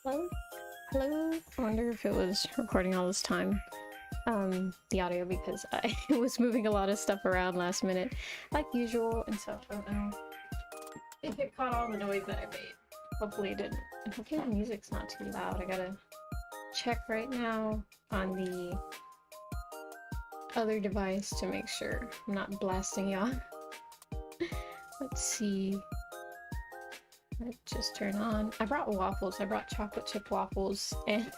Hello? Hello? I wonder if it was recording all this time, the audio, because I was moving a lot of stuff around last minute, like usual, and so I don't know if it caught all the noise that I made. Hopefully it didn't. And hopefully the music's not too loud. I gotta check right now on the other device to make sure I'm not blasting y'all. Let's see. Let's just turn on. I brought waffles. I brought chocolate chip waffles, and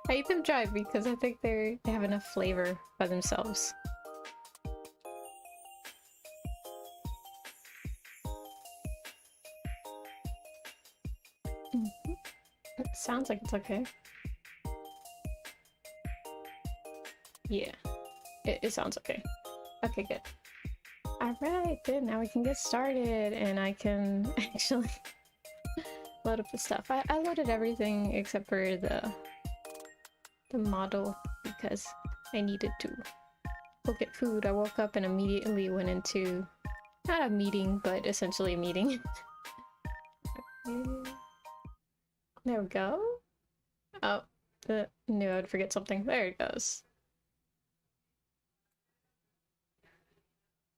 I eat them dry because I think they have enough flavor by themselves. It sounds like it's okay. Yeah, it sounds okay. Okay, good. Alright, then now we can get started and I can actually load up the stuff. I loaded everything except for the model because I needed to go get food. I woke up and immediately went into, not a meeting, but essentially a meeting. Okay. There we go. Oh, knew I'd forget something. There it goes.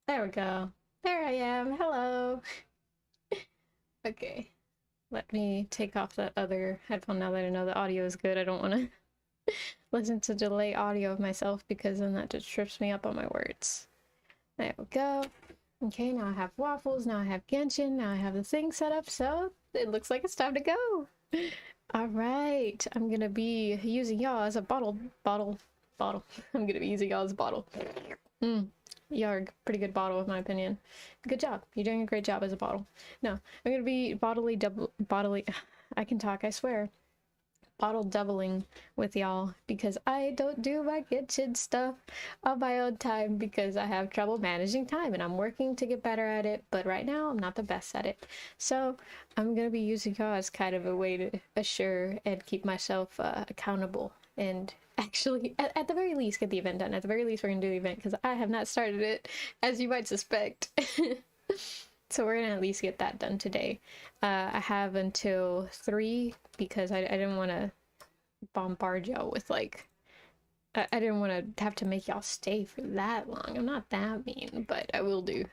There we go. There I am. Hello. Okay. Let me take off that other headphone now that I know the audio is good. I don't want to listen to delay audio of myself because then that just trips me up on my words. There we go. Okay, now I have waffles. Now I have Genshin. Now I have the thing set up, so it looks like it's time to go. All right. I'm going to be using y'all as a bottle. I'm going to be using y'all as a bottle. Y'all are a pretty good bottle, in my opinion. Good job. You're doing a great job as a bottle. No, I'm gonna be I can talk, I swear. Bottle doubling with y'all because I don't do my kitchen stuff on my own time because I have trouble managing time and I'm working to get better at it, but right now I'm not the best at it. So I'm gonna be using y'all as kind of a way to assure and keep myself accountable and actually, at the very least, get the event done. At the very least, we're gonna do the event because I have not started it, as you might suspect. So we're gonna at least get that done today. I have until 3 because I didn't want to bombard y'all with like, I didn't want to have to make y'all stay for that long. I'm not that mean, but I will do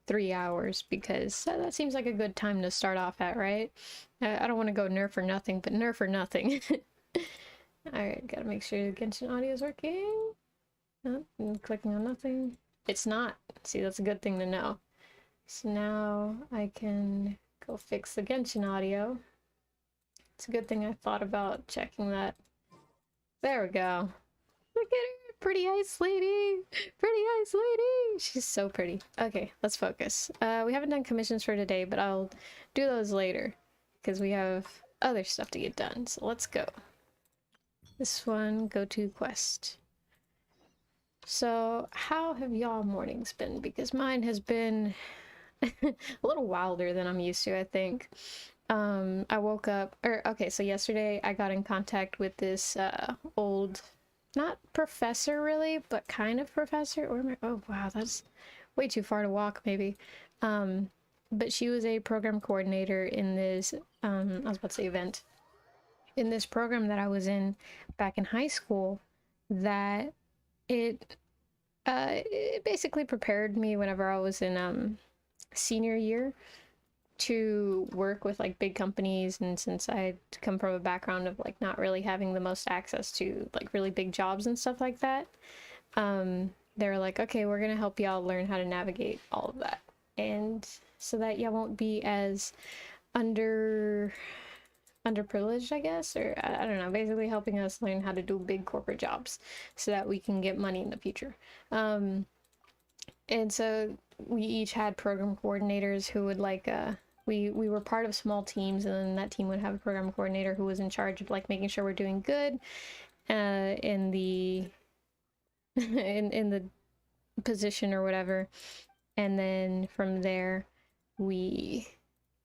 3 hours because that seems like a good time to start off at, right? I don't want to go nerf or nothing, but nerf or nothing. Alright, gotta make sure the Genshin audio is working. Oh, I'm clicking on nothing. It's not. See, that's a good thing to know. So now I can go fix the Genshin audio. It's a good thing I thought about checking that. There we go. Look at her! Pretty ice lady! Pretty ice lady! She's so pretty. Okay, let's focus. We haven't done commissions for today, but I'll do those later because we have other stuff to get done. So let's go. This one, go to quest. So how have y'all mornings been? Because mine has been a little wilder than I'm used to, I think. I woke up, okay, so yesterday I got in contact with this old, not professor really, but kind of professor, or oh wow, that's way too far to walk maybe. But she was a program coordinator in this, I was about to say event, in this program that I was in back in high school, that it basically prepared me whenever I was in senior year to work with like big companies. And since I come from a background of like not really having the most access to like really big jobs and stuff like that, they were like, okay, we're gonna help y'all learn how to navigate all of that, and so that y'all won't be as underprivileged, I guess, or I don't know, basically helping us learn how to do big corporate jobs so that we can get money in the future. And so we each had program coordinators who would like we were part of small teams, and then that team would have a program coordinator who was in charge of like making sure we're doing good in the in the position or whatever, and then from there we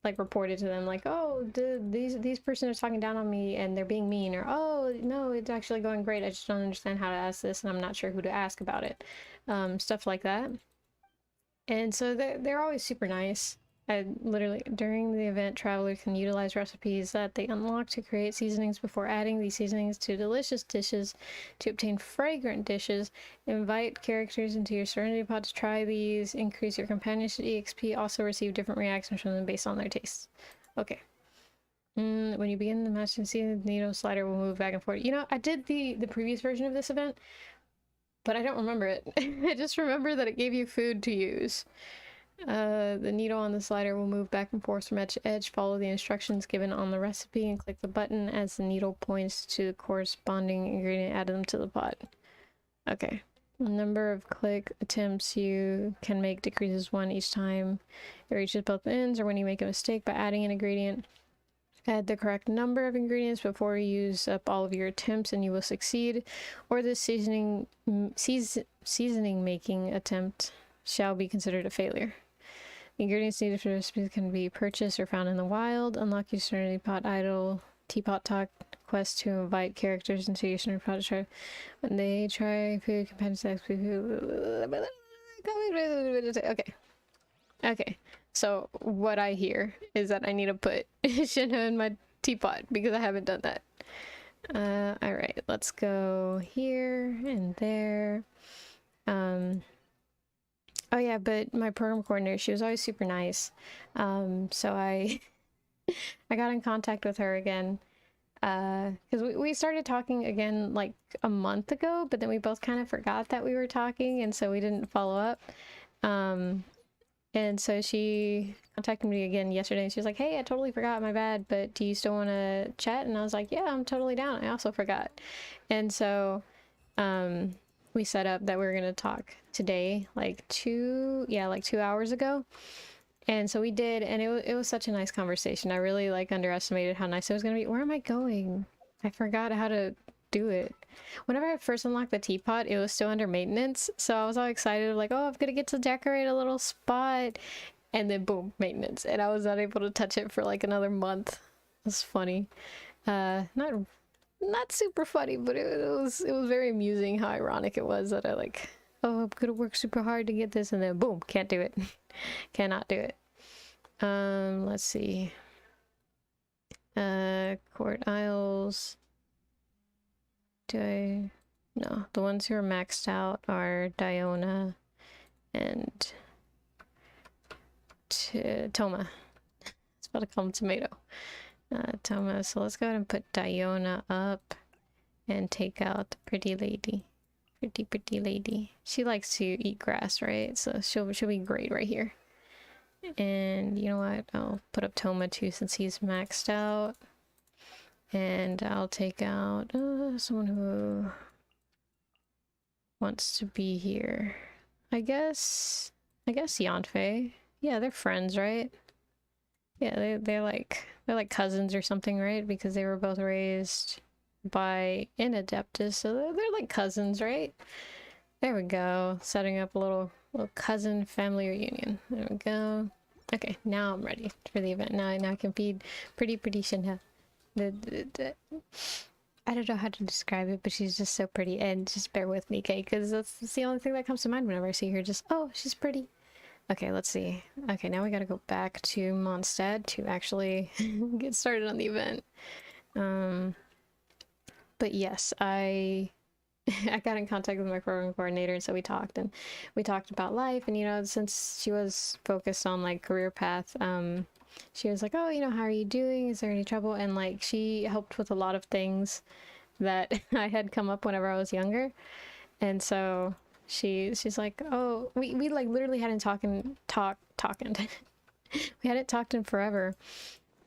like reported to them like, oh, these person is talking down on me and they're being mean, or oh no, it's actually going great, I just don't understand how to ask this and I'm not sure who to ask about it, stuff like that. And so they're always super nice. literally, during the event, travelers can utilize recipes that they unlock to create seasonings before adding these seasonings to delicious dishes to obtain fragrant dishes. Invite characters into your Serenity Pod to try these. Increase your companionship EXP. Also receive different reactions from them based on their tastes. Okay. When you begin the match and see the needle slider will move back and forth. You know, I did the previous version of this event, but I don't remember it. I just remember that it gave you food to use. The needle on the slider will move back and forth from edge to edge. Follow the instructions given on the recipe and click the button as the needle points to the corresponding ingredient. Add them to the pot. Okay. The number of click attempts you can make decreases 1 each time it reaches both ends, or when you make a mistake by adding an ingredient. Add the correct number of ingredients before you use up all of your attempts and you will succeed, or the seasoning making attempt shall be considered a failure. The ingredients needed for the recipe can be purchased or found in the wild. Unlock your Serenity Pot idol teapot talk quest to invite characters into your Serenity Pot to try. When they try food, companion sex, okay. Okay. So what I hear is that I need to put Shinha in my teapot because I haven't done that. Alright, let's go here and there. Oh yeah, but my program coordinator, she was always super nice. So I got in contact with her again. Because we started talking again like a month ago, but then we both kind of forgot that we were talking, and so we didn't follow up. And so she contacted me again yesterday, and she was like, hey, I totally forgot, my bad, but do you still want to chat? And I was like, yeah, I'm totally down. I also forgot. And so we set up that we were going to talk today, like 2 hours ago. And so we did, and it was such a nice conversation. I really like underestimated how nice it was going to be. Where am I going? I forgot how to do it. Whenever I first unlocked the teapot, it was still under maintenance, so I was all excited, like, oh, I'm gonna get to decorate a little spot, and then boom, maintenance, and I was not able to touch it for like another month. It was funny. Not super funny, but it was very amusing how ironic it was that I like, oh, I'm gonna work super hard to get this, and then boom, can't do it. Cannot do it. Let's see. Court Isles. No, the ones who are maxed out are Diona and Toma. It's about to call him Tomato. Toma, so let's go ahead and put Diona up and take out the pretty lady. Pretty lady. She likes to eat grass, right? So she'll be great right here. And you know what? I'll put up Toma too since he's maxed out. And I'll take out someone who wants to be here. I guess Yanfei. Yeah, they're friends, right? Yeah, they're like cousins or something, right? Because they were both raised by Inadeptus, so they're like cousins, right? There we go. Setting up a little cousin family reunion. There we go. Okay, now I'm ready for the event. Now I can feed pretty Shinha. I don't know how to describe it, but she's just so pretty, and just bear with me, okay? Because that's the only thing that comes to mind whenever I see her. Just, oh, she's pretty. Okay, let's see. Okay, now we gotta go back to Mondstadt to actually get started on the event. But yes, I got in contact with my program coordinator, and so we talked about life, and you know, since she was focused on like career path, she was like, oh, you know, how are you doing? Is there any trouble? And like, she helped with a lot of things that I had come up whenever I was younger. And so she's like, oh, we like literally hadn't talking. We hadn't talked in forever.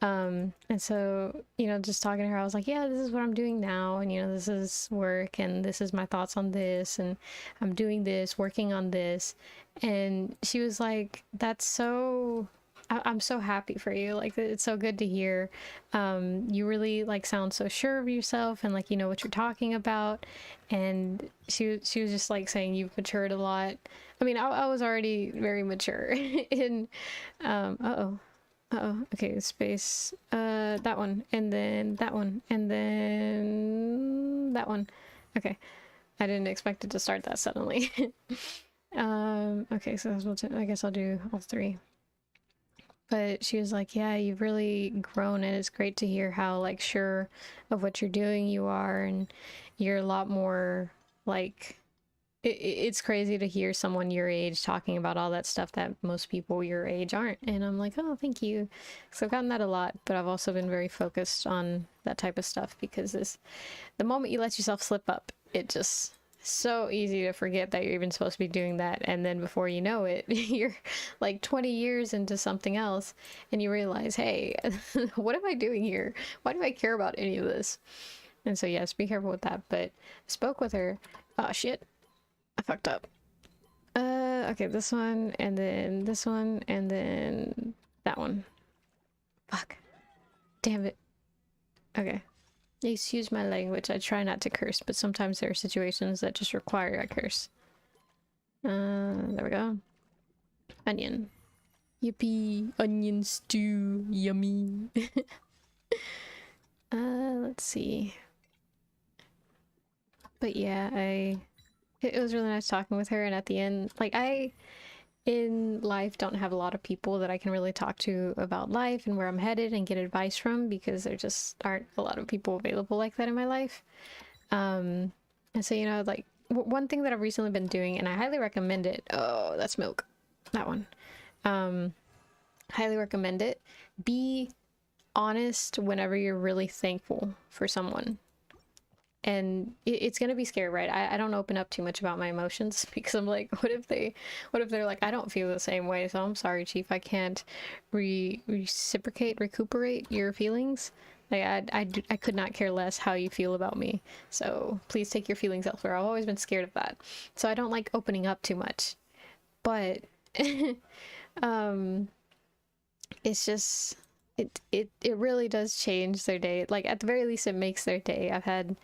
And so, you know, just talking to her, I was like, yeah, this is what I'm doing now. And, you know, this is work, and this is my thoughts on this, and I'm doing this, working on this. And she was like, that's so... I'm so happy for you. Like, it's so good to hear. You really like sound so sure of yourself, and like, you know what you're talking about. And she was just like saying you've matured a lot. I mean, I was already very mature in okay, space, that one, and then that one, and then that one. Okay, I didn't expect it to start that suddenly. Okay, so I guess I'll do all three. But she was like, yeah, you've really grown, and it's great to hear how like sure of what you're doing you are, and you're a lot more like it's crazy to hear someone your age talking about all that stuff that most people your age aren't. And I'm like, oh, thank you. So I've gotten that a lot, but I've also been very focused on that type of stuff because the moment you let yourself slip up, it just so easy to forget that you're even supposed to be doing that. And then before you know it, you're like 20 years into something else and you realize, hey, what am I doing here? Why do I care about any of this? And so yes, be careful with that. But I spoke with her. Oh shit, I fucked up. Okay, this one, and then this one, and then that one. Fuck. Damn it. Okay. Excuse my language. I try not to curse, but sometimes there are situations that just require I curse. There we go. Onion. Yippee. Onion stew. Yummy. Let's see. But yeah, it was really nice talking with her, and at the end, like, I in life don't have a lot of people that I can really talk to about life and where I'm headed and get advice from because there just aren't a lot of people available like that in my life. And so, you know, like, one thing that I've recently been doing, and I highly recommend it. Oh, that's milk. That one. Highly recommend it. Be honest whenever you're really thankful for someone. And it's gonna be scary, right? I don't open up too much about my emotions because I'm like, what if they're like, I don't feel the same way, so I'm sorry, Chief, I can't recuperate your feelings. Like, I could not care less how you feel about me, so please take your feelings elsewhere. I've always been scared of that, so I don't like opening up too much. But it's just it really does change their day. Like, at the very least, it makes their day. I've had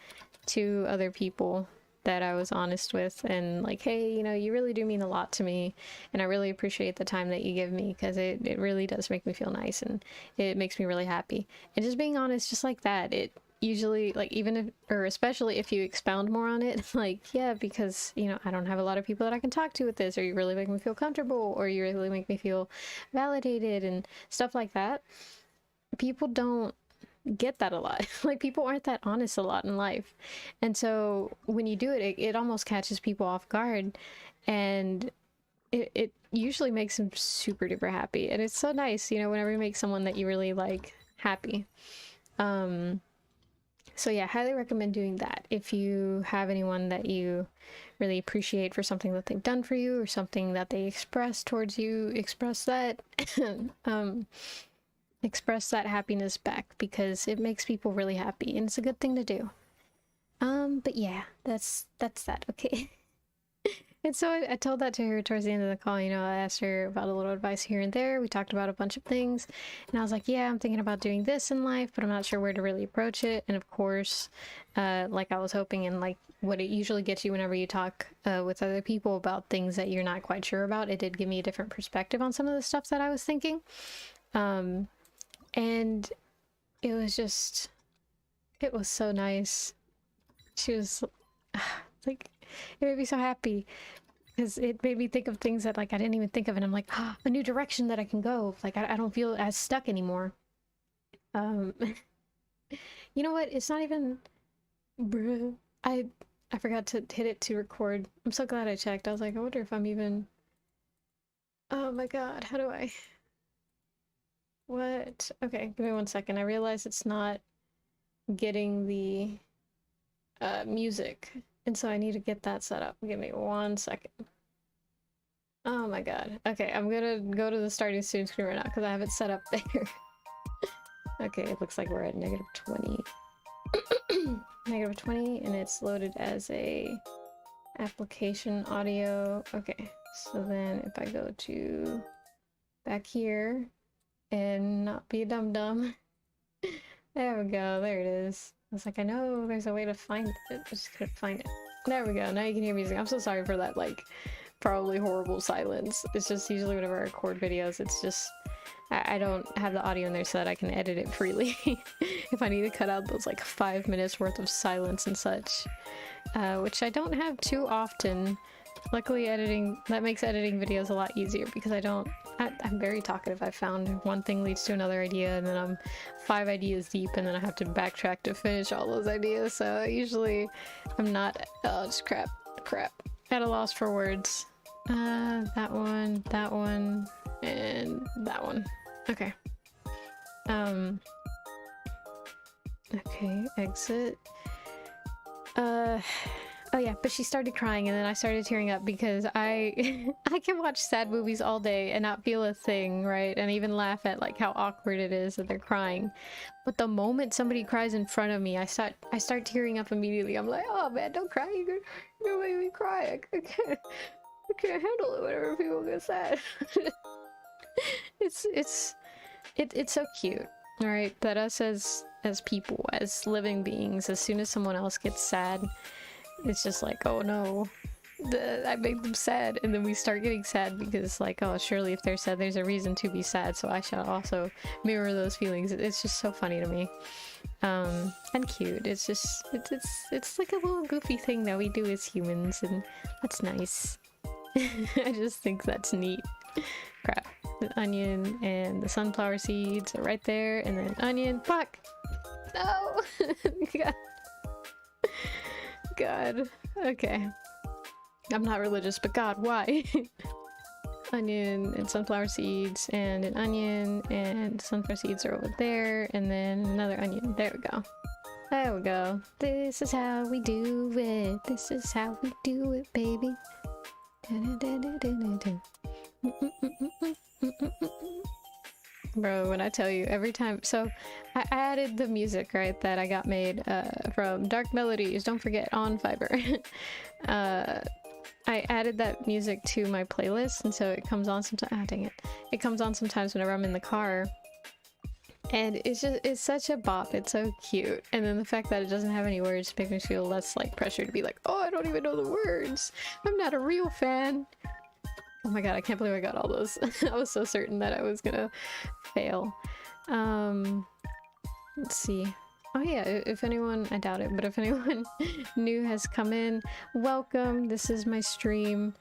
2 other people that I was honest with and like, hey, you know, you really do mean a lot to me, and I really appreciate the time that you give me because it really does make me feel nice and it makes me really happy. And just being honest just like that, it usually, like, even if, or especially if you expound more on it, like, yeah, because, you know, I don't have a lot of people that I can talk to with this, or you really make me feel comfortable, or you really make me feel validated and stuff like that. People don't get that a lot. Like, people aren't that honest a lot in life, and so when you do it, it almost catches people off guard, and it usually makes them super duper happy. And it's so nice, you know, whenever you make someone that you really like happy. So yeah, highly recommend doing that if you have anyone that you really appreciate for something that they've done for you or something that they express towards you. Express that express that happiness back because it makes people really happy and it's a good thing to do. But yeah, that's that. Okay. And so I told that to her towards the end of the call. You know, I asked her about a little advice here and there. We talked about a bunch of things, and I was like, yeah, I'm thinking about doing this in life, but I'm not sure where to really approach it. And of course, like I was hoping, and like what it usually gets you whenever you talk with other people about things that you're not quite sure about, it did give me a different perspective on some of the stuff that I was thinking. And it was just, it was so nice. She was like, it made me so happy because it made me think of things that like I didn't even think of, and I'm like, ah, a new direction that I can go. Like, I don't feel as stuck anymore. You know what? It's not even, bruh. I forgot to hit it to record. I'm so glad I checked. I was like, I wonder if I'm even. Oh my god, how do I? What? Okay, give me 1 second. I realize it's not getting the music, and so I need to get that set up. Give me 1 second. Oh my god. Okay, I'm gonna go to the starting student screen right now because I have it set up there. Okay, it looks like we're at -20. -20, and it's loaded as a application audio. Okay, so then if I go to back here and not be a dum-dum. There we go, there it is. I was like, I know there's a way to find it, I just couldn't find it. There we go, now you can hear music. I'm so sorry for that, like, probably horrible silence. It's just usually whenever I record videos, it's just, I don't have the audio in there so that I can edit it freely. If I need to cut out those like 5 minutes worth of silence and such, which I don't have too often. Luckily, that makes editing videos a lot easier because I don't I'm very talkative. I found one thing leads to another idea, and then I'm 5 ideas deep, and then I have to backtrack to finish all those ideas. So usually I'm not, oh, just crap, at a loss for words. That one, and that one. Okay. Okay, exit. Oh yeah, but she started crying and then I started tearing up because I I can watch sad movies all day and not feel a thing, right? And even laugh at like how awkward it is that they're crying. But the moment somebody cries in front of me, I start tearing up immediately. I'm like, oh man, don't cry, you're gonna make me cry. I can't handle it whenever people get sad. It's so cute. Alright, that us as people, as living beings, as soon as someone else gets sad, it's just like, oh no, I made them sad, and then we start getting sad because like, oh, surely if they're sad, there's a reason to be sad, so I shall also mirror those feelings. It's just so funny to me. And cute. It's just, it's like a little goofy thing that we do as humans, and that's nice. I just think that's neat. Crap. The onion and the sunflower seeds are right there, and then onion. Fuck! No! God. God. Okay. I'm not religious, but God, why? Onion and sunflower seeds, and an onion, and sunflower seeds are over there, and then another onion. There we go. There we go. This is how we do it. This is how we do it, baby. Bro, when I tell you, every time, so I added the music, right, that I got made from Dark Melodies, don't forget, on Fiverr. I added that music to my playlist, and so it comes on sometimes. Ah, dang it. It comes on sometimes whenever I'm in the car. And it's such a bop. It's so cute. And then the fact that it doesn't have any words makes me feel less like pressure to be like, oh, I don't even know the words. I'm not a real fan. Oh my god, I can't believe I got all those. I was so certain that I was gonna fail. Let's see. Oh yeah, if anyone, I doubt it, but if anyone new has come in, welcome. This is my stream.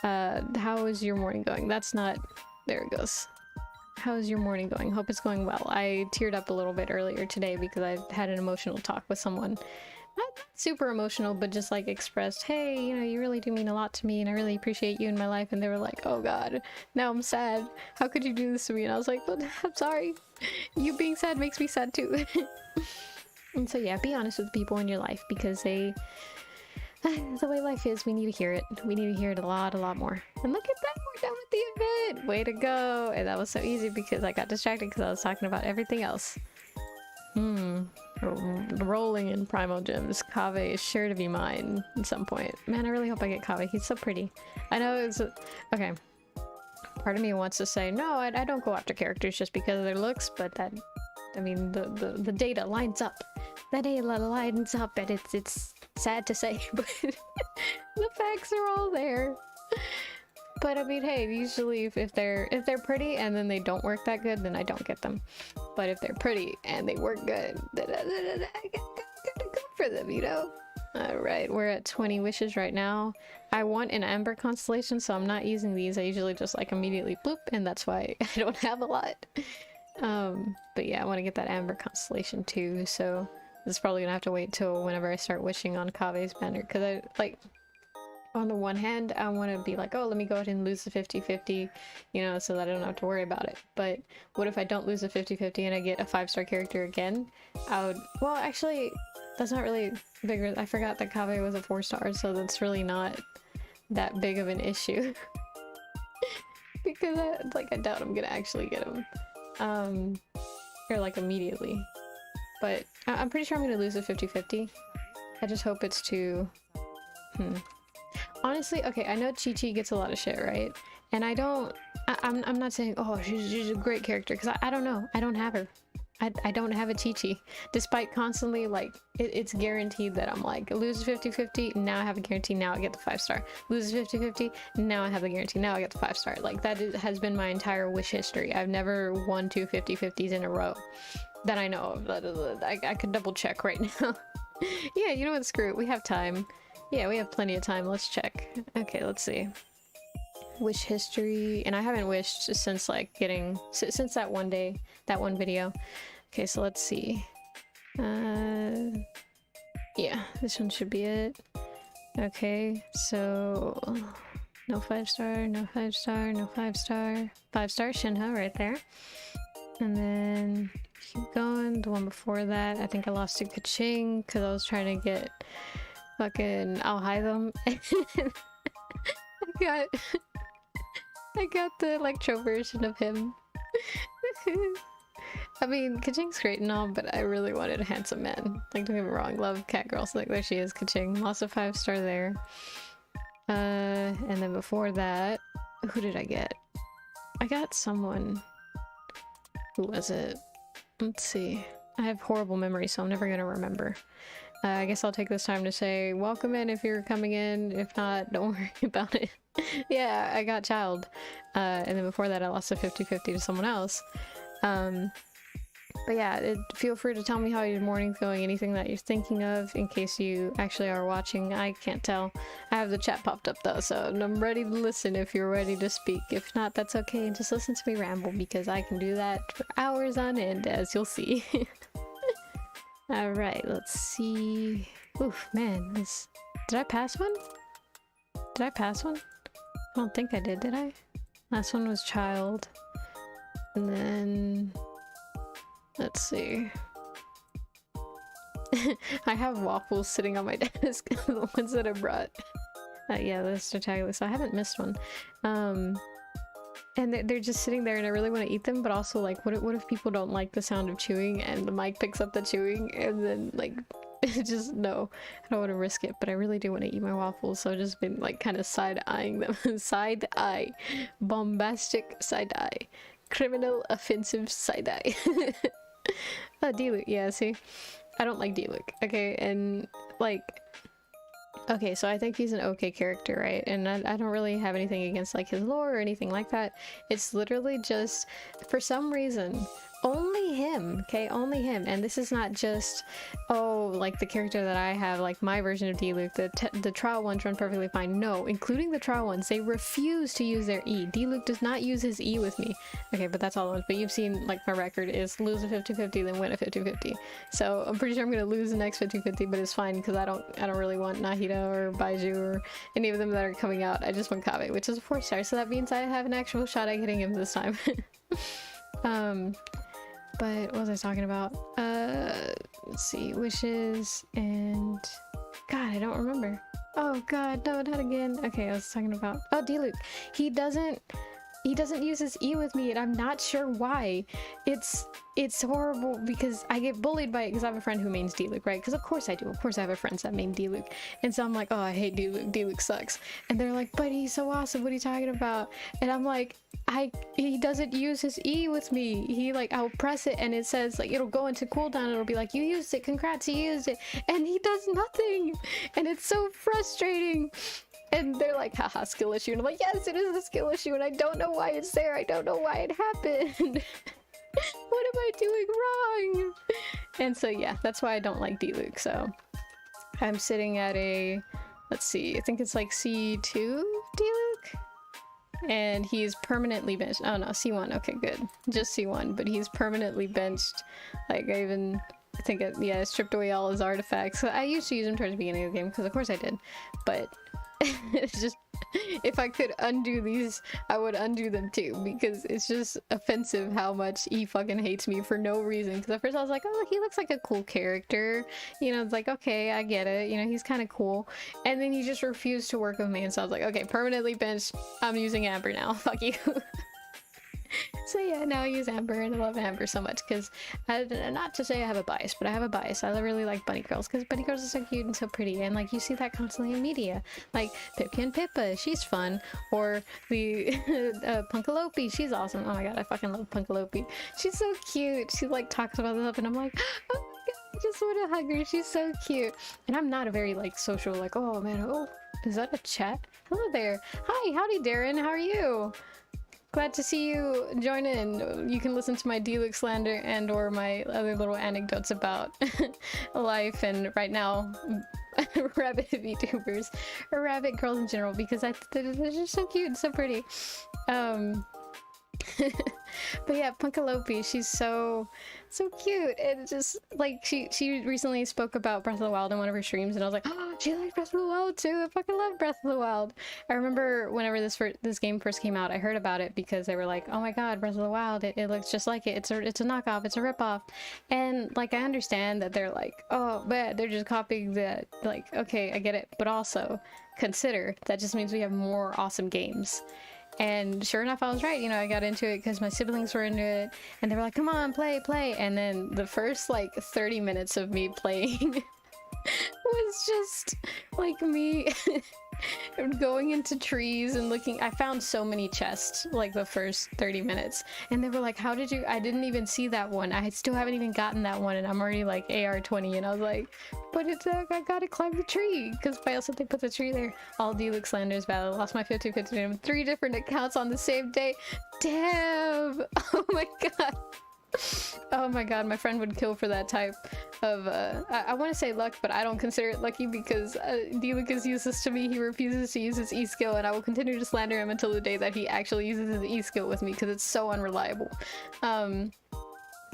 How is your morning going? That's not, there it goes. How's your morning going? Hope it's going well. I teared up a little bit earlier today because I had an emotional talk with someone. Not super emotional, but just like expressed, hey, you know, you really do mean a lot to me and I really appreciate you in my life. And they were like, oh god, now I'm sad. How could you do this to me? And I was like, well, I'm sorry. You being sad makes me sad too. And so yeah, be honest with people in your life because they, the way life is, we need to hear it. We need to hear it a lot more. And look at that, we're done with the event! Way to go! And that was so easy because I got distracted because I was talking about everything else. Rolling in Primo Gems. Kaveh is sure to be mine at some point. Man, I really hope I get Kaveh. He's so pretty. I know it's... okay. Part of me wants to say, no, I don't go after characters just because of their looks, but that... I mean, the data lines up. The data lines up, and it's sad to say, but the facts are all there. But I mean, hey, usually if they're pretty and then they don't work that good, then I don't get them. But if they're pretty and they work good, then I gotta go for them, you know? Alright, we're at 20 wishes right now. I want an Amber constellation, so I'm not using these. I usually just like immediately bloop, and that's why I don't have a lot. But yeah, I want to get that Amber constellation too, so this is probably gonna have to wait till whenever I start wishing on Kaveh's banner, because I, like, on the one hand, I want to be like, oh, let me go ahead and lose the 50-50, you know, so that I don't have to worry about it. But what if I don't lose the 50-50 and I get a 5-star character again? I would, well, actually, that's not really bigger. I forgot that Kaveh was a 4-star, so that's really not that big of an issue. Because I doubt I'm gonna actually get him. Or like immediately. But I'm pretty sure I'm gonna lose the 50-50. I just hope it's to... Honestly, okay, I know Chi-Chi gets a lot of shit, right? And I don't... I'm not saying, oh, she's a great character, because I don't know. I don't have her. I don't have a Chi-Chi. Despite constantly, like, it's guaranteed that I'm like, lose 50-50, now I have a guarantee, now I get the 5-star. Lose 50-50, now I have the guarantee, now I get the 5-star. Like, that has been my entire wish history. I've never won 2 50-50s in a row. That I know of. I could double check right now. Yeah, you know what, screw it, we have time. Yeah, we have plenty of time, let's check. Okay, let's see. wish history, and I haven't wished since like getting since that one day, that one video. Okay, so let's see. Yeah, this one should be it. Okay, so no 5-star, no 5-star, no 5-star. 5-star Shinha right there. And then keep going. The one before that, I think I lost to Kaching because I was trying to get fucking I'll hide them. I got the electro version of him. I mean, Kaching's great and all, but I really wanted a handsome man. Like, don't get me wrong, love cat girls. Like, there she is, Kaching. Lost a 5-star there. And then before that, who did I get? I got someone. Who was it? Let's see. I have horrible memory, so I'm never gonna remember. I guess I'll take this time to say, welcome in if you're coming in. If not, don't worry about it. Yeah, I got child. And then before that, I lost a 50-50 to someone else. But yeah, feel free to tell me how your morning's going, anything that you're thinking of, in case you actually are watching. I can't tell. I have the chat popped up though, so I'm ready to listen if you're ready to speak. If not, that's okay, and just listen to me ramble, because I can do that for hours on end, as you'll see. Alright, let's see. Oof, man, did I pass one? Did I pass one? I don't think I did I? Last one was child. And then... let's see. I have waffles sitting on my desk, the ones that I brought. Yeah, those are tagless. I haven't missed one. And they're just sitting there, and I really want to eat them, but also, like, what if people don't like the sound of chewing, and the mic picks up the chewing, and then, like, just, no. I don't want to risk it, but I really do want to eat my waffles, so I've just been, like, kind of side-eyeing them. Side-eye. Bombastic side-eye. Criminal offensive side-eye. Diluc, yeah, see? I don't like Diluc, okay? And, like... okay, so I think he's an okay character, right? And I don't really have anything against, like, his lore or anything like that. It's literally just, for some reason, only him, okay? Only him. And this is not just, oh, like, the character that I have, like, my version of Diluc, the trial ones run perfectly fine. No, including the trial ones, they refuse to use their E. Diluc does not use his E with me. Okay, but that's all the ones. But you've seen, like, my record is lose a 50-50, then win a 50-50. So I'm pretty sure I'm gonna lose the next 50-50, but it's fine, because I don't really want Nahida or Baiju or any of them that are coming out. I just want Kave, which is a 4-star, so that means I have an actual shot at getting him this time. But what was I talking about? Let's see, wishes and... God, I don't remember. Oh god, no, not again. Okay, I was talking about... oh, Diluc. He doesn't use his E with me, and I'm not sure why. It's horrible because I get bullied by it because I have a friend who mains Diluc, right? Because of course I do. Of course I have a friend that main Diluc. And so I'm like, oh, I hate Diluc. Diluc sucks. And they're like, but he's so awesome. What are you talking about? And I'm like, he doesn't use his E with me. He, like, I'll press it and it says, like, it'll go into cooldown. It'll be like, you used it. Congrats, you used it. And he does nothing. And it's so frustrating. And they're like, haha, skill issue. And I'm like, yes, it is a skill issue. And I don't know why it's there. I don't know why it happened. What am I doing wrong? And so, yeah, that's why I don't like Diluc. So I'm sitting at a, let's see, I think it's like C2 Diluc? And he's permanently benched. Oh no, C1. Okay, good. Just C1, but he's permanently benched. Like, I think I stripped away all his artifacts. So I used to use him towards the beginning of the game, because of course I did. But it's just, if I could undo these, I would undo them too, because it's just offensive how much he fucking hates me for no reason. Because at first I was like, oh, he looks like a cool character, you know, it's like, okay, I get it, you know, he's kind of cool. And then he just refused to work with me, and so I was like, okay, permanently benched, I'm using Amber now, fuck you. So yeah, now I use Amber, and I love Amber so much because, not to say I have a bias, but I have a bias. I really like bunny girls because bunny girls are so cute and so pretty, and like you see that constantly in media. Like Pipki and Pippa, she's fun, or the Punkalope, she's awesome. Oh my god, I fucking love Punkalope. She's so cute. She like talks about stuff, and I'm like, oh my god, I just want to hug her. She's so cute. And I'm not a very like social, like, oh man, oh, is that a chat? Hello there. Hi, howdy Darren, how are you? Glad to see you join in. You can listen to my Diluc slander and or my other little anecdotes about life, and right now rabbit VTubers or rabbit girls in general because they're just so cute and so pretty. But yeah, Punkalope, she's so cute, and just like she recently spoke about Breath of the Wild in one of her streams, and I was like, oh, she likes Breath of the Wild too. I fucking love Breath of the Wild. I remember whenever this game first came out, I heard about it because they were like, oh my god, Breath of the Wild, it looks just like it. It's a knockoff, it's a ripoff, and like I understand that they're like, oh man, they're just copying that. Like, okay, I get it, but also consider that just means we have more awesome games. And sure enough, I was right. You know, I got into it because my siblings were into it, and they were like, come on, play. And then the first like 30 minutes of me playing was just like me going into trees and looking. I found so many chests like the first 30 minutes, and they were like, how did you? I didn't even see that one. I still haven't even gotten that one, and I'm already like AR 20, and I was like, but it's I gotta climb the tree because why else would they put the tree there? All Deluxe Landers battle, lost my 50-50 3 different accounts on the same day. Damn. Oh my god. Oh my god, my friend would kill for that type of I want to say luck, but I don't consider it lucky because D-Luke is useless to me. He refuses to use his E skill, and I will continue to slander him until the day that he actually uses his E skill with me because it's so unreliable.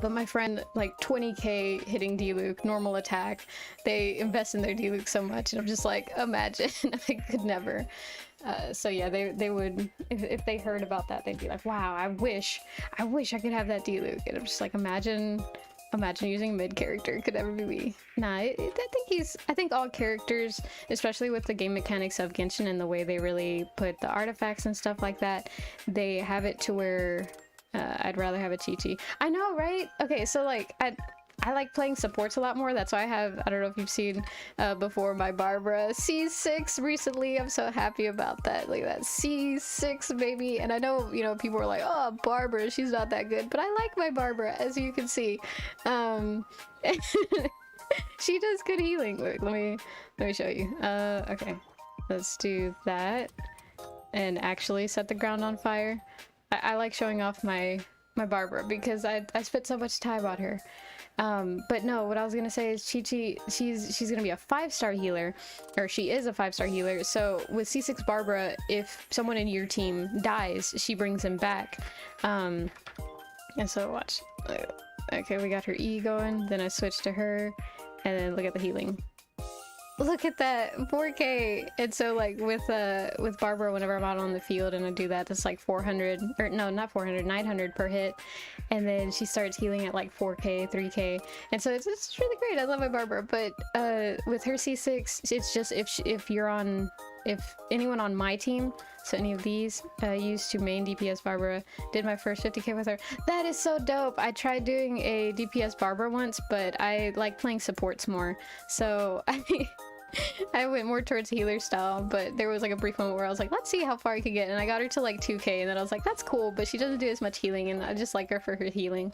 But my friend, like 20k hitting D-Luke, normal attack, they invest in their D-Luke so much, and I'm just like, imagine. I could never. So yeah, they would, if they heard about that, they'd be like, wow, I wish I could have that D-Luke. And I'm just like, imagine using mid character could ever be me. Nah, I think all characters, especially with the game mechanics of Genshin and the way they really put the artifacts and stuff like that, they have it to where I'd rather have a Chi-Chi. I know, right? Okay, so like I like playing supports a lot more. That's why I don't know if you've seen before, my Barbara C6 recently. I'm so happy about that. Like that C6 baby. And I know, you know, people are like, oh, Barbara, she's not that good. But I like my Barbara, as you can see. She does good healing. Wait, let me show you. Okay, let's do that. And actually set the ground on fire. I like showing off my Barbara because I spent so much time on her. But no, what I was gonna say is Chi-Chi, she's gonna be a 5-star healer, or she is a 5-star healer. So with C6 Barbara, if someone in your team dies, she brings him back. And so watch. Okay, we got her E going, then I switched to her, and then look at the healing. Look at that, 4k. And so like with Barbara, whenever I'm out on the field and I do that, it's like 400, or no, not 400, 900 per hit. And then she starts healing at like 4k, 3k. And so it's really great. I love my Barbara. But with her C6, it's just if anyone on my team, so any of these, used to main DPS Barbara, did my first 50k with her. That is so dope. I tried doing a DPS Barbara once, but I like playing supports more. So I went more towards healer style, but there was like a brief moment where I was like, let's see how far I can get. And I got her to like 2k, and then I was like, that's cool, but she doesn't do as much healing, and I just like her for her healing.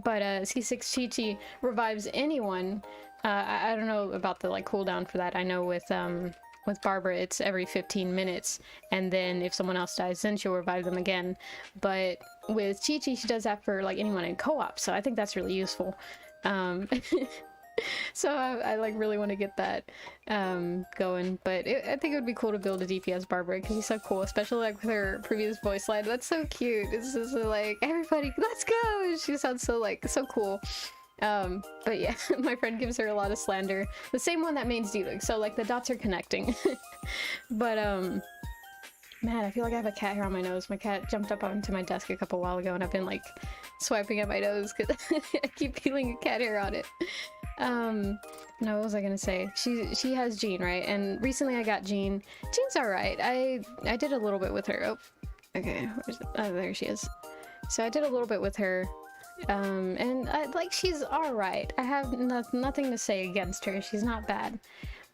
But C6 Chi-Chi revives anyone. I don't know about the like cooldown for that. I know with Barbara, it's every 15 minutes, and then if someone else dies, then she'll revive them again. But with Chi-Chi, she does that for like anyone in co-op, so I think that's really useful. So I like really want to get that going, but I think it would be cool to build a DPS Barbara because she's so cool, especially like with her previous voice line. That's so cute. It's just like, everybody, let's go! She sounds so like so cool. But yeah, my friend gives her a lot of slander. The same one that mains D-Luke, so like the dots are connecting. But man, I feel like I have a cat hair on my nose. My cat jumped up onto my desk a couple while ago, and I've been like swiping at my nose because I keep feeling a cat hair on it. No, what was I gonna say? She has Jean, right? And recently I got Jean. Jean's alright. I did a little bit with her. Oh, okay, where's it? Oh, there she is. So I did a little bit with her. And like, she's alright. I have nothing to say against her. She's not bad.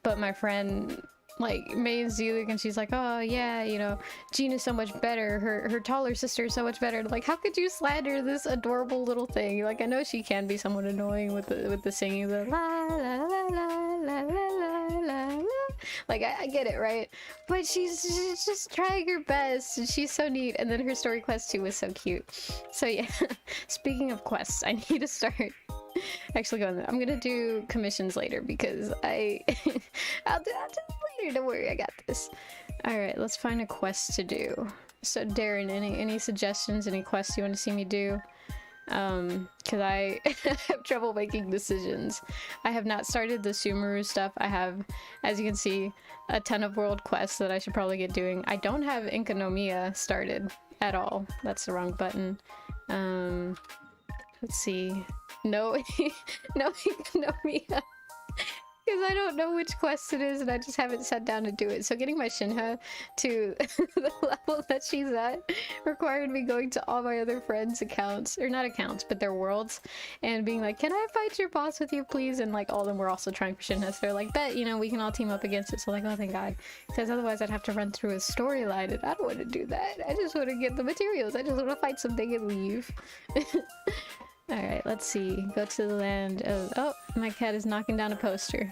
But my friend like mains D-Luke, and she's like, oh yeah, you know, Jean is so much better. Her taller sister is so much better. Like, how could you slander this adorable little thing? Like, I know she can be somewhat annoying with the singing, the la la la la la la la la. Like, I get it, right? But she's just trying her best, and she's so neat. And then her story quest too was so cute. So yeah, speaking of quests, I need to start actually go on there. I'm gonna do commissions later because I'll do it later. Don't worry, I got this. All right, let's find a quest to do. So Darren, any suggestions? Any quests you want to see me do? Because I have trouble making decisions. I have not started the Sumeru stuff. I have, as you can see, a ton of world quests that I should probably get doing. I don't have Inkonomiya started at all. That's the wrong button. Let's see. No, no Inkonomiya. Because I don't know which quest it is and I just haven't sat down to do it. So getting my Shinha to the level that she's at required me going to all my other friends' accounts, or not accounts, but their worlds, and being like, can I fight your boss with you please? And like all of them were also trying for Shinha, so they're like, bet, you know, we can all team up against it. So like, oh thank god. Because otherwise I'd have to run through a storyline and I don't want to do that. I just want to get the materials. I just want to fight something and leave. Alright, let's see. Go to the land of... Oh, my cat is knocking down a poster.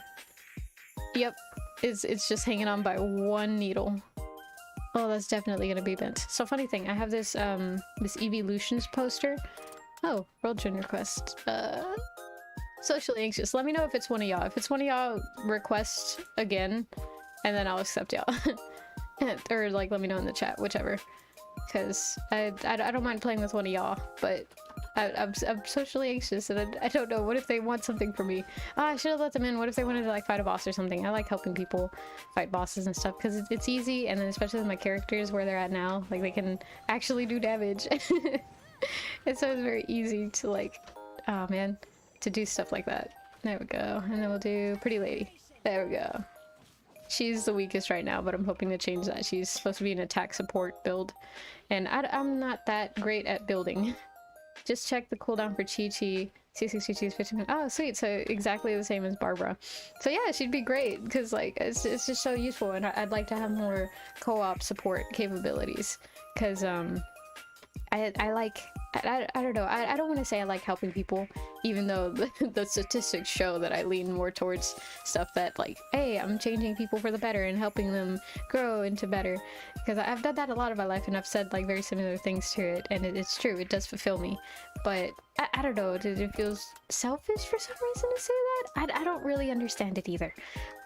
Yep, it's just hanging on by one needle. Oh, that's definitely gonna be bent. So funny thing, I have this this Evolutions poster. Oh, World Junior Quest. Socially anxious. Let me know if it's one of y'all. If it's one of y'all, request again, and then I'll accept y'all. Or like, let me know in the chat, whichever. Because I don't mind playing with one of y'all, but I'm socially anxious and I don't know. What if they want something from me? Oh, I should have let them in. What if they wanted to like fight a boss or something? I like helping people fight bosses and stuff because it's easy, and then especially with my characters where they're at now, like they can actually do damage. And so it's very easy to like, oh man, to do stuff like that. There we go. And then we'll do Pretty Lady. There we go. She's the weakest right now, but I'm hoping to change that. She's supposed to be an attack support build, and I'm not that great at building. Just check the cooldown for Chi-Chi. C6 is 15 minutes. Oh, sweet. So exactly the same as Barbara. So yeah, she'd be great because like it's just so useful, and I'd like to have more co-op support capabilities because I like, I don't know, I don't want to say I like helping people, even though the statistics show that I lean more towards stuff that like, hey, I'm changing people for the better and helping them grow into better, because I've done that a lot of my life and I've said like very similar things to it, and it's true, it does fulfill me, but I don't know, it feels selfish for some reason to say that. I don't really understand it either,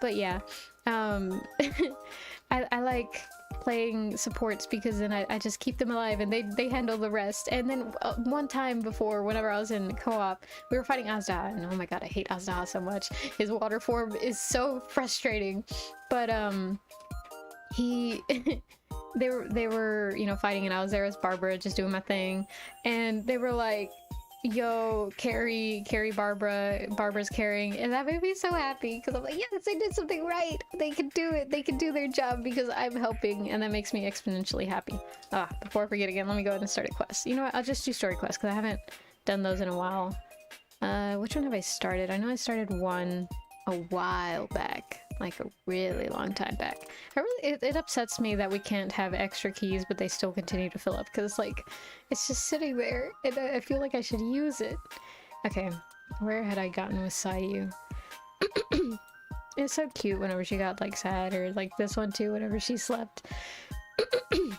but yeah, I like playing supports because then I just keep them alive and they handle the rest. And then one time before, whenever I was in co-op, we were fighting Azda, and oh my god, I hate Azda so much. His water form is so frustrating, but he they were you know fighting, and I was there as Barbara just doing my thing, and they were like, yo, carry Barbara's carrying, and that made me so happy because I'm like, yes, they did something right, they can do it, they can do their job because I'm helping, and that makes me exponentially happy. Before I forget again, let me go ahead and start a quest. You know what, I'll just do story quests because I haven't done those in a while. Which one have I started? I know I started one a while back, like a really long time back. It upsets me that we can't have extra keys but they still continue to fill up, because like it's just sitting there and I feel like I should use it. Okay, where had I gotten with Sayu? It's so cute whenever she got like sad, or like this one too, whenever she slept.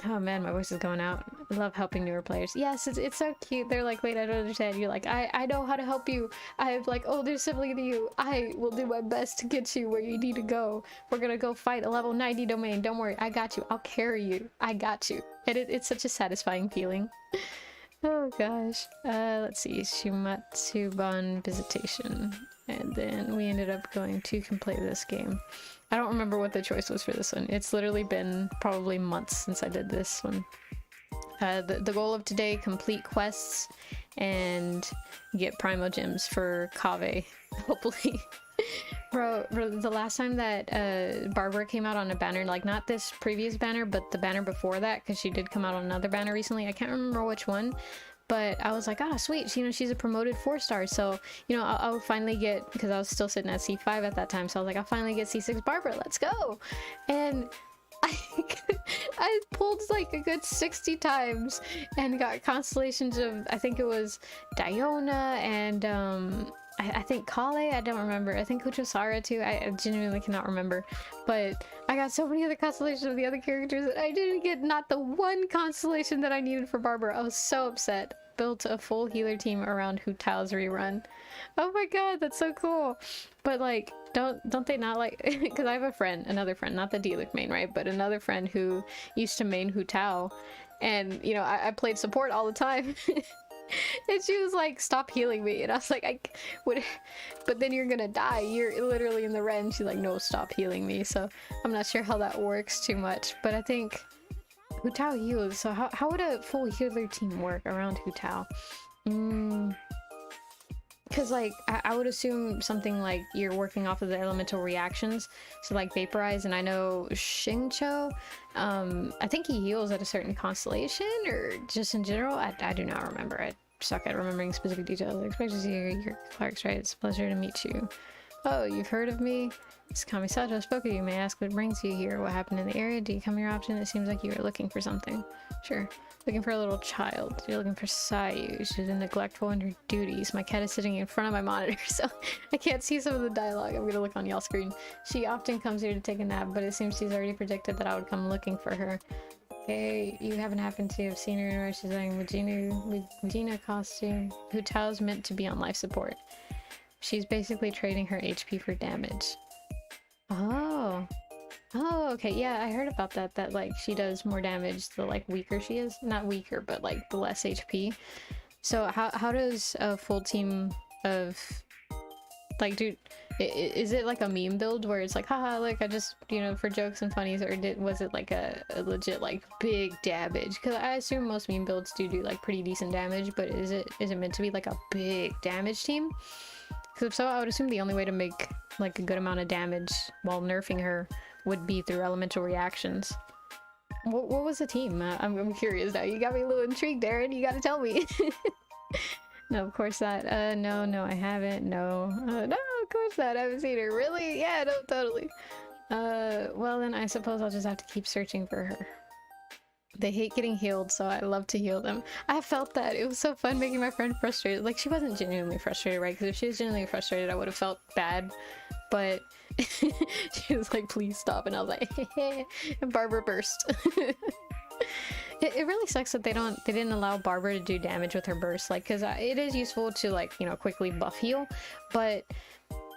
Oh man, my voice is going out. I love helping newer players. Yes, it's so cute. They're like, wait, I don't understand. You're like, I know how to help you. I have like older sibling to you. I will do my best to get you where you need to go. We're gonna go fight a level 90 domain. Don't worry, I got you. I'll carry you. I got you. And it's such a satisfying feeling. Oh gosh. Let's see. Shumatsuban Visitation. And then we ended up going to complete this game. I don't remember what the choice was for this one. It's literally been probably months since I did this one. The goal of today, complete quests and get Primo Gems for Kaveh, hopefully. Bro, the last time that Barbara came out on a banner, like not this previous banner, but the banner before that, because she did come out on another banner recently. I can't remember which one. But I was like, ah, sweet, you know, she's a promoted 4-star, so, you know, I'll finally get, because I was still sitting at C5 at that time, so I was like, I'll finally get C6 Barbara, let's go! And I pulled like a good 60 times and got constellations of, I think it was Diona and, I think Kale, I don't remember. I think Kuchosara too. I genuinely cannot remember. But I got so many other constellations of the other characters that I didn't get not the one constellation that I needed for Barbara. I was so upset. built a full healer team around Hu Tao's rerun. Oh my god, that's so cool. But like, don't they not like, because I have a friend, another friend, not the D-Lick main, right? But another friend who used to main Hu Tao, and you know, I played support all the time. And she was like, stop healing me. And I was like, I would, but then you're gonna die. You're literally in the red. And she's like, no, stop healing me. So I'm not sure how that works too much. But I think Hu Tao heals. So how would a full healer team work around Hu Tao? Because like, I would assume something like you're working off of the elemental reactions. So like Vaporize, and I know Xingqiu, I think he heals at a certain constellation, or just in general. I do not remember. I suck at remembering specific details. I expect to see your Clark's, right? It's a pleasure to meet you. Oh, you've heard of me? It's Kamisato spoke of you. May I ask what brings you here? What happened in the area? Do you come here often? It seems like you were looking for something. Sure. Looking for a little child. You're looking for Sayu. She's neglectful in her duties. My cat is sitting in front of my monitor, so I can't see some of the dialogue. I'm gonna look on y'all's screen. She often comes here to take a nap, but it seems she's already predicted that I would come looking for her. Okay, you haven't happened to have seen her anywhere. She's wearing Vegeta costume. Hu Tao's meant to be on life support. She's basically trading her HP for damage. Oh. Oh, okay, yeah, I heard about that, that like she does more damage the like weaker she is. Not weaker, but like the less HP. So how does a full team of like, dude, is it like a meme build where it's like, haha, like I just, you know, for jokes and funnies, or was it like a legit like big damage? Because I assume most meme builds do like pretty decent damage, but is it meant to be like a big damage team? Because if so, I would assume the only way to make like a good amount of damage while nerfing her would be through elemental reactions. What was the team? I'm curious now. You got me a little intrigued, Darren. You gotta tell me. No, of course not. No, I haven't. No, no, of course not. I haven't seen her. Really? Yeah, no, totally. Well then I suppose I'll just have to keep searching for her. They hate getting healed, so I love to heal them. I felt that. It was so fun making my friend frustrated. Like, she wasn't genuinely frustrated, right? Because if she was genuinely frustrated, I would have felt bad. But she was like, please stop. And I was like, and Barbara burst. It really sucks that they didn't allow Barbara to do damage with her burst. Like, because it is useful to, like, you know, quickly buff heal. But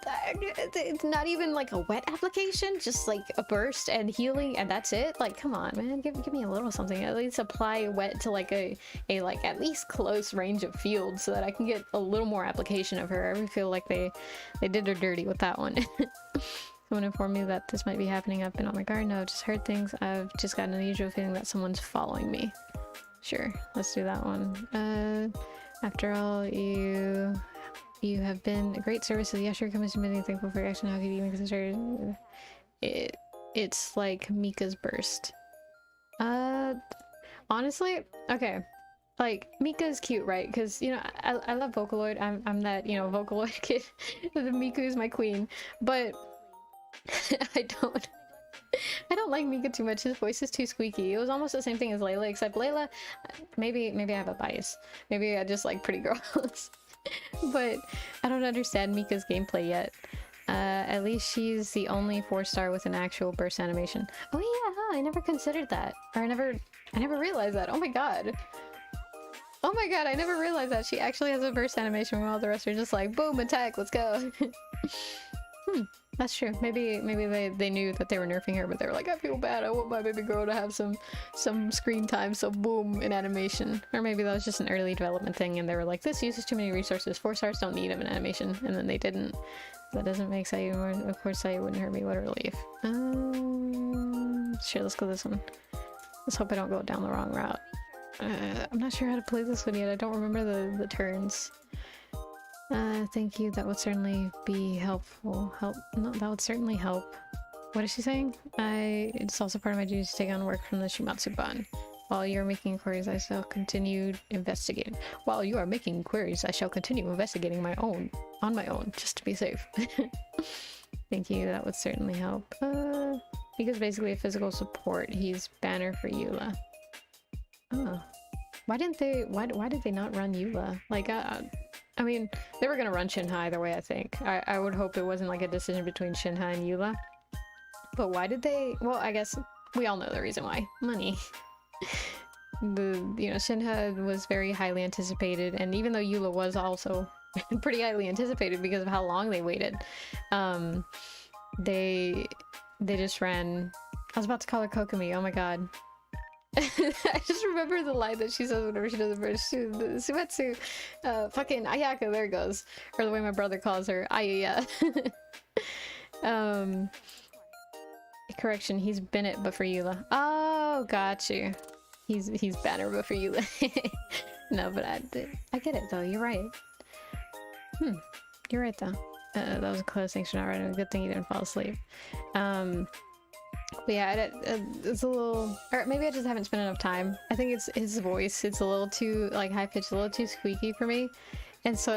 it's not even like a wet application, just like a burst and healing, and that's it. Like, come on, man, give me a little something. At least apply wet to like a like at least close range of field, so that I can get a little more application of her. I really feel like they did her dirty with that one. Someone informed me that this might be happening. I've been on my guard. No, I've just heard things. I've just got an unusual feeling that someone's following me. Sure, let's do that one. After all, you have been a great service to the Yashir Commission. Many thankful for your action. How could you even consider it's like Mika's burst? Honestly, okay. Like, Mika's cute, right? Because, you know, I love Vocaloid. I'm that, you know, Vocaloid kid. Miku is my queen. But I don't like Mika too much. His voice is too squeaky. It was almost the same thing as Layla, except Layla, maybe I have a bias. Maybe I just like pretty girls. But I don't understand Mika's gameplay yet. At least she's the only 4-star with an actual burst animation. Oh yeah, huh, I never considered that. Or I never realized that. Oh my god. Oh my god, I never realized that she actually has a burst animation while the rest are just like, boom, attack, let's go. That's true. Maybe they knew that they were nerfing her, but they were like, I feel bad. I want my baby girl to have some screen time, so boom, in animation. Or maybe that was just an early development thing, and they were like, this uses too many resources. 4-stars don't need an animation, and then they didn't. That doesn't make Sayu more. Of course, Sayu wouldn't hurt me. What a relief. Sure, let's go this one. Let's hope I don't go down the wrong route. I'm not sure how to play this one yet. I don't remember the turns. Thank you. That would certainly be helpful. No, that would certainly help. What is she saying? It's also part of my duty to take on work from the Shimatsu-ban. While you are making inquiries, I shall continue investigating. While you are making inquiries, I shall continue investigating on my own, just to be safe. Thank you. That would certainly help. Because basically a physical support. He's banner for Eula. Oh. Why did they not run Eula? Like, I mean, they were gonna run Shinha either way, I think. I would hope it wasn't like a decision between Shinha and Eula. But why did they? Well, I guess we all know the reason why. Money. Shinha was very highly anticipated, and even though Eula was also pretty highly anticipated because of how long they waited, they just ran. I was about to call her Kokomi. Oh my god. I just remember the line that she says whenever she does the first Suetsu. Fucking Ayaka, there it goes. Or the way my brother calls her, Ayaya. Correction, he's Bennett but for Eula. Oh, got you. He's Banner but for Eula. No, but I get it though, you're right. You're right though. That was a close thing, not right. Good thing you didn't fall asleep. But yeah, it's a little, or maybe I just haven't spent enough time. I think it's his voice. It's a little too like high pitched, a little too squeaky for me. And so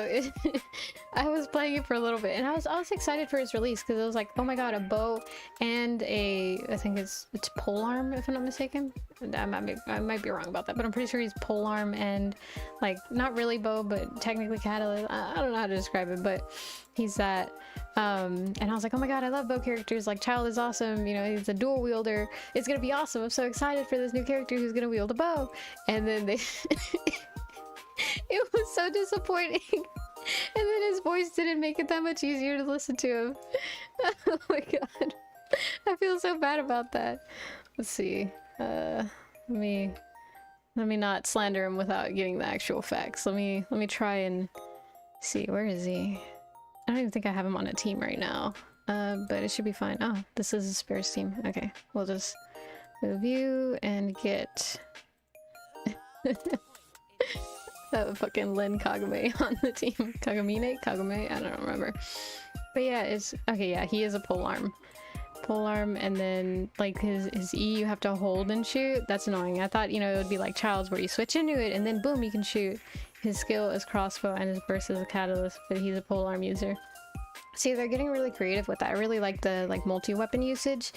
I was playing it for a little bit, and I was excited for its release because it was like, oh my god, a bow and I think it's polearm if I'm not mistaken. I might be wrong about that, but I'm pretty sure he's polearm and like not really bow, but technically catalyst. I don't know how to describe it, but he's that. And I was like, oh my god, I love bow characters. Like Child is awesome. You know, he's a dual wielder. It's gonna be awesome. I'm so excited for this new character who's gonna wield a bow. And then they. It was so disappointing. And then his voice didn't make it that much easier to listen to him. Oh my god. I feel so bad about that. Let's see. Let me not slander him without getting the actual facts. Let me try and see. Where is he? I don't even think I have him on a team right now. But it should be fine. Oh, this is a spares team. Okay. We'll just move you and get fucking Lin Kagome on the team. Kagome? I don't remember. But yeah, it's okay. Yeah, he is a polearm. And then like his E you have to hold and shoot. That's annoying. I thought, it would be like Child's where you switch into it and then boom, you can shoot. His skill is crossbow and his burst is a catalyst, but he's a polearm user. See, they're getting really creative with that. I really like the multi-weapon usage.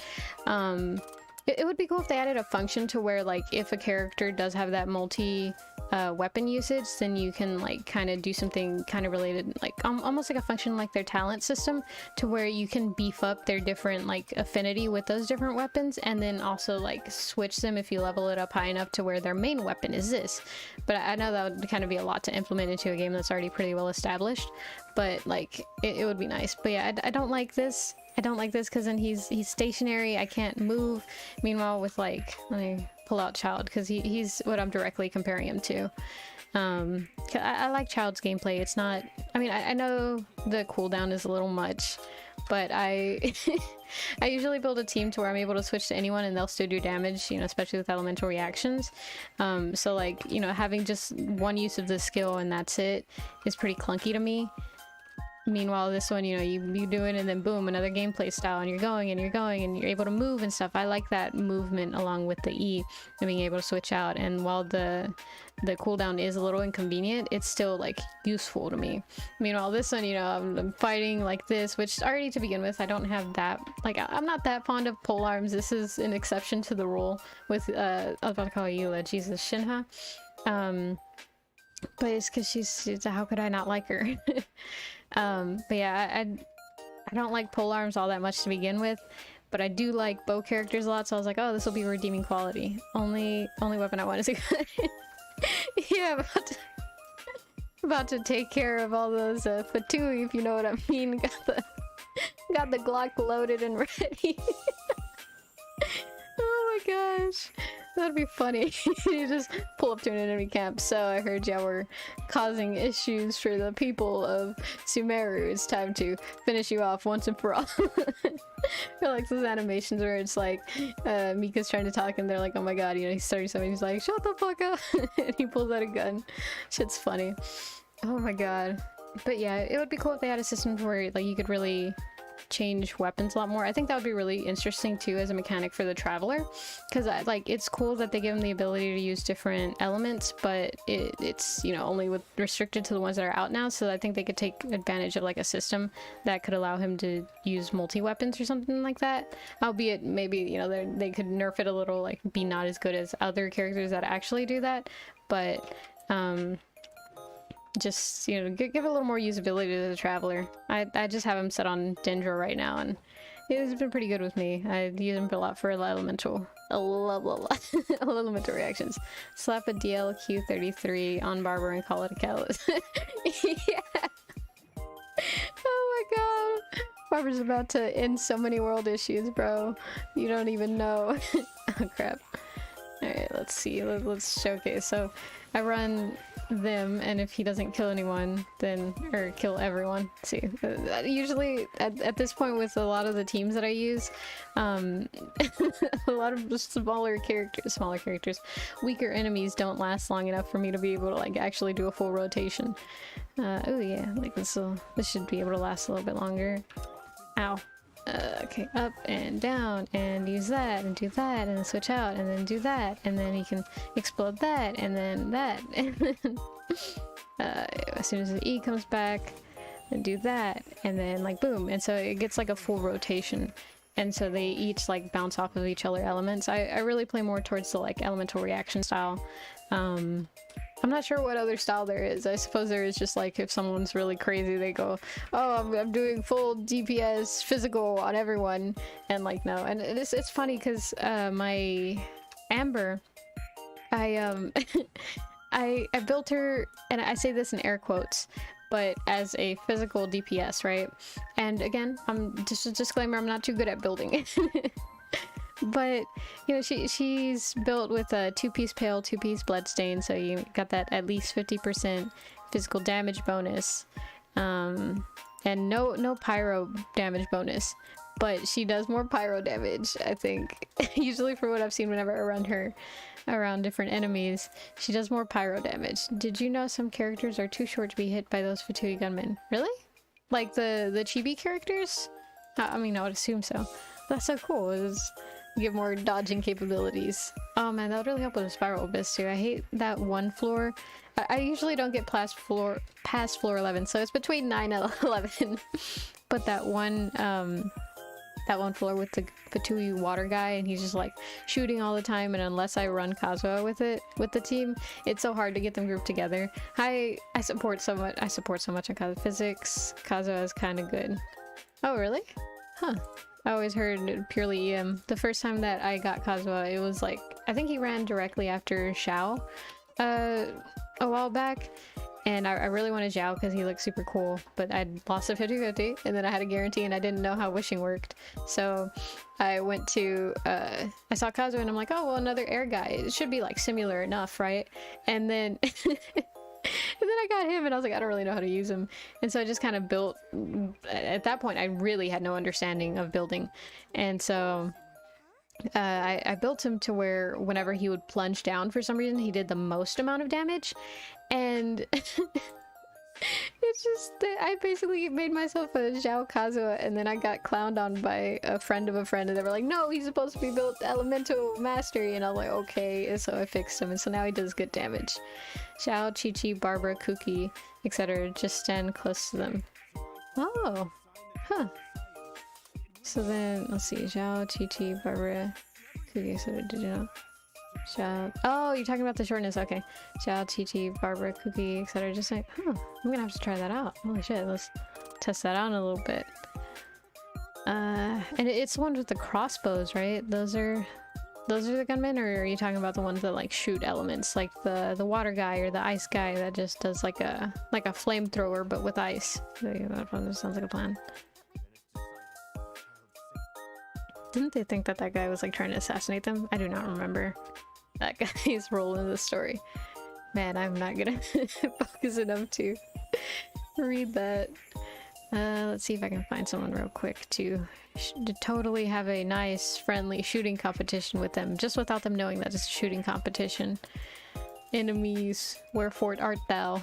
It would be cool if they added a function to where like if a character does have that multi weapon usage, then you can like kind of do something kind of related, like almost like a function like their talent system, to where you can beef up their different like affinity with those different weapons, and then also like switch them if you level it up high enough to where their main weapon is this. But I know that would kind of be a lot to implement into a game that's already pretty well established, but like it would be nice. But yeah, I don't like this. I don't like this because then he's stationary. I can't move. Meanwhile, with like, let me pull out Child because he's what I'm directly comparing him to. I like Child's gameplay. It's not. I mean, I know the cooldown is a little much, but I usually build a team to where I'm able to switch to anyone and they'll still do damage. Especially with elemental reactions. So like having just one use of the skill and that's it is pretty clunky to me. Meanwhile, this one, you do it and then boom, another gameplay style, and you're going and you're able to move and stuff. I like that movement along with the E and being able to switch out. And while the cooldown is a little inconvenient, it's still like useful to me. Meanwhile, this one, I'm fighting like this, which already to begin with, I don't have that, like I'm not that fond of polearms. This is an exception to the rule with, I was about to call Eula, Jesus, Shinha. But it's because she's how could I not like her? But yeah, I don't like polearms all that much to begin with, but I do like bow characters a lot, so I was like, oh, this will be a redeeming quality. Only weapon I want is a gun. Yeah, about to take care of all those fatui, if you know what I mean. Got the Glock loaded and ready. Oh my gosh. That'd be funny. You just pull up to an enemy camp. So I heard y'all were causing issues for the people of Sumeru. It's time to finish you off once and for all. I like those animations where it's like Mika's trying to talk and they're like, oh my god, he's 37. He's like, shut the fuck up. And he pulls out a gun. Shit's funny. Oh my god. But yeah, it would be cool if they had a system where like you could really change weapons a lot more. I think that would be really interesting too as a mechanic for the Traveler, because it's cool that they give him the ability to use different elements, but it's only restricted to the ones that are out now. So I think they could take advantage of like a system that could allow him to use multi-weapons or something like that, albeit maybe they could nerf it a little, like be not as good as other characters that actually do that, but just give it a little more usability to the Traveler. I just have him set on Dendro right now, and He's been pretty good with me. I use him a lot for elemental elemental reactions. Slap a DLQ33 on Barber and call it a callus. Yeah. Oh my god. Barber's about to end so many world issues, bro. You don't even know. Oh crap. Alright, let's see. Let's showcase. So I run them, and if he doesn't kill anyone, then or kill everyone. Let's see, usually at this point with a lot of the teams that I use, a lot of smaller characters, weaker enemies don't last long enough for me to be able to like actually do a full rotation. Oh yeah, like this should be able to last a little bit longer. Ow. Okay, up and down, and use that, and do that, and then switch out, and then do that, and then you can explode that, and then that, and then as soon as the E comes back, and do that, and then like boom, and so it gets like a full rotation, and so they each like bounce off of each other elements. I really play more towards the like elemental reaction style. I'm not sure what other style there is. I suppose there is just like if someone's really crazy, they go, oh, I'm doing full DPS physical on everyone, and like no. And it's funny because my Amber, I I built her, and I say this in air quotes, but as a physical DPS, right? And again, I'm just a disclaimer, I'm not too good at building. But you know, she's built with a 2-piece pale, 2-piece bloodstain, so you got that at least 50% physical damage bonus, and no pyro damage bonus, but she does more pyro damage, I think. Usually for what I've seen whenever I run her around different enemies, she does more pyro damage. Did you know some characters are too short to be hit by those Fatui gunmen? Really? Like the chibi characters? I mean, I would assume so. That's so cool. Get more dodging capabilities. Oh man, that would really help with a spiral abyss too. I hate that one floor. I usually don't get past floor 11, so it's between 9 and 11. But that one floor with the Fatui water guy, and he's just like shooting all the time, and unless I run Kazuha with the team, it's so hard to get them grouped together. I support so much on Kazuha physics. Kazuha is kind of good. Oh really? Huh. I always heard purely EM. The first time that I got Kazuha, it was like, I think he ran directly after Xiao a while back, and I really wanted Xiao because he looked super cool, but I'd lost a 50-50, and then I had a guarantee, and I didn't know how wishing worked. So I went to, I saw Kazuha, and I'm like, oh, well, another air guy. It should be like similar enough, right? And then... And then I got him, and I was like, I don't really know how to use him. And so I just kind of built... At that point, I really had no understanding of building. And so I built him to where whenever he would plunge down for some reason, he did the most amount of damage. And it's just... I basically made myself a Xiao Kazuha, and then I got clowned on by a friend of a friend, and they were like, no, he's supposed to be built elemental mastery. And I was like, okay. And so I fixed him, and so now he does good damage. Xiao, Chi-Chi, Barbara, Kuki, etc. Just stand close to them. Oh, huh. So then, let's see. Xiao, Chi-Chi, Barbara, Kuki, etc. Did you know? Xiao. Oh, you're talking about the shortness. Okay. Xiao, Chi-Chi, Barbara, Kuki, etc. Just like, huh. I'm gonna have to try that out. Holy shit. Let's test that out a little bit. And it's the ones with the crossbows, right? Those are the gunmen, or are you talking about the ones that like shoot elements, like the water guy or the ice guy that just does like a flamethrower but with ice? That sounds like a plan. Didn't they think that guy was like trying to assassinate them? I do not remember that guy's role in the story. Man, I'm not gonna focus enough to read that. Let's see if I can find someone real quick to totally have a nice, friendly shooting competition with them, just without them knowing that it's a shooting competition. Enemies, wherefore art thou?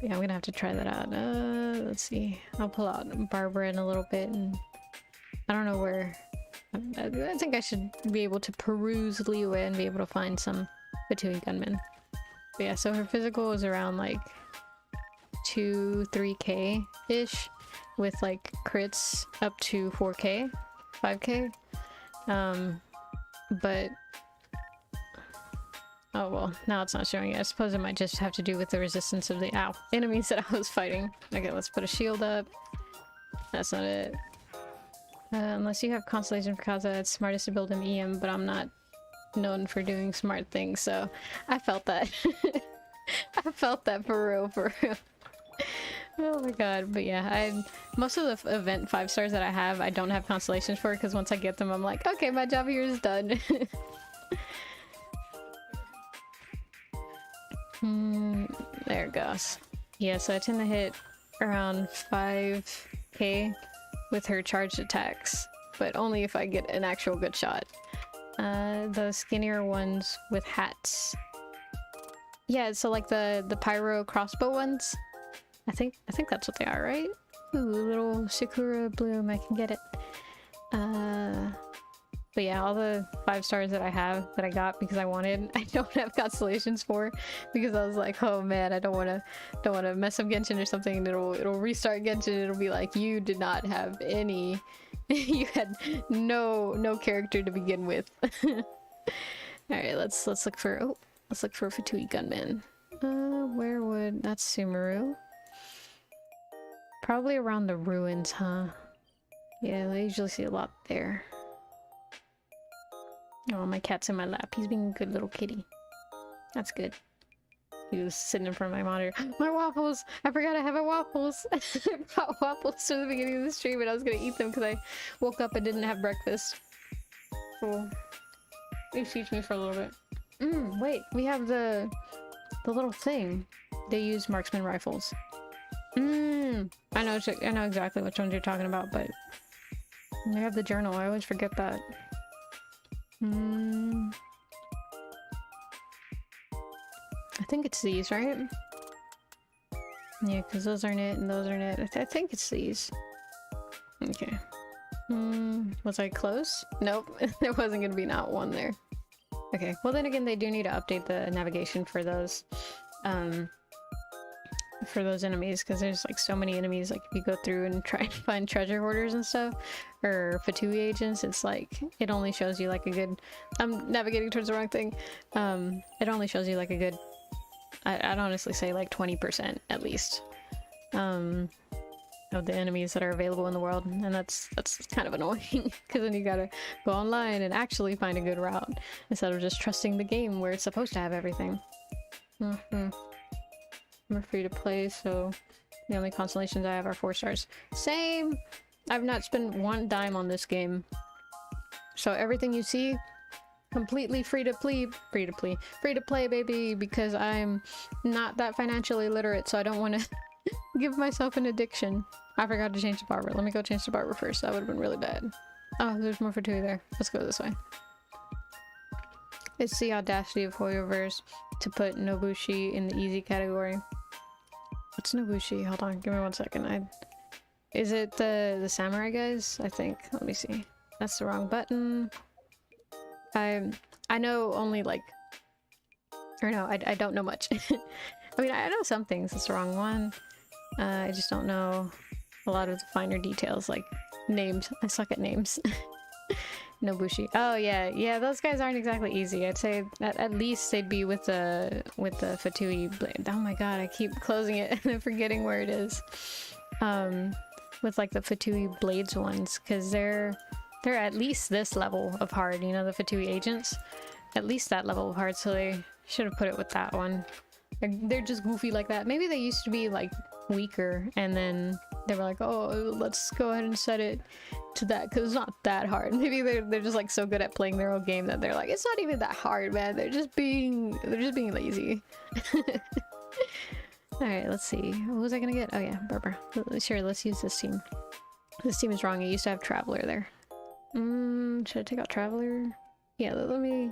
Yeah, I'm gonna have to try that out. Let's see. I'll pull out Barbara in a little bit, and I don't know where. I think I should be able to peruse Liyue and be able to find some Fatui gunmen. But yeah, so her physical is around like 2-3k ish, with like crits up to 4k, 5k. But oh well, now it's not showing it. I suppose it might just have to do with the resistance of the enemies that I was fighting. Okay, let's put a shield up. That's not it. Unless you have Constellation for Kaza, it's smartest to build an EM, but I'm not known for doing smart things, so I felt that. I felt that for real, for real. Oh my god, but yeah, most of the event 5 stars that I have, I don't have constellations for, because once I get them, I'm like, okay, my job here is done. There it goes. Yeah, so I tend to hit around 5k with her charged attacks, but only if I get an actual good shot. The skinnier ones with hats. Yeah, so like the pyro crossbow ones. I think that's what they are, right? Ooh, little Sakura bloom, I can get it. But yeah, all the 5 stars that I have, that I got because I wanted, I don't have constellations for, because I was like, oh man, I don't wanna mess up Genshin or something, and it'll restart Genshin, it'll be like, you did not have any, you had no character to begin with. Alright, let's look for, let's look for Fatui Gunman. Where would, that's Sumeru. Probably around the ruins, huh? Yeah, I usually see a lot there. Oh, my cat's in my lap. He's being a good little kitty. That's good. He was sitting in front of my monitor. My waffles! I forgot I have my waffles! I brought waffles to the beginning of the stream and I was gonna eat them because I woke up and didn't have breakfast. Cool. Excuse me for a little bit. Wait, we have the little thing. They use marksman rifles. I know exactly which ones you're talking about, but we have the journal. I always forget that. I think it's these, right? Yeah, because those aren't it and those aren't it. I think it's these. Okay. Was I close? Nope. There wasn't gonna be not one there. Okay. Well, then again, they do need to update the navigation for those enemies, because there's like so many enemies. Like if you go through and try and find treasure hoarders and stuff, or Fatui agents, it's like it only shows you like a good, I'm navigating towards the wrong thing. It only shows you like a good, I'd honestly say like 20% at least of the enemies that are available in the world, and that's kind of annoying, because then you gotta go online and actually find a good route instead of just trusting the game where it's supposed to have everything. We're free to play, so the only constellations I have are 4 stars. Same! I've not spent 1 dime on this game. So everything you see, completely free to play, baby, because I'm not that financially literate, so I don't want to give myself an addiction. I forgot to change the barber. Let me go change the barber first. That would have been really bad. Oh, there's more Fatui there. Let's go this way. It's the audacity of Hoyoverse to put Nobushi in the easy category. What's Nobushi? Hold on, give me 1 second. Is it the samurai guys? I think. Let me see. That's the wrong button. I know only like, or no, I don't know much. I mean, I know some things. It's the wrong one. I just don't know a lot of the finer details, like names. I suck at names. Nobushi. Oh yeah, those guys aren't exactly easy. I'd say that at least they'd be with the Fatui blade. Oh my god, I keep closing it and then forgetting where it is. With like the Fatui blades ones, because they're at least this level of hard, you know, the Fatui agents. At least that level of hard, so they should have put it with that one. They're just goofy like that. Maybe they used to be like weaker, and then they were like, oh, let's go ahead and set it to that because it's not that hard. Maybe they're just like so good at playing their own game that they're like, it's not even that hard, man. They're just being lazy. All right, let's see. What was I gonna get? Oh yeah, Barbara. Sure, let's use this team. This team is wrong. I used to have Traveler there. Should I take out Traveler? Yeah, let me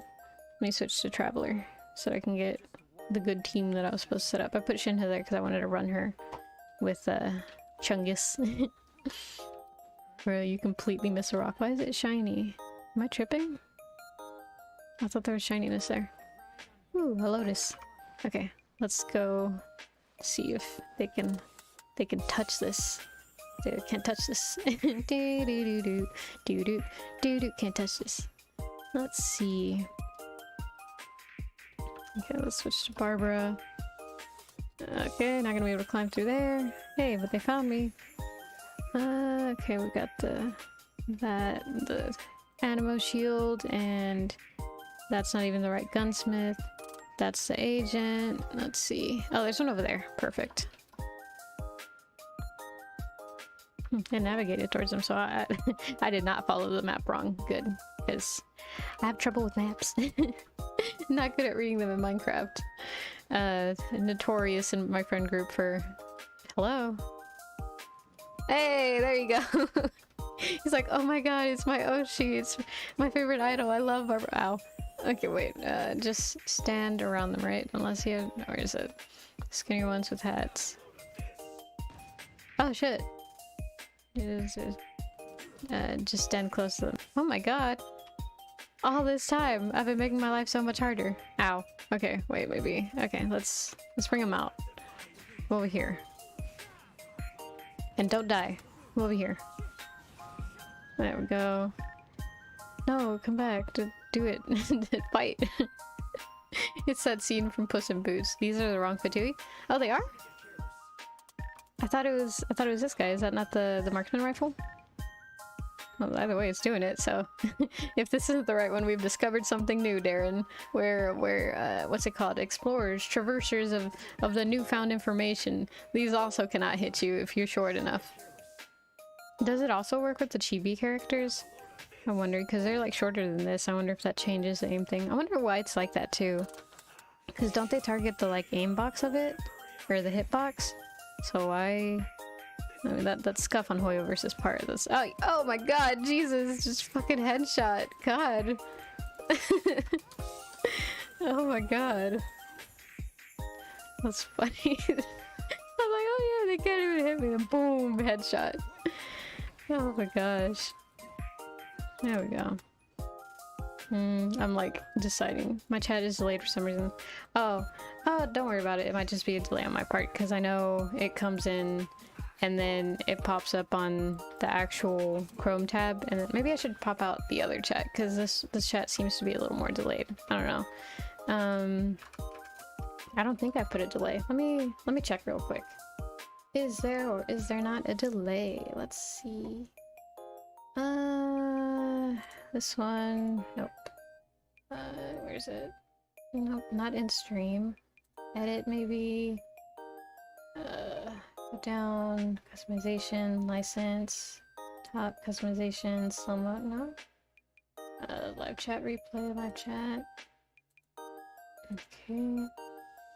switch to Traveler so I can get the good team that I was supposed to set up. I put Shinha there because I wanted to run her with Chungus. Bro, you completely miss a rock. Why is it shiny? Am I tripping? I thought there was shininess there. Ooh, a lotus. Okay, let's go see if they can touch this. They can't touch this. Can't touch this. Let's see. Okay, let's switch to Barbara. Okay, not gonna be able to climb through there. Hey, but they found me. Okay, we got the that the Animo shield, and that's not even the right gunsmith. That's the agent. Let's see. Oh, there's one over there. Perfect. I navigated towards them, so I I did not follow the map wrong. Good, because I have trouble with maps. Not good at reading them in Minecraft. Notorious in my friend group for... Hello? Hey, there you go. He's like, oh my god, it's my Oshi. It's my favorite idol. I love our... Ow. Okay, wait. Just stand around them, right? Unless you have... Or is it skinny ones with hats? Oh, shit. Just stand close to them. Oh my god. All this time, I've been making my life so much harder. Ow. Okay, wait, maybe. Okay, let's bring them out. Over here. And don't die. Over here. There we go. No, come back. Do it. Fight. It's that scene from Puss in Boots. These are the wrong Fatui. Oh, they are? I thought it was this guy. Is that not the marksman rifle? Well, either way, it's doing it, so... If this isn't the right one, we've discovered something new, Darren. We're what's it called? Explorers, traversers of the newfound information. These also cannot hit you if you're short enough. Does it also work with the chibi characters? I wonder, because they're like shorter than this. I wonder if that changes the aim thing. I wonder why it's like that too. Because don't they target the like aim box of it? Or the hitbox? So why... I mean, that's scuff on Hoyo versus part of this. Oh my god, Jesus, just fucking headshot. God. Oh my god. That's funny. I'm like, oh yeah, they can't even hit me. And boom, headshot. Oh my gosh. There we go. I'm like deciding. My chat is delayed for some reason. Oh, don't worry about it. It might just be a delay on my part because I know it comes in and then it pops up on the actual Chrome tab, and then maybe I should pop out the other chat because this chat seems to be a little more delayed. I don't know. I don't think I put a delay. Let me check real quick. Is there or is there not a delay? Let's see. This one. Nope. Where is it? Nope, not in stream. Edit maybe. Go down. Customization, license, top customization, slow mo. No. Live chat replay, live chat. Okay.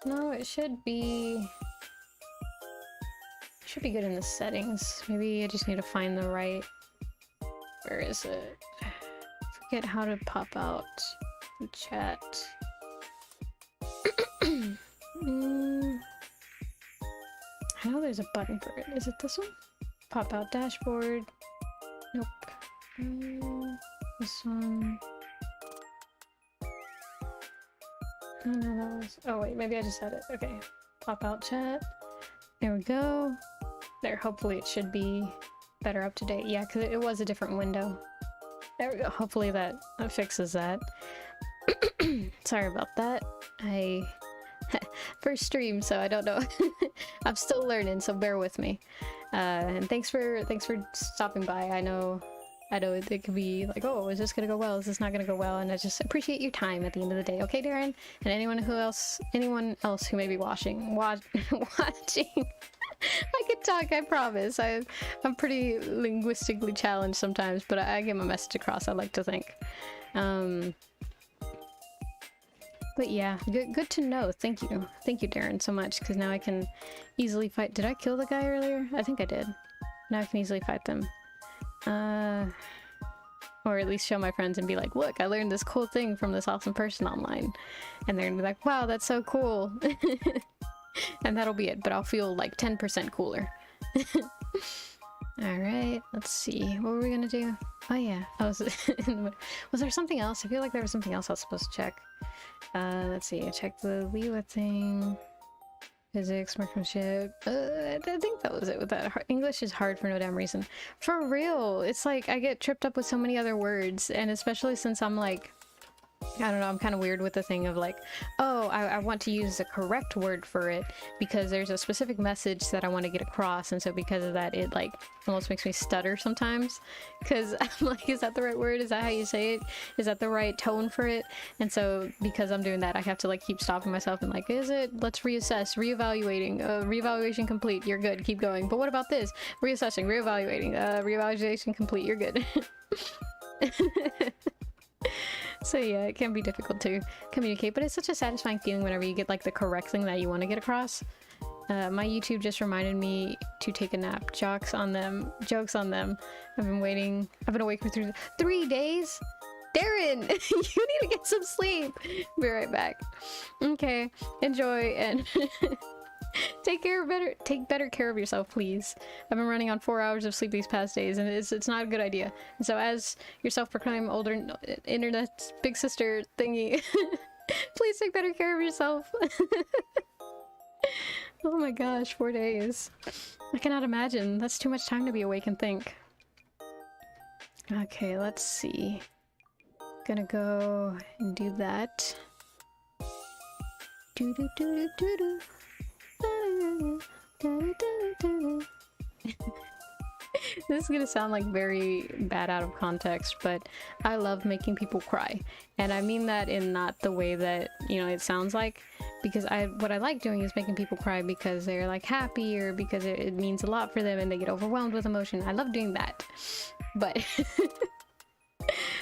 No, it should be. Should be good in the settings. Maybe I just need to find the right. Where is it? Forget how to pop out the chat. I know there's a button for it. Is it this one? Pop out dashboard. Nope. This one. Oh no, that was. Oh wait, maybe I just had it. Okay. Pop out chat. There we go. There, hopefully it should be better up to date. Yeah, because it was a different window. There we go. Hopefully that fixes that. Sorry about that. First stream, so I don't know. I'm still learning, so bear with me. And thanks for stopping by. I know it could be like, oh, is this gonna go well? Is this not gonna go well? And I just appreciate your time at the end of the day, okay, Darren? And anyone else who may be watching. I can talk, I promise. I'm pretty linguistically challenged sometimes, but I get my message across, I like to think. But yeah, good to know. Thank you, Darren, so much, because now I can easily fight. Did I kill the guy earlier? I think I did. Now I can easily fight them. Or at least show my friends and be like, look, I learned this cool thing from this awesome person online. And they're gonna be like, wow, that's so cool. And that'll be it, but I'll feel like 10% cooler. Alright, let's see. What were we gonna do? Oh yeah. Was there something else? I feel like there was something else I was supposed to check. Let's see. I checked the Liwa thing. Physics, marksmanship. I think that was it with that. English is hard for no damn reason. For real! It's like I get tripped up with so many other words, and especially since I'm like I don't know, I'm kind of weird with the thing of like, oh, I want to use the correct word for it because there's a specific message that I want to get across, and so because of that, it like almost makes me stutter sometimes because I'm like, is that the right word? Is that how you say it? Is that the right tone for it? And so because I'm doing that, I have to like keep stopping myself and like, is it? Let's reassess, reevaluating, reevaluation complete, you're good, keep going. But what about this? Reassessing, reevaluating, reevaluation complete, you're good. So yeah, it can be difficult to communicate, but it's such a satisfying feeling whenever you get like the correct thing that you want to get across. My YouTube just reminded me to take a nap. Jokes on them. Jokes on them. I've been waiting. I've been awake for 3 days. Darren, you need to get some sleep. Be right back. Okay, enjoy and take better care of yourself, please. I've been running on 4 hours of sleep these past days, and it's not a good idea. And so, as your self-proclaimed older internet big sister thingy, please take better care of yourself. Oh my gosh, 4 days. I cannot imagine. That's too much time to be awake and think. Okay, let's see. Gonna go and do that. Do do do do do. This is gonna sound like very bad out of context, but I love making people cry, and I mean that in not the way that, you know, it sounds like, because what I like doing is making people cry because they're like happy or because it means a lot for them and they get overwhelmed with emotion. I love doing that, but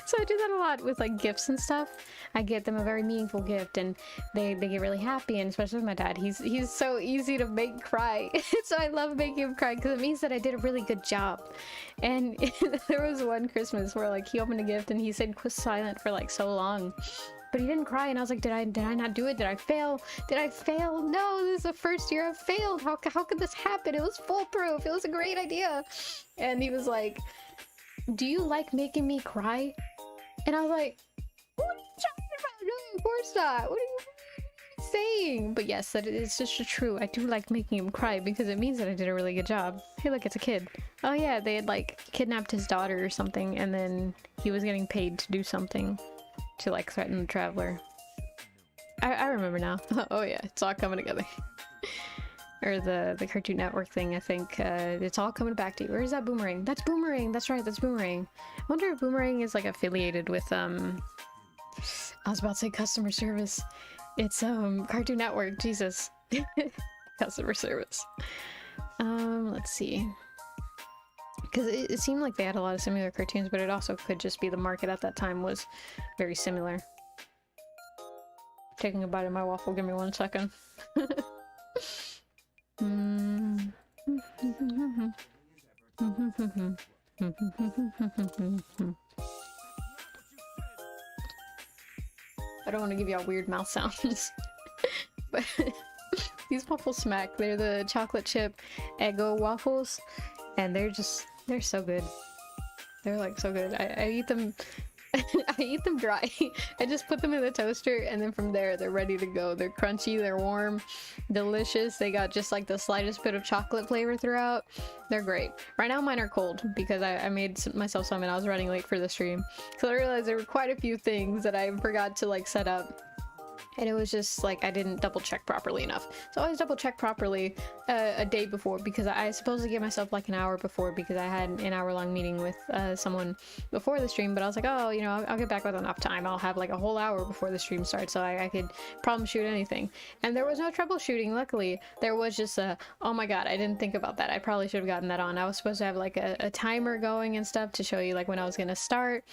so I do that a lot with like gifts and stuff. I get them a very meaningful gift and they get really happy, and especially with my dad, he's so easy to make cry. So I love making him cry because it means that I did a really good job. And there was one Christmas where like he opened a gift and he stayed silent for like so long, but he didn't cry, and I was like, did I not do it? Did I fail? Did I fail? No, this is the first year I've failed. How could this happen? It was foolproof. It was a great idea. And he was like, do you like making me cry? And I was like, what are you talking about? No, of course not. What are you saying? But yes, that is just true. I do like making him cry because it means that I did a really good job. Hey, look, it's a kid. Oh yeah, they had like kidnapped his daughter or something, and then he was getting paid to do something to like threaten the traveler. I remember now. Oh yeah, it's all coming together. Or the Cartoon Network thing, I think. It's all coming back to you. Where is that Boomerang? That's Boomerang! That's right, that's Boomerang. I wonder if Boomerang is like affiliated with, I was about to say customer service. It's, Cartoon Network, Jesus. Customer service. Let's see. Because it seemed like they had a lot of similar cartoons, but it also could just be the market at that time was very similar. Taking a bite of my waffle, give me 1 second. I don't want to give y'all weird mouth sounds, but these waffles smack. They're the chocolate chip Eggo waffles, and they're so good. They're like so good. I eat them. I eat them dry. I just put them in the toaster, and then from there they're ready to go. They're crunchy, they're warm, delicious. They got just like the slightest bit of chocolate flavor throughout. They're great. Right now mine are cold because I made myself some and I was running late for the stream. So I realized there were quite a few things that I forgot to like set up. And it was just like I didn't double check properly enough. So I always double check properly a day before, because I supposed to give myself like an hour before, because I had an hour-long meeting with someone before the stream. But I was like, oh, you know, I'll get back with enough time. I'll have like a whole hour before the stream starts, so I could problem shoot anything. And there was no troubleshooting, luckily. There was just a, oh my god, I didn't think about that. I probably should have gotten that on. I was supposed to have like a timer going and stuff to show you like when I was gonna start.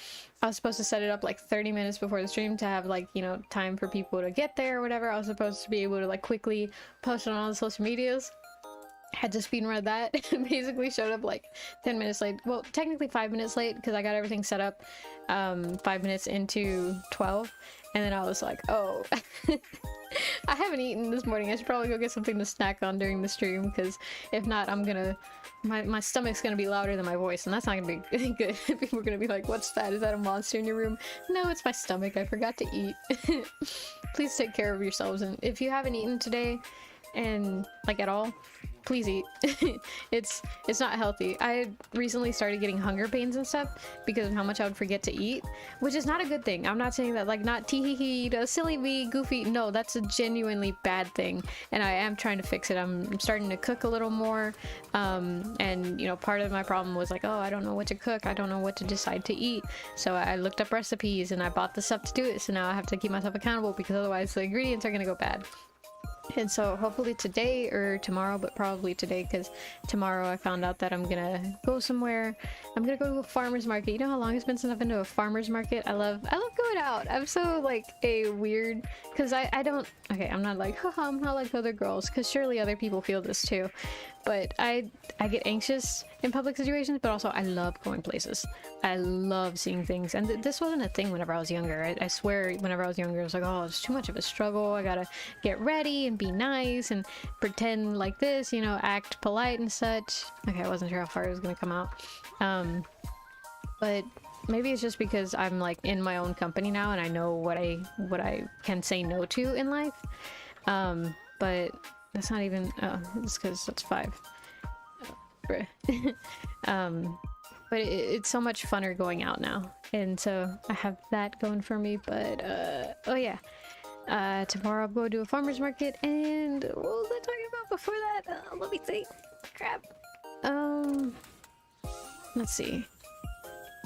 I was supposed to set it up like 30 minutes before the stream to have like, you know, time for people to get there or whatever. I was supposed to be able to like quickly post on all the social medias. Had to speedrun that. Basically showed up like 10 minutes late. Well, technically 5 minutes late because I got everything set up 5 minutes into 12. And then I was like, oh, I haven't eaten this morning. I should probably go get something to snack on during the stream, because if not, I'm gonna... My stomach's gonna be louder than my voice, and that's not gonna be good. People are gonna be like, what's that? Is that a monster in your room? No, it's my stomach. I forgot to eat. Please take care of yourselves, and if you haven't eaten today, and like at all, please eat. It's not healthy. I recently started getting hunger pains and stuff because of how much I would forget to eat, which is not a good thing. I'm not saying that like not tee silly me, goofy. No, that's a genuinely bad thing, and I am trying to fix it. I'm starting to cook a little more, and you know, part of my problem was like, oh, I don't know what to cook. I don't know what to decide to eat. So I looked up recipes and I bought the stuff to do it. So now I have to keep myself accountable because otherwise the ingredients are gonna go bad. And so hopefully today or tomorrow, but probably today, because tomorrow I found out that I'm gonna go somewhere. I'm gonna go to a farmer's market. You know how long it's been since I've been to a farmer's market? I love going out. I'm so like a weird, because I don't, okay, I'm not like, haha, I'm not like other girls, because surely other people feel this too. But I get anxious in public situations, but also I love going places. I love seeing things. And this wasn't a thing whenever I was younger. I swear whenever I was younger, I was like, oh, it's too much of a struggle. I gotta get ready and be nice and pretend like this, you know, act polite and such. Okay, I wasn't sure how far it was gonna come out. But maybe it's just because I'm like in my own company now and I know what I can say no to in life. But that's not even, oh, it's because that's 5. Oh, but it's so much funner going out now, and so I have that going for me. But oh yeah, tomorrow I'll go to a farmer's market, and what was I talking about before that? Let me think. Crap. Let's see.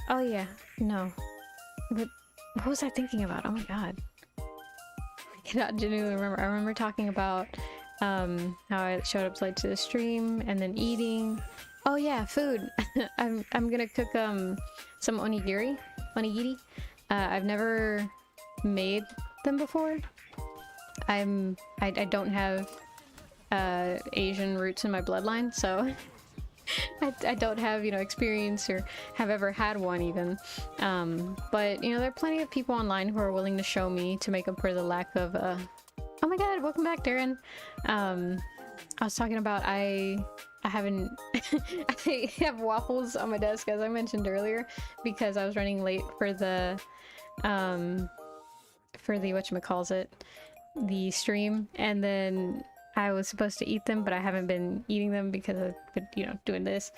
Oh yeah, no. What was I thinking about? Oh my god. I cannot genuinely remember. I remember talking about how I showed up late to the stream and then eating. Oh yeah, food. I'm gonna cook some onigiri. I've never made them before. I don't have Asian roots in my bloodline, so I don't have, you know, experience or have ever had one even. But you know, there are plenty of people online who are willing to show me to make up for the lack of oh my god, welcome back, Darren. I was talking about I haven't I have waffles on my desk, as I mentioned earlier, because I was running late for the whatchamacallit, the stream, and then I was supposed to eat them, but I haven't been eating them because I've been, you know, doing this.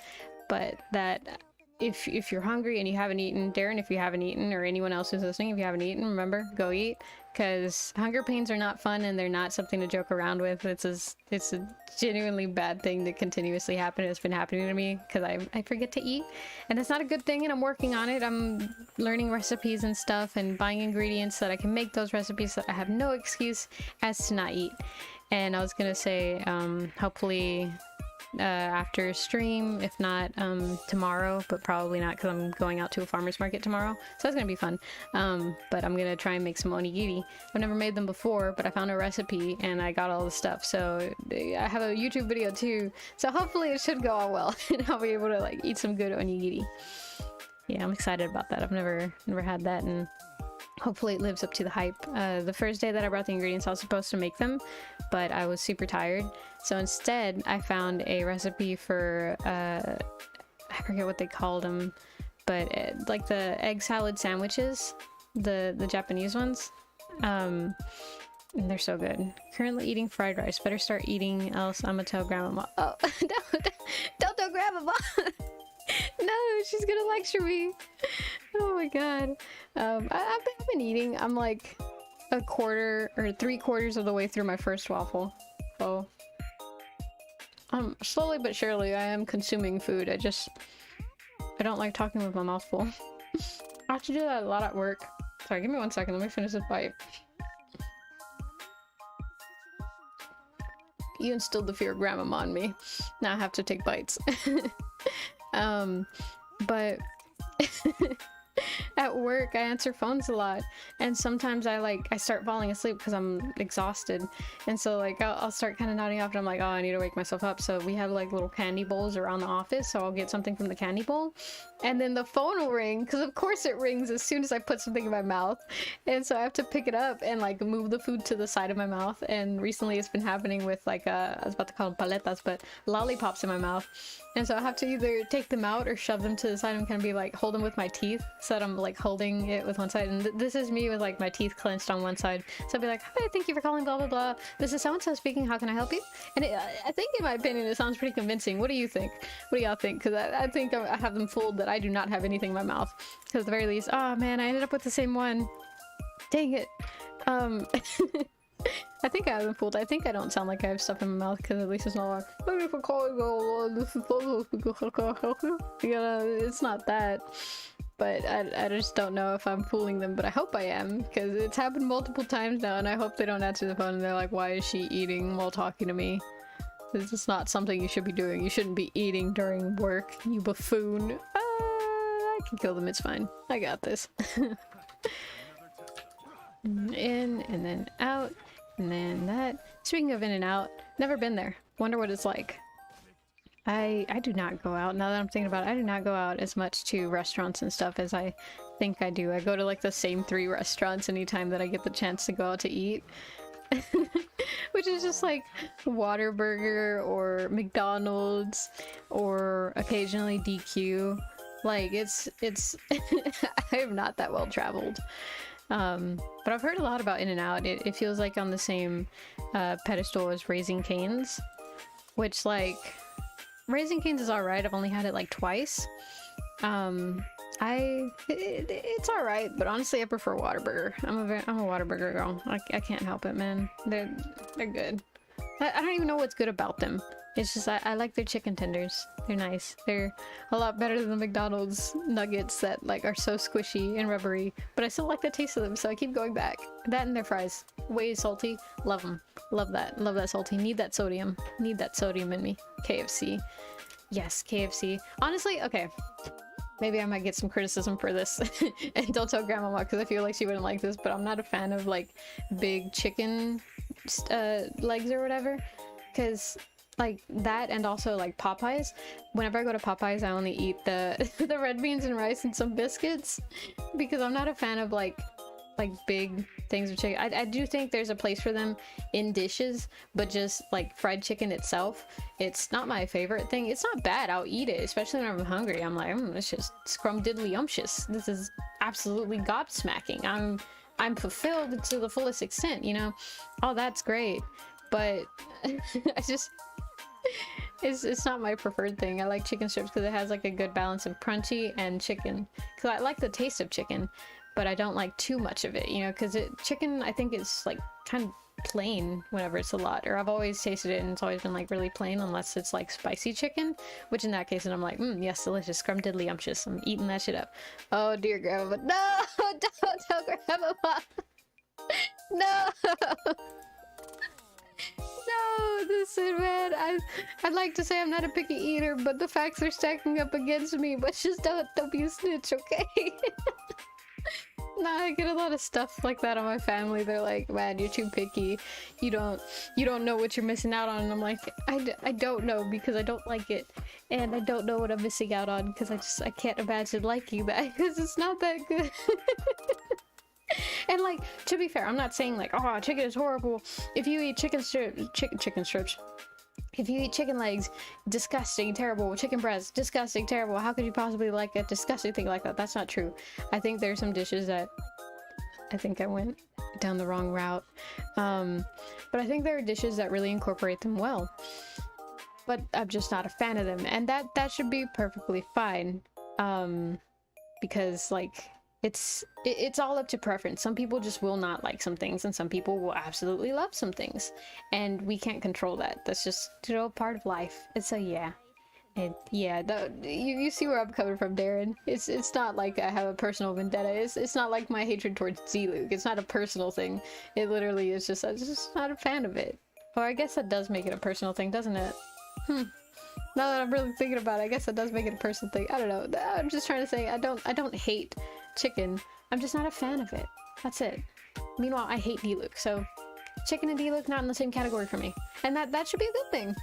But that if you're hungry and you haven't eaten, Darren, if you haven't eaten, or anyone else who's listening, if you haven't eaten, remember, go eat, because hunger pains are not fun and they're not something to joke around with. It's a genuinely bad thing to continuously happen. It's been happening to me because I forget to eat, and it's not a good thing, and I'm working on it. I'm learning recipes and stuff and buying ingredients so that I can make those recipes so that I have no excuse as to not eat. And I was gonna say, hopefully after stream, if not tomorrow, but probably not because I'm going out to a farmer's market tomorrow, so that's gonna be fun. But I'm gonna try and make some onigiri. I've never made them before, but I found a recipe and I got all the stuff, so I have a YouTube video too, so hopefully it should go all well and I'll be able to like eat some good onigiri. Yeah, I'm excited about that. I've never had that, and hopefully it lives up to the hype. The first day that I brought the ingredients, I was supposed to make them, but I was super tired. So instead, I found a recipe for, I forget what they called them, but like the egg salad sandwiches, the Japanese ones. They're so good. Currently eating fried rice. Better start eating, else I'm gonna tell grandma. Oh, don't tell grandma. No, she's gonna lecture me. Oh my god. I've been eating. I'm like a quarter or 3/4 of the way through my first waffle. So slowly but surely I am consuming food. I don't like talking with my mouth full. I have to do that a lot at work. Sorry, give me 1 second. Let me finish this bite. You instilled the fear of grandma on me. Now I have to take bites. But at work I answer phones a lot, and sometimes I start falling asleep because I'm exhausted, and so like I'll start kind of nodding off and I'm like, oh, I need to wake myself up. So we have like little candy bowls around the office, so I'll get something from the candy bowl, and then the phone will ring, because of course it rings as soon as I put something in my mouth, and so I have to pick it up and like move the food to the side of my mouth. And recently it's been happening with like I was about to call them paletas, but lollipops in my mouth, and so I have to either take them out or shove them to the side and kind of be like hold them with my teeth so that I'm like like holding it with one side, and this is me with like my teeth clenched on one side. So I'll be like, hi, thank you for calling, blah blah blah. This is so-and-so speaking, how can I help you? And I think in my opinion it sounds pretty convincing. What do you think? What do y'all think? Because I think I have them fooled that I do not have anything in my mouth. Because at the very least, oh man, I ended up with the same one. Dang it. I think I have them fooled. I think I don't sound like I have stuff in my mouth, because at least it's not like, thank you for calling, it's not that. But I just don't know if I'm fooling them, but I hope I am, because it's happened multiple times now, and I hope they don't answer the phone and they're like, why is she eating while talking to me? This is not something you should be doing. You shouldn't be eating during work, you buffoon. I can kill them, it's fine. I got this. In, and then out, and then that. Speaking of in and out, never been there. Wonder what it's like. I do not go out. Now that I'm thinking about it, I do not go out as much to restaurants and stuff as I think I do. I go to like the same 3 restaurants anytime that I get the chance to go out to eat. Which is just like Whataburger or McDonald's or occasionally DQ. Like it's I am not that well traveled. But I've heard a lot about In-N-Out. It feels like on the same pedestal as Raising Cane's, which like Raising Cane's is alright. I've only had it like twice. It's alright, but honestly I prefer Whataburger. I'm a Whataburger girl. I can't help it, man. They're good. I don't even know what's good about them. It's just I like their chicken tenders. They're nice. They're a lot better than the McDonald's nuggets that like are so squishy and rubbery, but I still like the taste of them, so I keep going back. That and their fries. Way salty. Love them. Love that. Love that salty. Need that sodium. Need that sodium in me. KFC. Yes, KFC. Honestly, okay. Maybe I might get some criticism for this. And don't tell Grandmama, because I feel like she wouldn't like this, but I'm not a fan of like big chicken legs or whatever. Because like that, and also like Popeyes. Whenever I go to Popeyes, I only eat the the red beans and rice and some biscuits, because I'm not a fan of like big things of chicken. I do think there's a place for them in dishes, but just like fried chicken itself, it's not my favorite thing. It's not bad, I'll eat it, especially when I'm hungry. I'm like, it's just scrumdiddlyumptious. This is absolutely gobsmacking. I'm fulfilled to the fullest extent, you know? Oh, that's great. But I just it's not my preferred thing. I like chicken strips because it has like a good balance of crunchy and chicken, because I like the taste of chicken, but I don't like too much of it, you know, because chicken I think is like kind of plain whenever it's a lot, or I've always tasted it and it's always been like really plain unless it's like spicy chicken, which in that case then I'm like, yes, delicious, scrumdiddlyumptious, I'm eating that shit up. Oh dear Grandma, no, don't tell Grandma. No. No, listen, man. I'd like to say I'm not a picky eater, but the facts are stacking up against me. But just don't be a snitch, okay? Nah, I get a lot of stuff like that on my family. They're like, man, you're too picky. You don't know what you're missing out on. And I'm like, I don't know, because I don't like it, and I don't know what I'm missing out on, because I can't imagine liking that, because it's not that good. And like, to be fair, I'm not saying like, oh, chicken is horrible. If you eat chicken strips, if you eat chicken legs, disgusting, terrible. Chicken breast, disgusting, terrible. How could you possibly like a disgusting thing like that? That's not true. I think there's some dishes that I think I went down the wrong route. But I think there are dishes that really incorporate them well. But I'm just not a fan of them, and that should be perfectly fine. Because like, it's all up to preference. Some people just will not like some things, and some people will absolutely love some things, and we can't control that. That's just, you know, part of life. And so yeah, and yeah, you see where I'm coming from, Darren. It's not like I have a personal vendetta. It's not like my hatred towards Z-Luke. It's not a personal thing. It literally is just, I'm just not a fan of it. Or I guess that does make it a personal thing, doesn't it? Now that I'm really thinking about it, I guess that does make it a personal thing. I don't know. I'm just trying to say I don't hate chicken. I'm just not a fan of it. That's it. Meanwhile, I hate D-Luke, so chicken and D-Luke not in the same category for me. And that should be a good thing.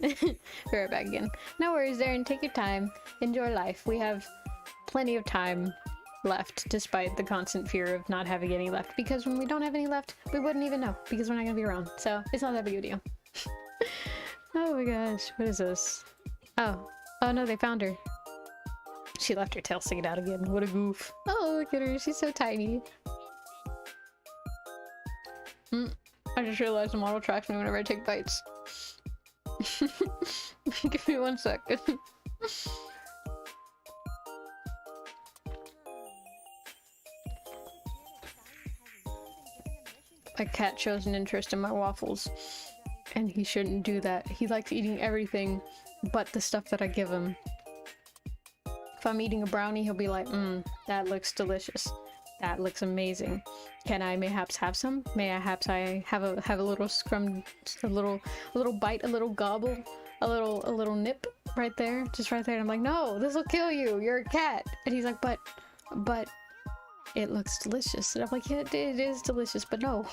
Be right back again. No worries, Darren. Take your time. Enjoy life. We have plenty of time left, despite the constant fear of not having any left. Because when we don't have any left, we wouldn't even know, because we're not gonna be around. So it's not that big of a deal. Oh my gosh, what is this? Oh no, they found her. she left her tail sticking out again. What a goof. Oh, look at her. She's so tiny. I just realized the model tracks me whenever I take bites. Give me 1 second. My cat shows an interest in my waffles, and he shouldn't do that. He likes eating everything but the stuff that I give him. If I'm eating a brownie, he'll be like, that looks delicious. That looks amazing. Can I mayhaps have some? May I perhaps I have a little scrum, a little bite, a little gobble, a little nip right there, just right there. And I'm like, no, this will kill you. You're a cat. And he's like, but it looks delicious. And I'm like, yeah, it is delicious, but no.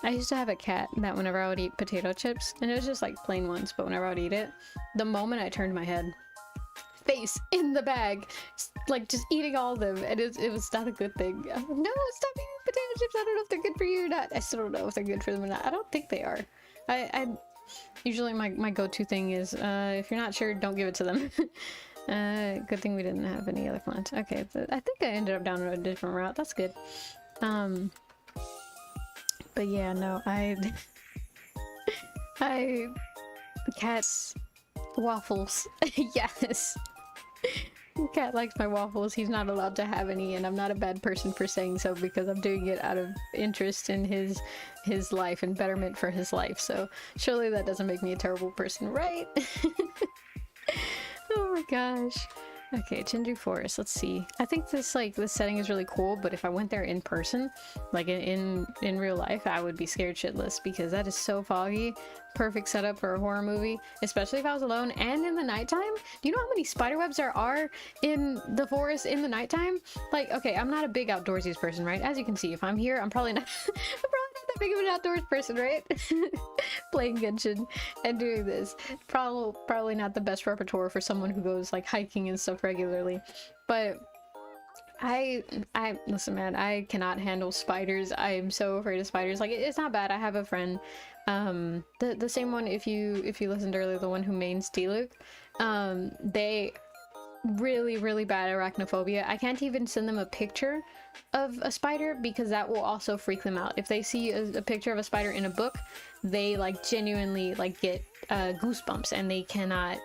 I used to have a cat that whenever I would eat potato chips, and it was just like plain ones, but whenever I would eat it, the moment I turned my head, face in the bag, like just eating all of them, and it was not a good thing. I'm like, no, stop eating potato chips. I don't know if they're good for you or not. I still don't know if they're good for them or not. I don't think they are. I usually my go-to thing is if you're not sure, don't give it to them. Good thing we didn't have any other plans. Okay, but I think I ended up down a different route. That's good. But yeah, no, cats, waffles. Yes. Cat likes my waffles. He's not allowed to have any, and I'm not a bad person for saying so because I'm doing it out of interest in his life and betterment for his life. So surely that doesn't make me a terrible person, right? Oh my gosh. Okay, Chinju Forest, let's see. I think this setting is really cool, but if I went there in person, like in real life, I would be scared shitless because that is so foggy. Perfect setup for a horror movie, especially if I was alone and in the nighttime. Do you know how many spiderwebs there are in the forest in the nighttime? Like, okay, I'm not a big outdoorsy person, right? As you can see, if I'm here, I'm probably not that big of an outdoors person, right? Playing Genshin and doing this. Probably not the best repertoire for someone who goes like hiking and stuff regularly. But I listen, man, I cannot handle spiders. I am so afraid of spiders. Like, it's not bad. I have a friend, the same one, if you listened earlier, the one who mains Diluc, they really bad arachnophobia. I can't even send them a picture of a spider because that will also freak them out. If they see a picture of a spider in a book, they like genuinely like get goosebumps, and they cannot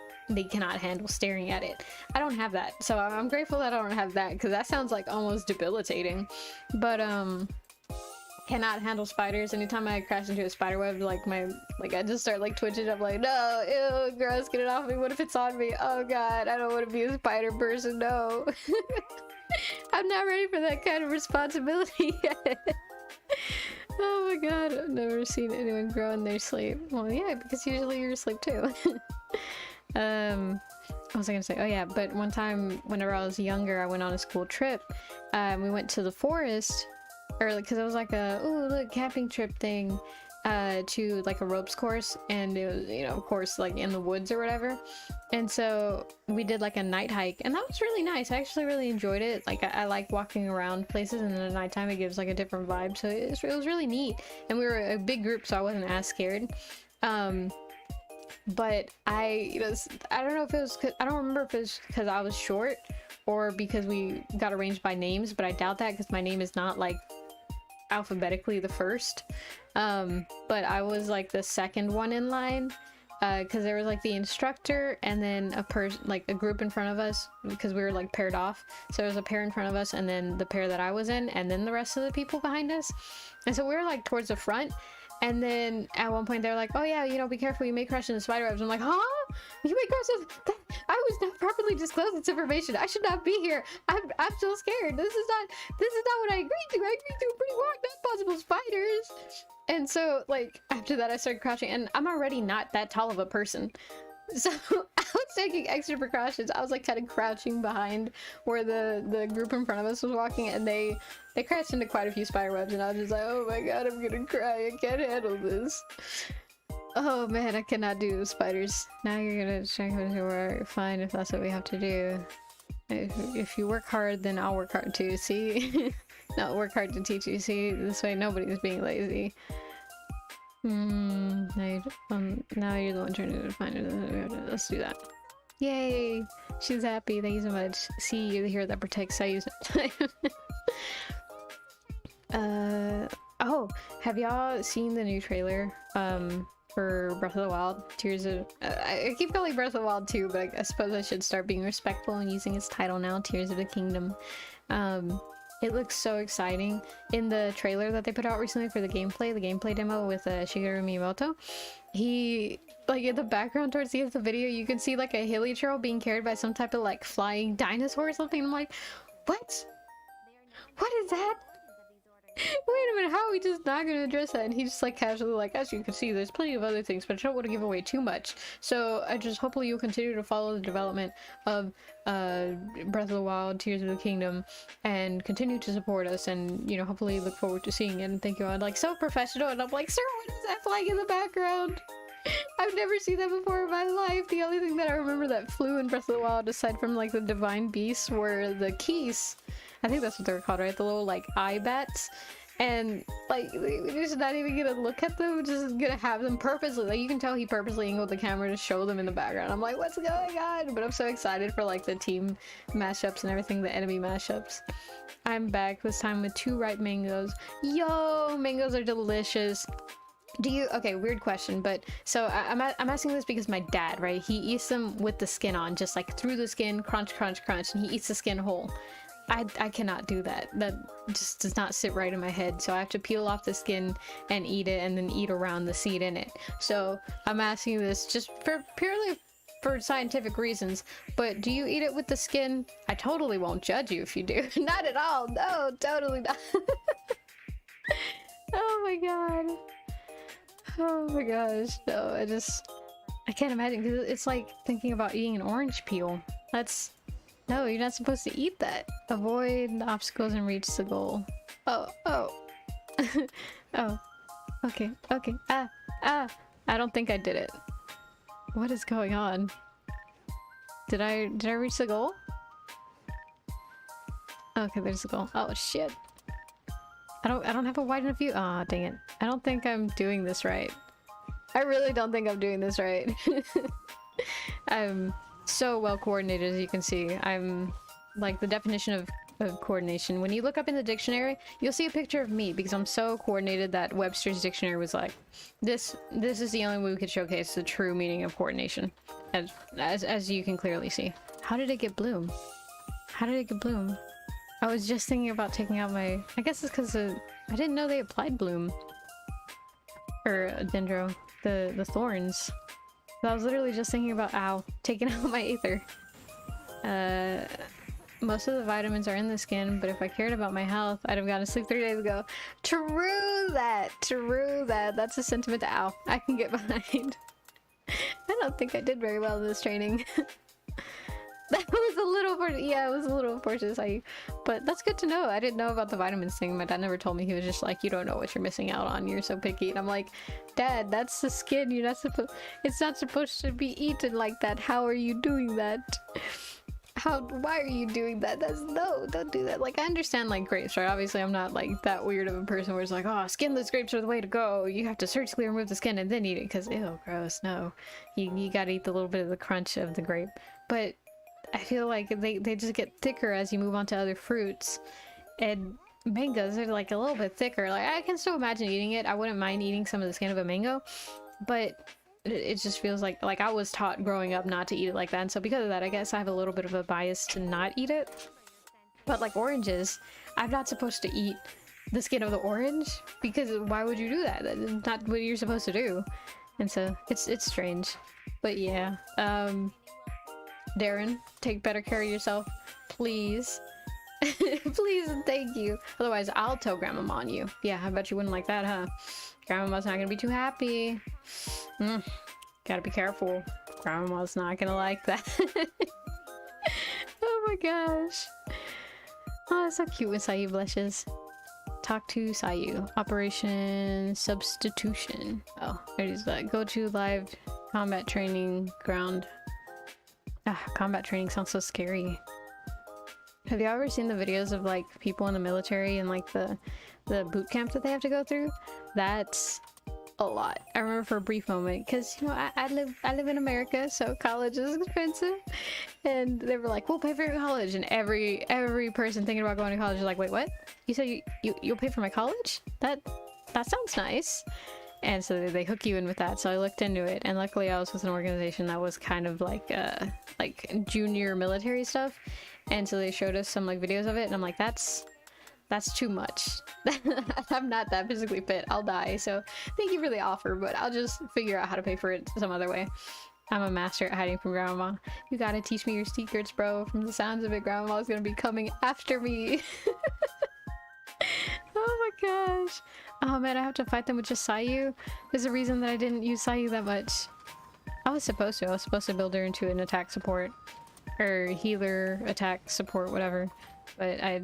handle staring at it. I don't have that, so I'm grateful that I don't have that because that sounds like almost debilitating. But cannot handle spiders. Anytime I crash into a spider web, like I just start like twitching. I'm like, no, ew, gross, get it off me. What if it's on me? Oh god, I don't want to be a spider person. No. I'm not ready for that kind of responsibility yet. Oh my god, I've never seen anyone grow in their sleep. Well, yeah, because usually you're asleep too. What was I gonna say? Oh yeah, but one time whenever I was younger, I went on a school trip. We went to the forest, or because it was like a look, camping trip thing, to like a ropes course, and it was, you know, of course, like in the woods or whatever. And so we did like a night hike, and that was really nice. I actually really enjoyed it. Like I like walking around places, and in the nighttime it gives like a different vibe. So it was really neat, and we were a big group, so I wasn't as scared. But I don't know if it was, I don't remember if it was because I was short or because we got arranged by names, but I doubt that because my name is not like alphabetically the first. But I was like the second one in line, because there was like the instructor and then a person, like a group in front of us, because we were like paired off. So there was a pair in front of us, and then the pair that I was in, and then the rest of the people behind us. And so we were like towards the front. And then at one point they're like, oh yeah, you know, be careful, you may crash into spider webs. I'm like, huh? You may crash into... I was not properly disclosed this information. I should not be here. I'm so scared. This is not what I agreed to. I agreed to pre-warn not possible spiders. And so like after that I started crouching, and I'm already not that tall of a person. So I was taking extra precautions. I was like kind of crouching behind where the group in front of us was walking, and they crashed into quite a few spider webs, and I was just like, oh my god, I'm gonna cry. I can't handle this. Oh man, I cannot do spiders. Now you're gonna check into where, fine, if that's what we have to do. If you work hard, then I'll work hard too, see? Not work hard to teach you, see? This way nobody's being lazy. Now you're the one trying to find it. Let's do that. Yay! She's happy. Thank you so much. See, you're the hero that protects. I use it. Oh, have y'all seen the new trailer for Breath of the Wild? Tears of I keep calling Breath of the Wild 2, but I suppose I should start being respectful and using its title now, Tears of the Kingdom. It looks so exciting. In the trailer that they put out recently for the gameplay demo with Shigeru Miyamoto, he, like, in the background towards the end of the video, you can see like a hilly trail being carried by some type of like flying dinosaur or something. I'm like, what? What is that? Wait a minute, how are we just not gonna address that? And he's just like casually like, as you can see, there's plenty of other things, but I don't want to give away too much. So I just hopefully you'll continue to follow the development of Breath of the Wild, Tears of the Kingdom, and continue to support us, and, you know, hopefully look forward to seeing it. And thank you all. Like, so professional, and I'm like, sir, what is that flying in the background? I've never seen that before in my life. The only thing that I remember that flew in Breath of the Wild, aside from like the divine beasts, were the keys. I think that's what they're called, right? The little like eye bats. And like, we're just not even gonna look at them, we're just gonna have them purposely. Like, you can tell he purposely angled the camera to show them in the background. I'm like, what's going on? But I'm so excited for like the team mashups and everything, the enemy mashups. I'm back this time with 2 ripe mangoes. Yo, mangoes are delicious. Do you, okay, weird question, but so I'm asking this because my dad, right, he eats them with the skin on, just like through the skin, crunch, crunch, crunch, and he eats the skin whole. I cannot do that. That just does not sit right in my head. So I have to peel off the skin and eat it, and then eat around the seed in it. So I'm asking this just purely for scientific reasons, but do you eat it with the skin? I totally won't judge you if you do. Not at all. No, totally not. Oh my god. Oh my gosh. No, I can't imagine, because it's like thinking about eating an orange peel. No, you're not supposed to eat that. Avoid the obstacles and reach the goal. Oh. Oh. Okay. I don't think I did it. What is going on? Did I reach the goal? Okay, there's the goal. Oh shit. I don't have a wide enough view. Aw, dang it. I don't think I'm doing this right. I really don't think I'm doing this right. I'm so well coordinated, as you can see. I'm like the definition of coordination. When you look up in the dictionary, you'll see a picture of me, because I'm so coordinated that Webster's dictionary was like, this is the only way we could showcase the true meaning of coordination, as you can clearly see. How did it get bloom? How did it get bloom? I was just thinking about taking out my, I guess it's because I didn't know they applied bloom, or dendro, the thorns. So I was literally just thinking about, taking out my aether. Most of the vitamins are in the skin, but if I cared about my health, I'd have gone to sleep 3 days ago. True that! True that! That's a sentiment I can get behind. I don't think I did very well in this training. That was a little unfortunate. Yeah, it was a little unfortunate. But that's good to know. I didn't know about the vitamins thing. My dad never told me. He was just like, you don't know what you're missing out on. You're so picky. And I'm like, Dad, that's the skin. You're not supposed. It's not supposed to be eaten like that. How are you doing that? Why are you doing that? No, don't do that. Like, I understand like grapes, right? Obviously I'm not like that weird of a person where it's like, oh, skinless grapes are the way to go. You have to surgically remove the skin and then eat it, because ew, gross. No, you gotta eat the little bit of the crunch of the grape. But I feel like they just get thicker as you move on to other fruits, and mangoes are like a little bit thicker. Like, I can still imagine eating it. I wouldn't mind eating some of the skin of a mango, but it just feels like I was taught growing up not to eat it like that, and so because of that, I guess I have a little bit of a bias to not eat it. But like oranges, I'm not supposed to eat the skin of the orange, because why would you do that? That's not what you're supposed to do. And so it's strange. But yeah, Darren, take better care of yourself, please. Please and thank you. Otherwise, I'll tell Grandmama on you. Yeah, I bet you wouldn't like that, huh? Grandmama's not gonna be too happy. Gotta be careful. Grandma's not gonna like that. Oh my gosh. Oh, that's so cute when Sayu blushes. Talk to Sayu. Operation Substitution. Oh, there it is. Go to live combat training ground. Combat training sounds so scary. Have you ever seen the videos of like people in the military and like the boot camp that they have to go through? That's a lot. I remember for a brief moment, because you know I live in America, so college is expensive, and they were like, "We'll pay for your college," and every person thinking about going to college is like, "Wait, what? You said you'll pay for my college? That sounds nice." And so they hook you in with that. So I looked into it, and luckily I was with an organization that was kind of like junior military stuff, and so they showed us some like videos of it, and I'm like, that's too much. I'm not that physically fit. I'll die. So thank you for the offer, but I'll just figure out how to pay for it some other way. I'm a master at hiding from grandma. You gotta teach me your secrets, bro. From the sounds of it, grandma's gonna be coming after me. Oh my gosh. Oh man, I have to fight them with just Sayu. There's a reason that I didn't use Sayu that much. I was supposed to build her into an attack support. Or healer, attack, support, whatever. But I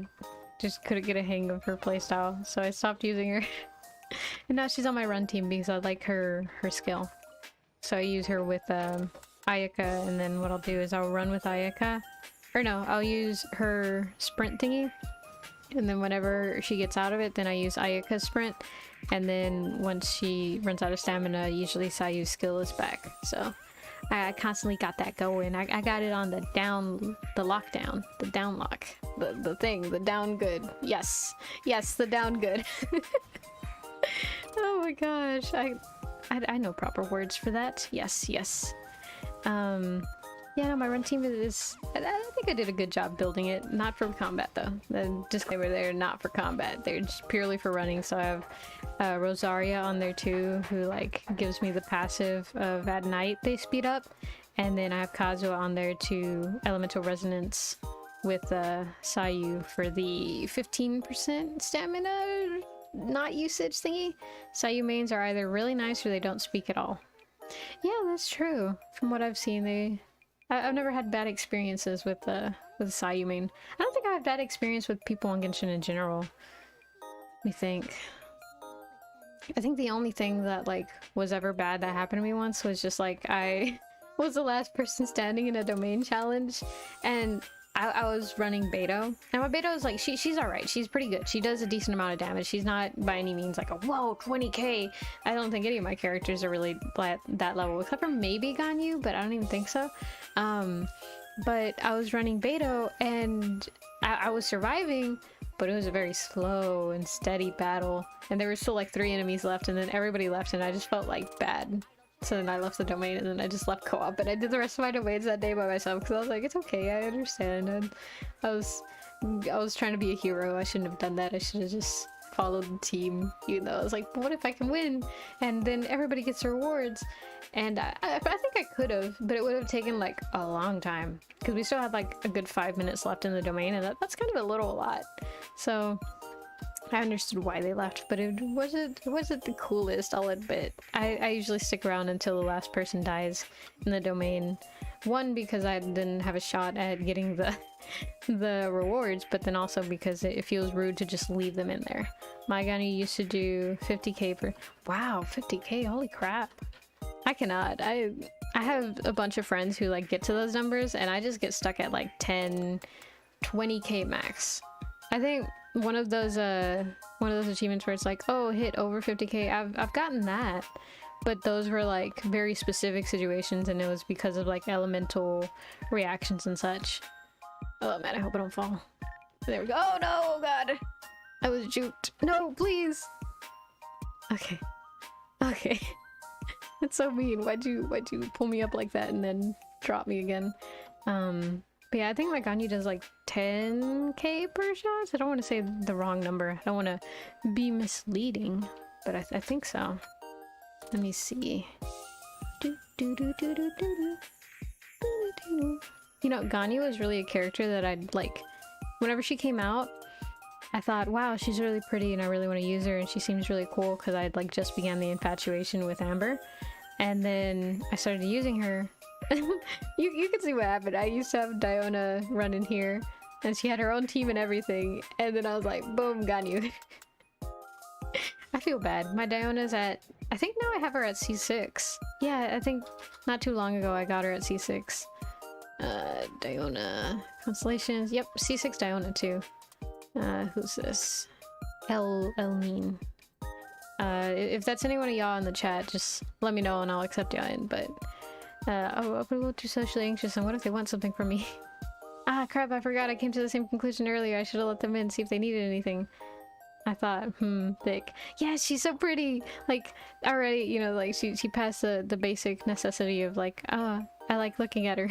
just couldn't get a hang of her playstyle, so I stopped using her. And now she's on my run team because I like her skill. So I use her with Ayaka, and then what I'll do is I'll run with Ayaka. Or no, I'll use her sprint thingy. And then whenever she gets out of it, then I use Ayaka's sprint. And then once she runs out of stamina, usually Sayu's skill is back. So I constantly got that going. I got it on the lockdown, the down lock, the thing, the down good. Yes, the down good. Oh my gosh, I know proper words for that. Yes. Yeah, no, my run team is... I think I did a good job building it. Not for combat, though. The disclaimer there, not for combat. They're just purely for running. So I have Rosaria on there, too, who, like, gives me the passive of at night they speed up. And then I have Kazuha on there, too, Elemental Resonance with Sayu for the 15% stamina not usage thingy. Sayu mains are either really nice or they don't speak at all. Yeah, that's true. From what I've seen, I've never had bad experiences with Sayu main. I don't think I have bad experience with people on Genshin in general. Let me think. I think the only thing that like was ever bad that happened to me once was just like I was the last person standing in a domain challenge, and I was running Beto. And my Beto is like, she's alright. She's pretty good. She does a decent amount of damage. She's not by any means like a, whoa, 20k. I don't think any of my characters are really at that level, except for maybe Ganyu, but I don't even think so. But I was running Beto, and I was surviving, but it was a very slow and steady battle. And there were still like 3 enemies left, and then everybody left, and I just felt like bad. So then I left the domain, and then I just left co-op, and I did the rest of my domains that day by myself because I was like, it's okay, I understand. And I was trying to be a hero. I shouldn't have done that. I should have just followed the team, even though I was like, but what if I can win? And then everybody gets rewards. And I think I could have, but it would have taken like a long time because we still had like a good 5 minutes left in the domain, and that's kind of a lot. So I understood why they left, but it wasn't the coolest, I'll admit. I usually stick around until the last person dies in the domain. One, because I didn't have a shot at getting the rewards, but then also because it feels rude to just leave them in there. My Ganyu used to do 50k per... Wow, 50k, holy crap. I cannot. I have a bunch of friends who like get to those numbers, and I just get stuck at like 10, 20k max. I think one of those achievements where it's like, oh, hit over 50k, I've gotten that, but those were like very specific situations, and it was because of like elemental reactions and such. Oh man, I hope I don't fall. There we go. Oh no, oh god, I was juked. No, please. Okay. That's so mean. Why'd you pull me up like that and then drop me again? But yeah, I think my Ganyu does like 10k per shot. I don't want to say the wrong number. I don't want to be misleading, but I think so. Let me see. You know, Ganyu is really a character that I'd like. Whenever she came out, I thought, wow, she's really pretty and I really want to use her, and she seems really cool because I'd like just began the infatuation with Amber. And then I started using her. you can see what happened. I used to have Diona running here, and she had her own team and everything, and then I was like, boom, Ganyu. I feel bad. My Diona's at, I think now I have her at C6. Yeah, I think not too long ago I got her at C6. Diona Constellations. Yep, C6 Diona too. Who's this? Elmine. If that's any one of y'all in the chat, just let me know and I'll accept y'all in. But I'm a little too socially anxious, and what if they want something from me? Ah, crap, I forgot I came to the same conclusion earlier. I should have let them in, see if they needed anything. I thought, thick. Yeah, she's so pretty! Like, already, you know, like, she passed the basic necessity of, like, I like looking at her.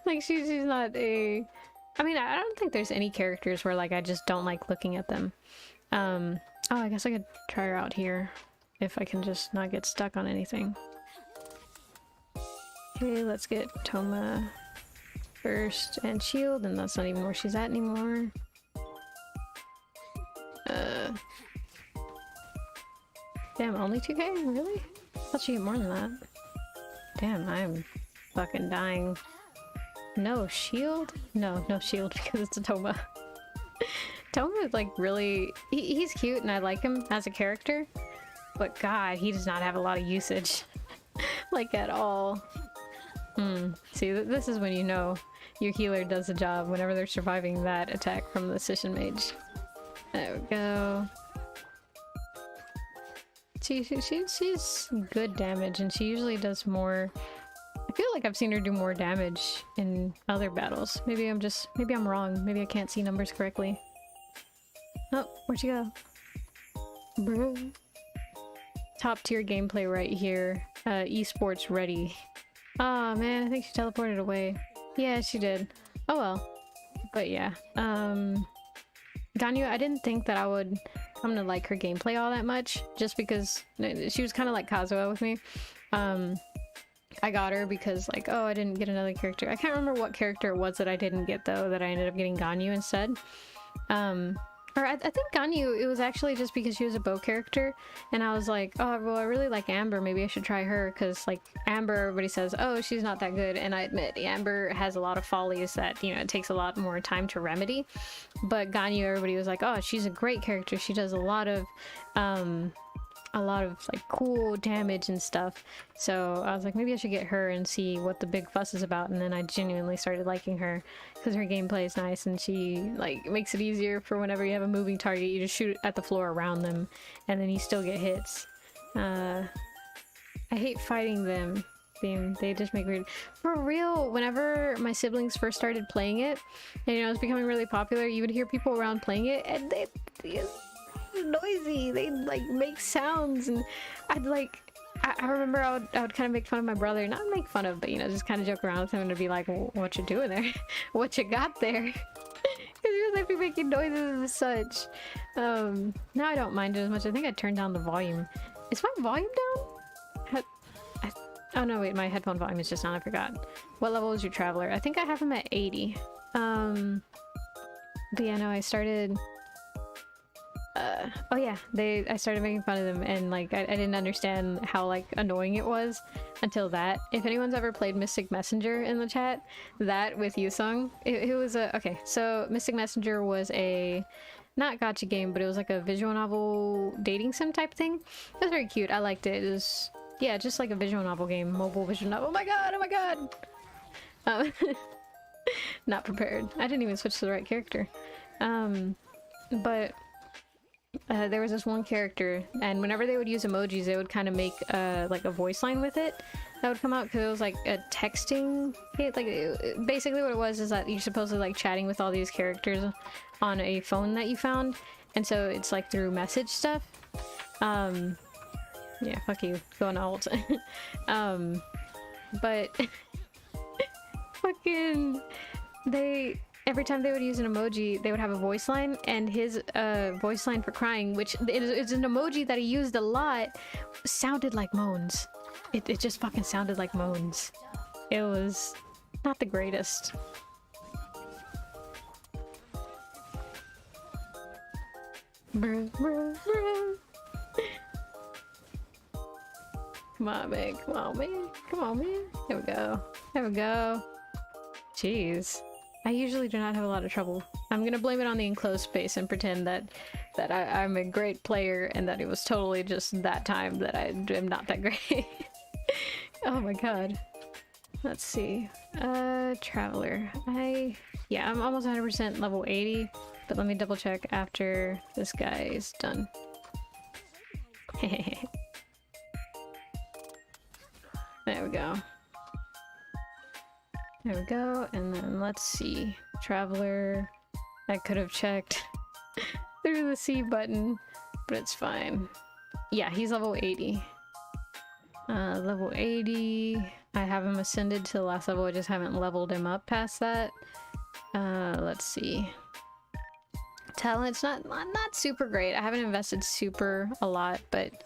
Like, she's not a... I mean, I don't think there's any characters where, like, I just don't like looking at them. Oh, I guess I could try her out here. If I can just not get stuck on anything. Okay, let's get Toma first and shield, and that's not even where she's at anymore. Damn, only 2k? Really? I thought she'd get more than that. Damn, I'm fucking dying. No shield? No shield because it's a Toma. Toma is like really... He's cute and I like him as a character. But god, he does not have a lot of usage. Like at all. See, this is when you know your healer does the job whenever they're surviving that attack from the Scission Mage. There we go. She's good damage, and she usually does more. I feel like I've seen her do more damage in other battles. Maybe I'm wrong. Maybe I can't see numbers correctly. Oh, where'd she go? Bro. Top tier gameplay right here. Esports ready. Oh man, I think she teleported away. Yeah, she did. Oh well. But yeah. Ganyu, I didn't think that I would come to like her gameplay all that much, just because she was kind of like Kazuha with me. I got her because like, oh, I didn't get another character. I can't remember what character it was that I didn't get though, that I ended up getting Ganyu instead. Or I think Ganyu, it was actually just because she was a bow character, and I was like, oh, well, I really like Amber, maybe I should try her, because, like, Amber, everybody says, oh, she's not that good, and I admit, Amber has a lot of follies that, you know, it takes a lot more time to remedy, but Ganyu, everybody was like, oh, she's a great character, she does a lot of, like, cool damage and stuff, so I was like, maybe I should get her and see what the big fuss is about, and then I genuinely started liking her, because her gameplay is nice, and she, like, makes it easier for whenever you have a moving target, you just shoot at the floor around them, and then you still get hits. I hate fighting them. They just make weird... For real, whenever my siblings first started playing it, and, you know, it was becoming really popular, you would hear people around playing it, and they noisy, they like make sounds, and I'd like I remember I would kind of make fun of my brother, not make fun of, but you know, just kind of joke around with him and be like, well, what you doing there? What you got there? Because he was like be making noises and such. Now I don't mind it as much. I think I turned down the volume. Is my volume down? Oh no, wait, my headphone volume is just on. I forgot. What level is your Traveler? I think I have him at 80. But yeah, no, I started... oh yeah, I started making fun of them, and like I didn't understand how like annoying it was until that. If anyone's ever played Mystic Messenger in the chat, that with Yusung, it was a... Okay, so Mystic Messenger was a not gacha game, but it was like a visual novel dating sim type thing. It was very cute. I liked it. It was, yeah, just like a visual novel game, mobile visual novel. Oh my god! Not prepared. I didn't even switch to the right character. But there was this one character, and whenever they would use emojis, they would kind of make like a voice line with it that would come out, because it was like a texting hit. Like basically what it was is that you're supposedly like chatting with all these characters on a phone that you found, and so it's like through message stuff. Yeah, fuck you, going alt. But fucking every time they would use an emoji, they would have a voice line, and his voice line for crying, which is an emoji that he used a lot, sounded like moans. It just fucking sounded like moans. It was not the greatest. Bruh, bruh, bruh. Come on, man. Come on, man. Come on, man. There we go. There we go. Jeez. I usually do not have a lot of trouble. I'm gonna blame it on the enclosed space and pretend that I'm a great player and that it was totally just that time that I am not that great. Oh my god. Let's see. Traveler. Yeah, I'm almost 100% level 80, but let me double check after this guy is done. There we go. There we go, and then let's see. Traveler. I could have checked through the C button, but it's fine. Yeah, he's level 80. Level 80. I have him ascended to the last level, I just haven't leveled him up past that. Let's see. Talent's not super great. I haven't invested super a lot, but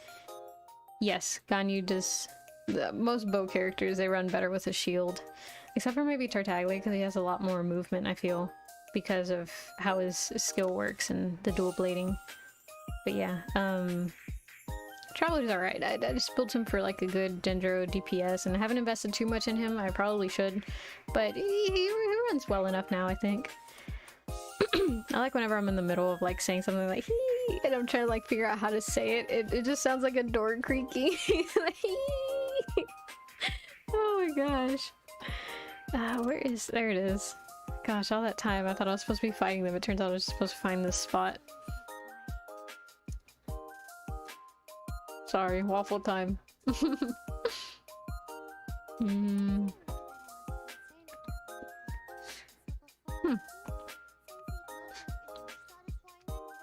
yes, Ganyu does... most bow characters, they run better with a shield. Except for maybe Tartaglia, because he has a lot more movement, I feel, because of how his skill works and the dual blading. But yeah, Traveler's alright. I just built him for like a good Dendro DPS, and I haven't invested too much in him. I probably should, but he runs well enough now, I think. I like whenever I'm in the middle of like saying something like hee, and I'm trying to like figure out how to say it. It just sounds like a door creaking. Like, hee. Oh my gosh. Where is... there it is. Gosh, all that time I thought I was supposed to be fighting them. It turns out I was just supposed to find this spot. Sorry, waffle time.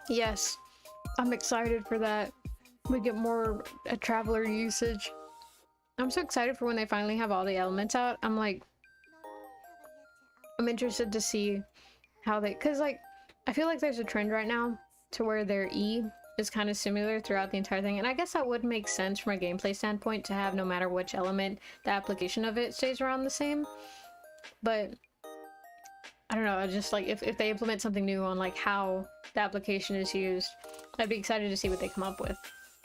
Yes, I'm excited for that. We get more traveler usage. I'm so excited for when they finally have all the elements out. I'm interested to see how they... because like, I feel like there's a trend right now to where their E is kind of similar throughout the entire thing, and I guess that would make sense from a gameplay standpoint to have no matter which element, the application of it stays around the same. But I don't know, just like if they implement something new on like how the application is used, I'd be excited to see what they come up with.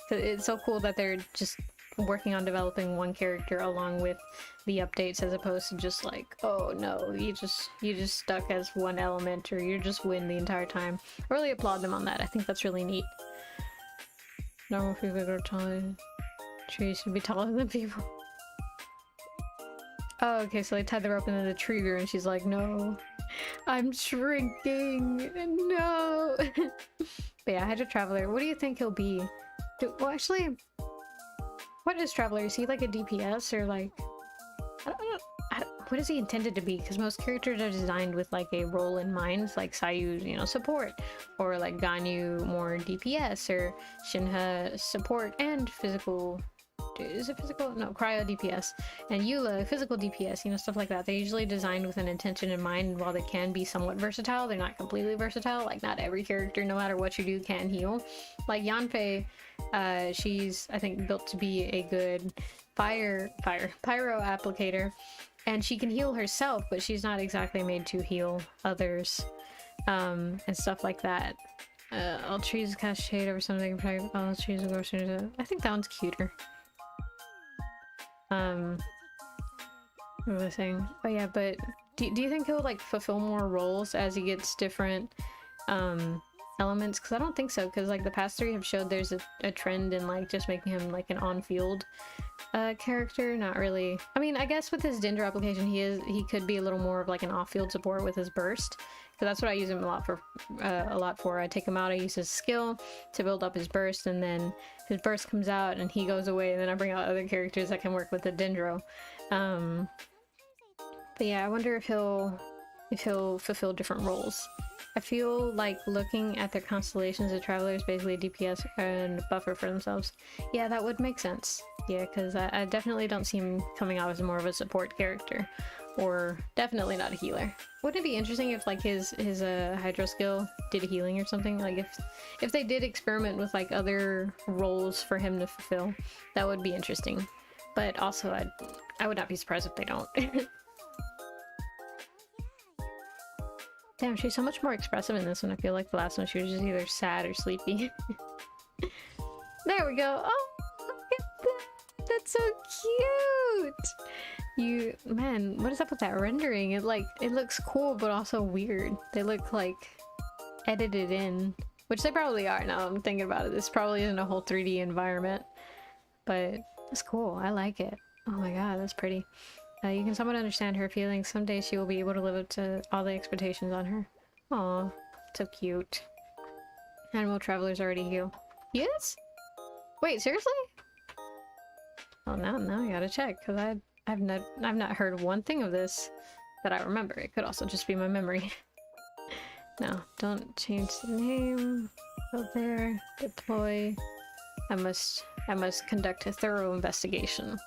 'Cause it's so cool that they're just working on developing one character along with the updates, as opposed to just like, oh no, you just stuck as one element, or you just win the entire time. I really applaud them on that. I think that's really neat. Normal people are taller. Trees should be taller than people. Oh, okay, so they tied the rope and then the tree grew, and she's like, no, I'm shrinking, no. But yeah, Hydra Traveler, what do you think he'll be? Well, actually, what is Traveler? Is he like a DPS, or like... I don't know. What is he intended to be? Because most characters are designed with like a role in mind, like Sayu, you know, support, or like Ganyu more DPS, or Shinha support and physical... is it physical? No, cryo DPS. And Eula, physical DPS, you know, stuff like that. They're usually designed with an intention in mind. While they can be somewhat versatile, they're not completely versatile. Like, not every character, no matter what you do, can heal. Like Yanfei, she's, I think, built to be a good pyro applicator. And she can heal herself, but she's not exactly made to heal others. And stuff like that. All trees cast shade over something. All trees will go soon. I think that one's cuter. What was I saying? Oh yeah, but do you think he'll like fulfill more roles as he gets different elements? Because I don't think so, because like the past three have showed there's a trend in like just making him like an on-field character, not really. I mean, I guess with his Dendro application he could be a little more of like an off-field support with his burst, because that's what I use him a lot for. I take him out, I use his skill to build up his burst, and then his burst comes out and he goes away, and then I bring out other characters that can work with the Dendro. But yeah, I wonder if he'll fulfill different roles. I feel like looking at their constellations of travelers, basically DPS and buffer for themselves. Yeah, that would make sense. Yeah, because I definitely don't see him coming out as more of a support character, or definitely not a healer. Wouldn't it be interesting if like his hydro skill did healing or something? Like if they did experiment with like other roles for him to fulfill, that would be interesting. But also I would not be surprised if they don't. Damn, she's so much more expressive in this one. I feel like the last one she was just either sad or sleepy. There we go. Oh, look at that. That's so cute. Man, what is up with that rendering? It looks cool, but also weird. They look like edited in, which they probably are now I'm thinking about it. This probably isn't a whole 3D environment, but it's cool. I like it. Oh my god, that's pretty. You can somewhat understand her feelings. Someday she will be able to live up to all the expectations on her. Aw, so cute. Animal travelers already heal. Yes? Wait, seriously? Oh, now I gotta check, because I've not heard one thing of this that I remember. It could also just be my memory. No, don't change the name. Go there. Deploy. I must conduct a thorough investigation.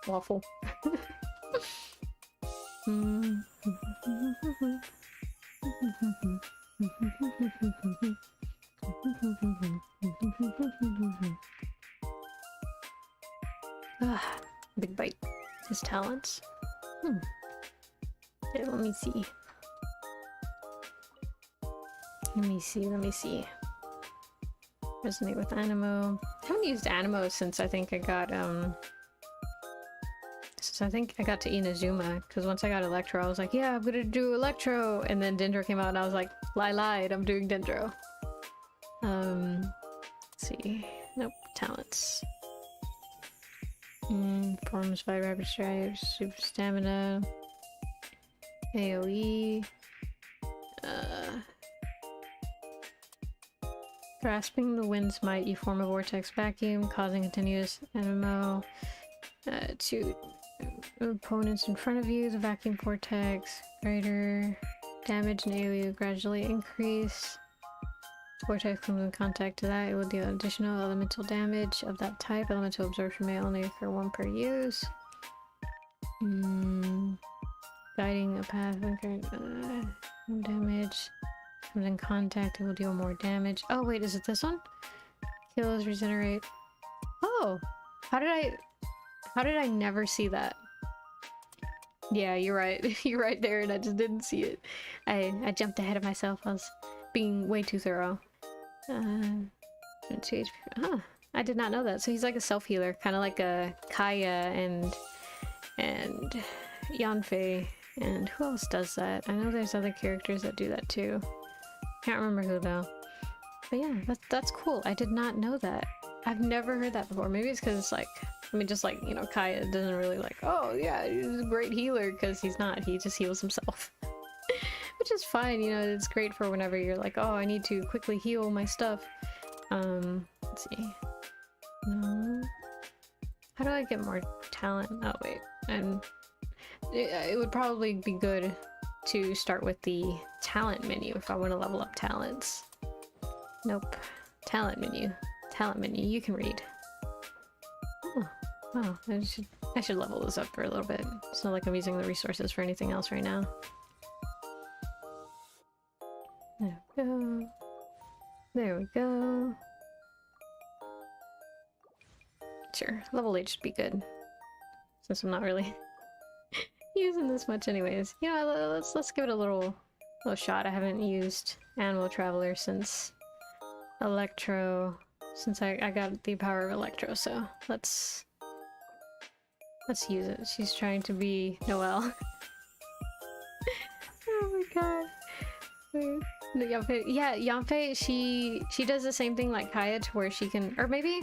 Waffle. Big bite. His talents. Okay, let me see. Let me see. Resonate with Animo. I haven't used Animo since I think I got to Inazuma, because once I got Electro, I was like, yeah, I'm gonna do Electro, and then Dendro came out and I was like, lied, I'm doing Dendro. Let's see. Nope, talents. Forms by rapid strikes, super stamina, AoE, grasping the wind's might, you form a vortex vacuum, causing continuous MMO to opponents in front of you. The vacuum vortex, greater damage and AoE gradually increase. Vortex comes in contact to that, it will deal additional elemental damage of that type. Elemental absorption may only occur 1 per use. Guiding a path, damage. Comes in contact, it will deal more damage. Oh wait, is it this one? Kills, regenerate. Oh! How did I never see that? Yeah, you're right. You're right there, and I just didn't see it. I jumped ahead of myself. I was being way too thorough. 2 HP. Huh. I did not know that. So he's like a self-healer, kind of like a Kaya and Yanfei. And who else does that? I know there's other characters that do that too. Can't remember who though. But yeah, that's cool. I did not know that. I've never heard that before. Maybe it's because it's like, I mean, just like, you know, Kaya doesn't really like, oh yeah, he's a great healer, because he's not. He just heals himself. Which is fine, you know, it's great for whenever you're like, oh, I need to quickly heal my stuff. Let's see. No. How do I get more talent? Oh, wait. And it would probably be good to start with the talent menu if I want to level up talents. Nope. Talent menu. Talent menu. You can read. Oh, wow. I should level this up for a little bit. It's not like I'm using the resources for anything else right now. There we go. There we go. Sure, level 8 should be good. Since I'm not really using this much anyways. You know, let's give it a little shot. I haven't used Animal Traveler since Electro, since I got the power of Electro, so let's use it. She's trying to be Noelle. Oh my god. Wait. Yanfei, yeah, Yanfei, she does the same thing like Kaya, to where she can, or maybe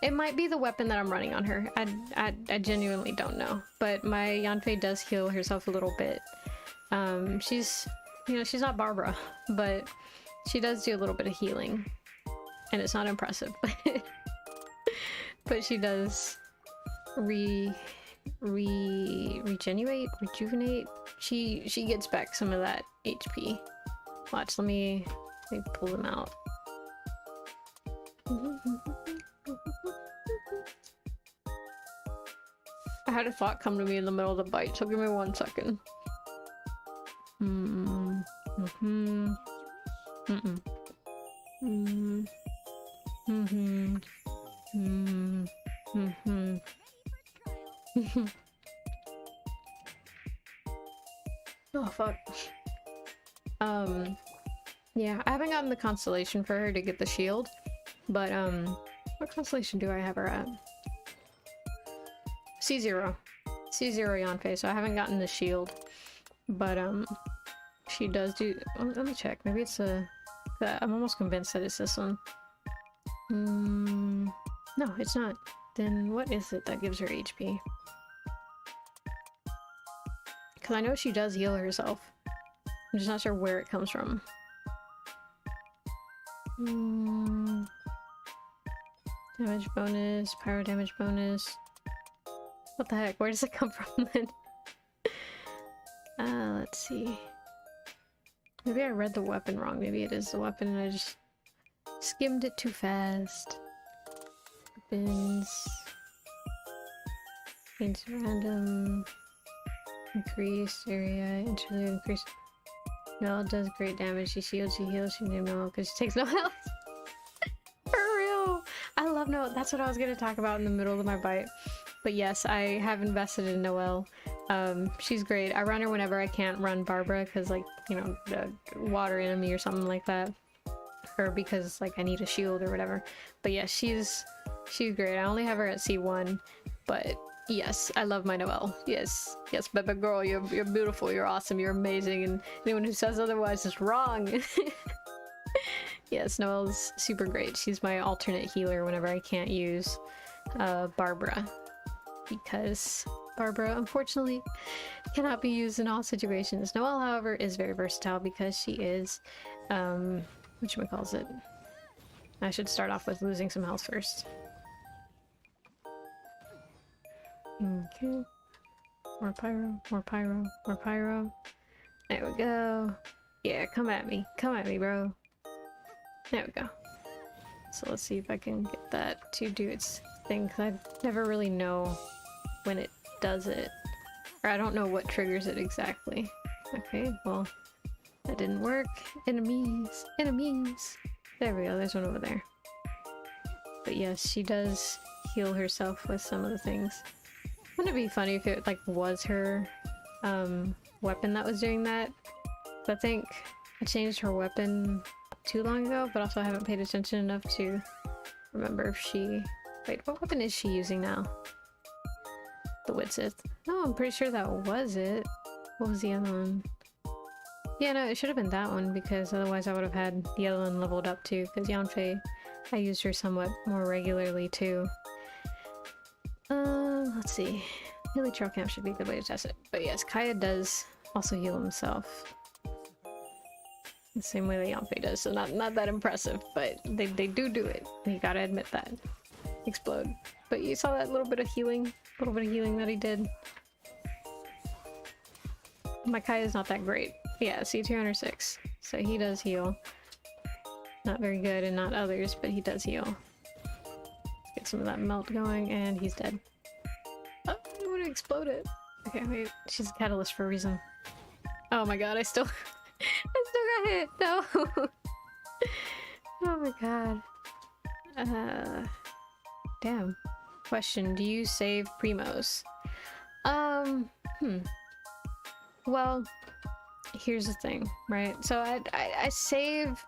it might be the weapon that I'm running on her. I genuinely don't know, but my Yanfei does heal herself a little bit. She's, you know, she's not Barbara, but she does do a little bit of healing, and it's not impressive, but she does regenerate. She gets back some of that HP. Watch, let me pull them out. I had a thought come to me in the middle of the bite, so give me 1 second. Oh fuck. Yeah, I haven't gotten the constellation for her to get the shield, but what constellation do I have her at? C0 Yanfei, so I haven't gotten the shield, but she does do, let me check, maybe it's I'm almost convinced that it's this one. No, it's not. Then what is it that gives her HP? Because I know she does heal herself. I'm just not sure where it comes from. Damage bonus, pyro damage bonus. What the heck? Where does it come from then? Let's see. Maybe I read the weapon wrong. Maybe it is the weapon and I just skimmed it too fast. Weapons. Into random. Increase area. Interlude. Increase. Noelle does great damage. She shields, she heals, she named Noelle because she takes no health. For real! I love Noelle. That's what I was going to talk about in the middle of my bite. But yes, I have invested in Noelle. She's great. I run her whenever I can't run Barbara because, like, you know, the water enemy or something like that. Or because, like, I need a shield or whatever. But yeah, she's great. I only have her at C1, but yes, I love my Noelle. Yes, yes, baby girl, you're beautiful, you're awesome, you're amazing, and anyone who says otherwise is wrong. Yes, Noelle's super great. She's my alternate healer whenever I can't use Barbara. Because Barbara, unfortunately, cannot be used in all situations. Noelle, however, is very versatile because she is, whatchamacallit. I should start off with losing some health first. Okay. More pyro, more pyro, more pyro. There we go. Yeah, come at me, bro. There we go. So let's see if I can get that to do its thing, because I never really know when it does it. Or I don't know what triggers it exactly. Okay, well, that didn't work. Enemies, enemies. There we go, there's one over there. But yes, she does heal herself with some of the things. Wouldn't it be funny if it, like, was her weapon that was doing that? I think I changed her weapon too long ago, but also I haven't paid attention enough to remember if she... Wait, what weapon is she using now? The Widsith. No, I'm pretty sure that was it. What was the other one? Yeah, no, it should have been that one, because otherwise I would have had the other one leveled up too, because Yanfei, I used her somewhat more regularly too. Let's see. Healy Trail Camp should be a good way to test it. But yes, Kaya does also heal himself. The same way that Yanfei does, so not that impressive, but they do it. You gotta admit that. Explode. But you saw that little bit of healing that he did. My Kaya's not that great. Yeah, C206. So he does heal. Not very good and not others, but he does heal. Let's get some of that melt going, and he's dead. Oh, I want to explode it. Okay, wait. She's a catalyst for a reason. Oh my god, I still got hit! No! Oh my god. Damn. Question, do you save Primos? Well, here's the thing, right? So I save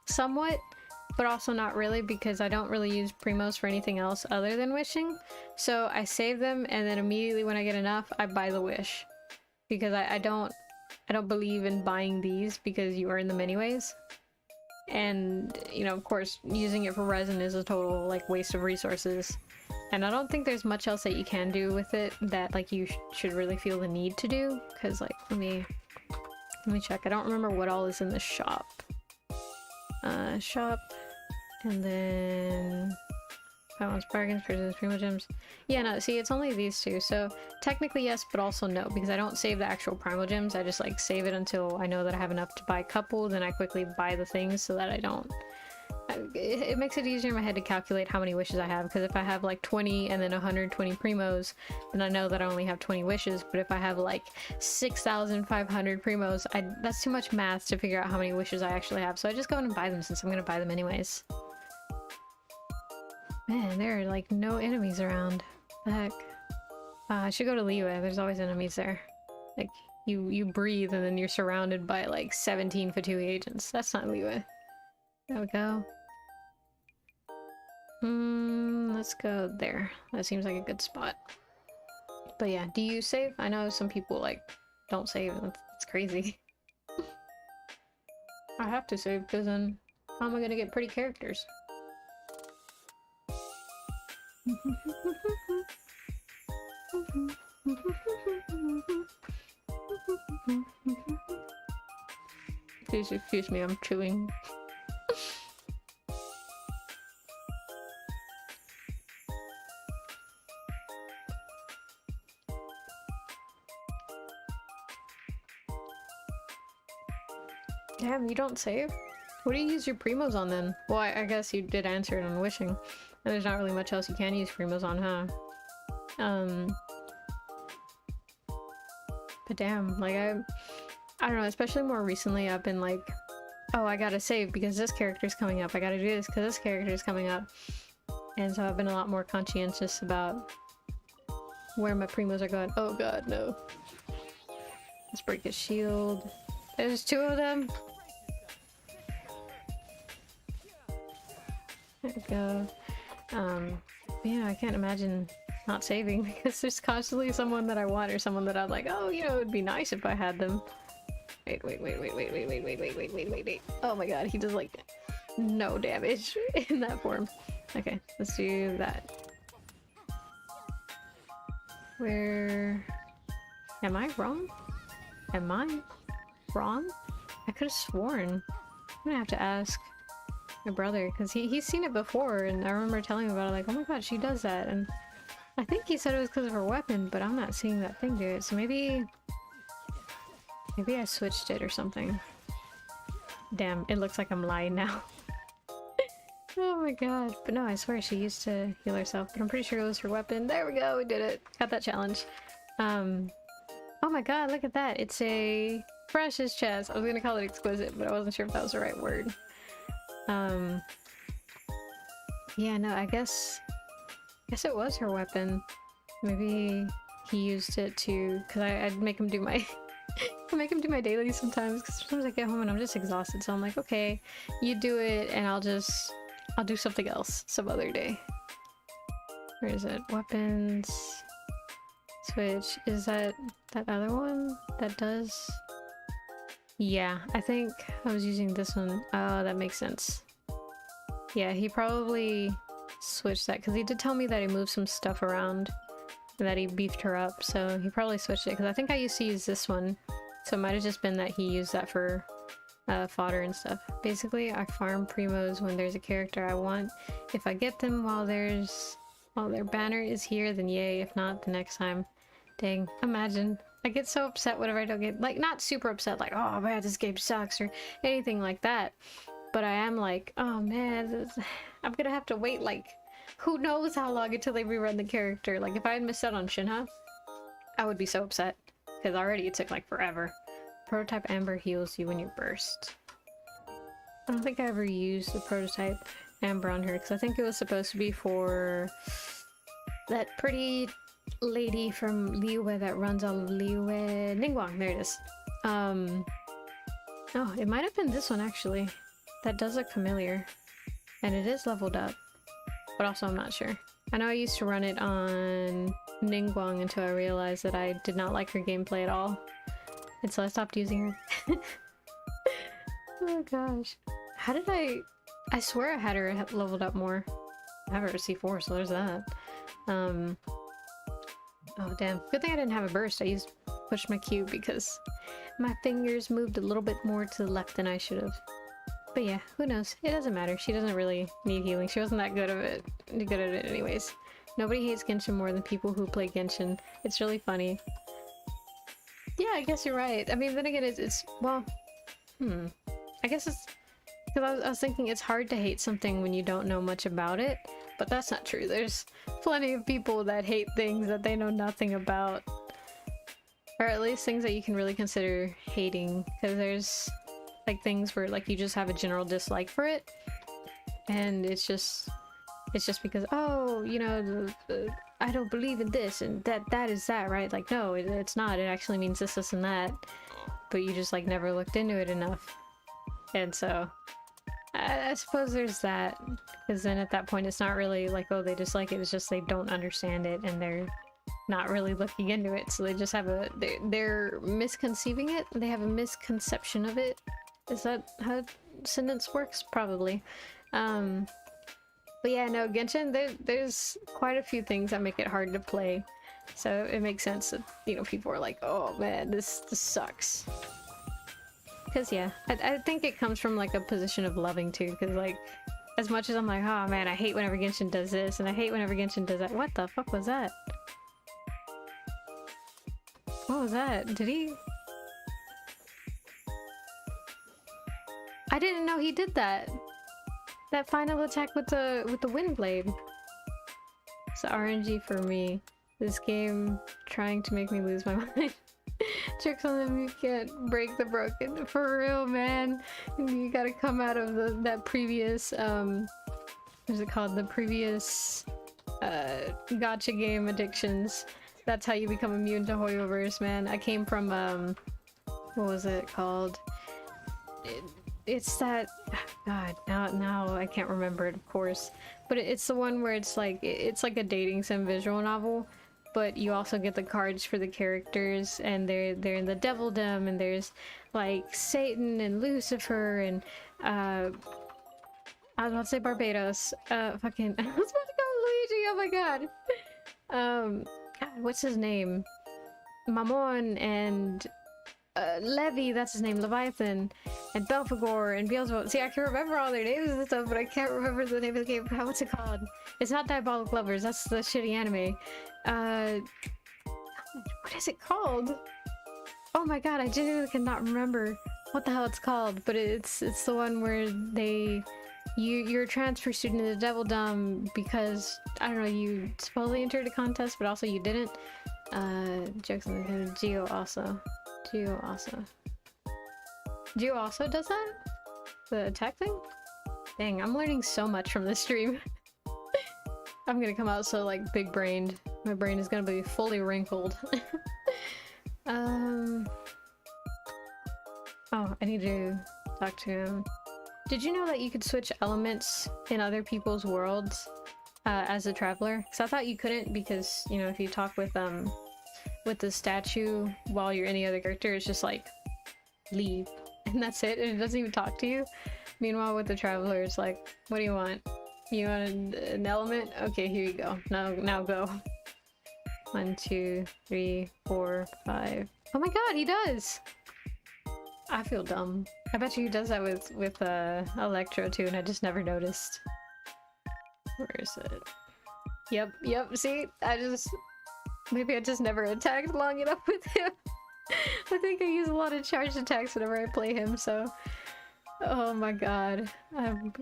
somewhat, but also not really, because I don't really use Primos for anything else other than wishing. So I save them, and then immediately when I get enough, I buy the wish. Because I don't believe in buying these because you earn them anyways. And, you know, of course, using it for resin is a total, like, waste of resources. And I don't think there's much else that you can do with it that, like, you should really feel the need to do. Because, like, let me check. I don't remember what all is in the shop. Shop. And then... Balance bargains, purchases, primo gems. Yeah, no, see, it's only these two. So, technically yes, but also no. Because I don't save the actual primo gems. I just, like, save it until I know that I have enough to buy a couple. Then I quickly buy the things so that I don't... It makes it easier in my head to calculate how many wishes I have, because if I have like 20 and then 120 primos, then I know that I only have 20 wishes. But if I have like 6,500 primos, that's too much math to figure out how many wishes I actually have. So I just go in and buy them, since I'm gonna buy them anyways. Man, there are like no enemies around. The heck? I should go to Liyue. There's always enemies there. Like, you breathe and then you're surrounded by like 17 Fatui agents. That's not Liyue. There we go. Let's go there. That seems like a good spot. But yeah, do you save? I know some people, like, don't save. It's crazy. I have to save, because then how am I gonna get pretty characters? Please excuse me, I'm chewing. Damn, you don't save? What do you use your primos on then? Well, I guess you did answer it on wishing. And there's not really much else you can use primos on, huh? But damn, like I don't know, especially more recently I've been like, oh, I gotta save because this character's coming up. I gotta do this because this character's coming up. And so I've been a lot more conscientious about where my primos are going. Oh god, no. Let's break his shield. There's two of them. There we go. Yeah, I can't imagine not saving because there's constantly someone that I want or someone that I'm like, oh, you know, it'd be nice if I had them. Wait. Oh my god, he does like no damage in that form. Okay, let's do that. Where... Am I wrong? Am I wrong? I could have sworn. I'm gonna have to ask my brother because he's seen it before and I remember telling him about it like, oh my god, she does that. And I think he said it was because of her weapon, but I'm not seeing that thing do it. So maybe I switched it or something. Damn, it looks like I'm lying now. Oh my god. But no, I swear she used to heal herself, but I'm pretty sure it was her weapon. There we go, we did it. Got that challenge. Oh my god, look at that. It's a precious chest. I was gonna call it exquisite, but I wasn't sure if that was the right word. Yeah, no, I guess it was her weapon. Maybe he used it to, cause I'd make him do my I make him do my dailies sometimes, because sometimes I get home and I'm just exhausted, so I'm like, okay, you do it and I'll do something else some other day. Where is it? Weapons. Switch. Is that other one that does? Yeah, I think I was using this one. Oh, that makes sense. Yeah, he probably switched that because he did tell me that he moved some stuff around and that he beefed her up, so he probably switched it because I think I used to use this one, so it might have just been that he used that for fodder and stuff. Basically, I farm primos when there's a character I want. If I get them while their banner is here, then yay. If not, the next time. Dang, imagine. I get so upset whenever I don't get, like, not super upset, like, oh man, this game sucks or anything like that. But I am like, oh man, I'm gonna have to wait, like, who knows how long until they rerun the character. Like, if I had missed out on Shinha, I would be so upset. Because already it took, like, forever. Prototype Amber heals you when you burst. I don't think I ever used the Prototype Amber on her, because I think it was supposed to be for that pretty lady from Liyue that runs all of Liyue. Ningguang, there it is. Oh, it might have been this one, actually. That does look familiar. And it is leveled up. But also I'm not sure. I know I used to run it on Ningguang until I realized that I did not like her gameplay at all. And so I stopped using her. Oh gosh. How did I swear I had her leveled up more. I have her at C4, so there's that. Oh damn. Good thing I didn't have a burst. I pushed my Q because my fingers moved a little bit more to the left than I should have. But yeah, who knows? It doesn't matter. She doesn't really need healing. She wasn't that good at it anyways. Nobody hates Genshin more than people who play Genshin. It's really funny. Yeah, I guess you're right. I mean, then again, it's well, I guess it's because I was thinking it's hard to hate something when you don't know much about it, but that's not true. There's plenty of people that hate things that they know nothing about, or at least things that you can really consider hating, because there's like things where like you just have a general dislike for it, and it's just because, oh, you know, I don't believe in this and that is that, right? Like, no, it's not. It actually means this and that, but you just like never looked into it enough. And so I suppose there's that, because then at that point it's not really like, oh, they dislike it. It's just they don't understand it and they're not really looking into it, so they just have they're misconceiving it. They have a misconception of it. Is that how sentence works? Probably. But yeah, no, Genshin, there's quite a few things that make it hard to play, so it makes sense that, you know, people are like, oh man, this sucks. Because yeah, I think it comes from like a position of loving too, because like, as much as I'm like, oh man, I hate whenever Genshin does this and I hate whenever Genshin does that. What the fuck was that? What was that? Did he? I didn't know he did that. That final attack with the wind blade. It's RNG for me. This game trying to make me lose my mind. Tricks on them, you can't break the broken. For real, man. You gotta come out of that previous what's it called? The previous gacha game addictions. That's how you become immune to Hoyoverse, man. I came from what was it called? It's that, God, now I can't remember it, of course, but it's the one where it's like a dating sim visual novel, but you also get the cards for the characters, and they're in the Devildom, and there's like Satan and Lucifer and I was about to say Barbados, fucking I was about to go Luigi. Oh my god. God, what's his name? Mamon and Levi, that's his name, Leviathan, and Belphegor, and Beelzebub. See, I can remember all their names and stuff, but I can't remember the name of the game. What's it called? It's not Diabolic Lovers, that's the shitty anime. What is it called? Oh my god, I genuinely cannot remember what the hell it's called, but it's the one where you're a transfer student in the Devildom because, I don't know, you supposedly entered a contest, but also you didn't. Jokes on the head. Geo also does that? The attack thing? Dang, I'm learning so much from this stream. I'm gonna come out so like big brained. My brain is gonna be fully wrinkled. Oh, I need to talk to him. Did you know that you could switch elements in other people's worlds as a traveler? Because I thought you couldn't, because, you know, if you talk with the statue while you're any other character, it's just like leave and that's it, and it doesn't even talk to you. Meanwhile with the traveler, it's like, what do you want? You want an element? Okay, here you go. Now go. 1, 2, 3, 4, 5. Oh my god, he does! I feel dumb. I bet you he does that with Electro too, and I just never noticed. Where is it? Yep, see? Maybe I just never attacked long enough with him. I think I use a lot of charged attacks whenever I play him, so... Oh my god. I'm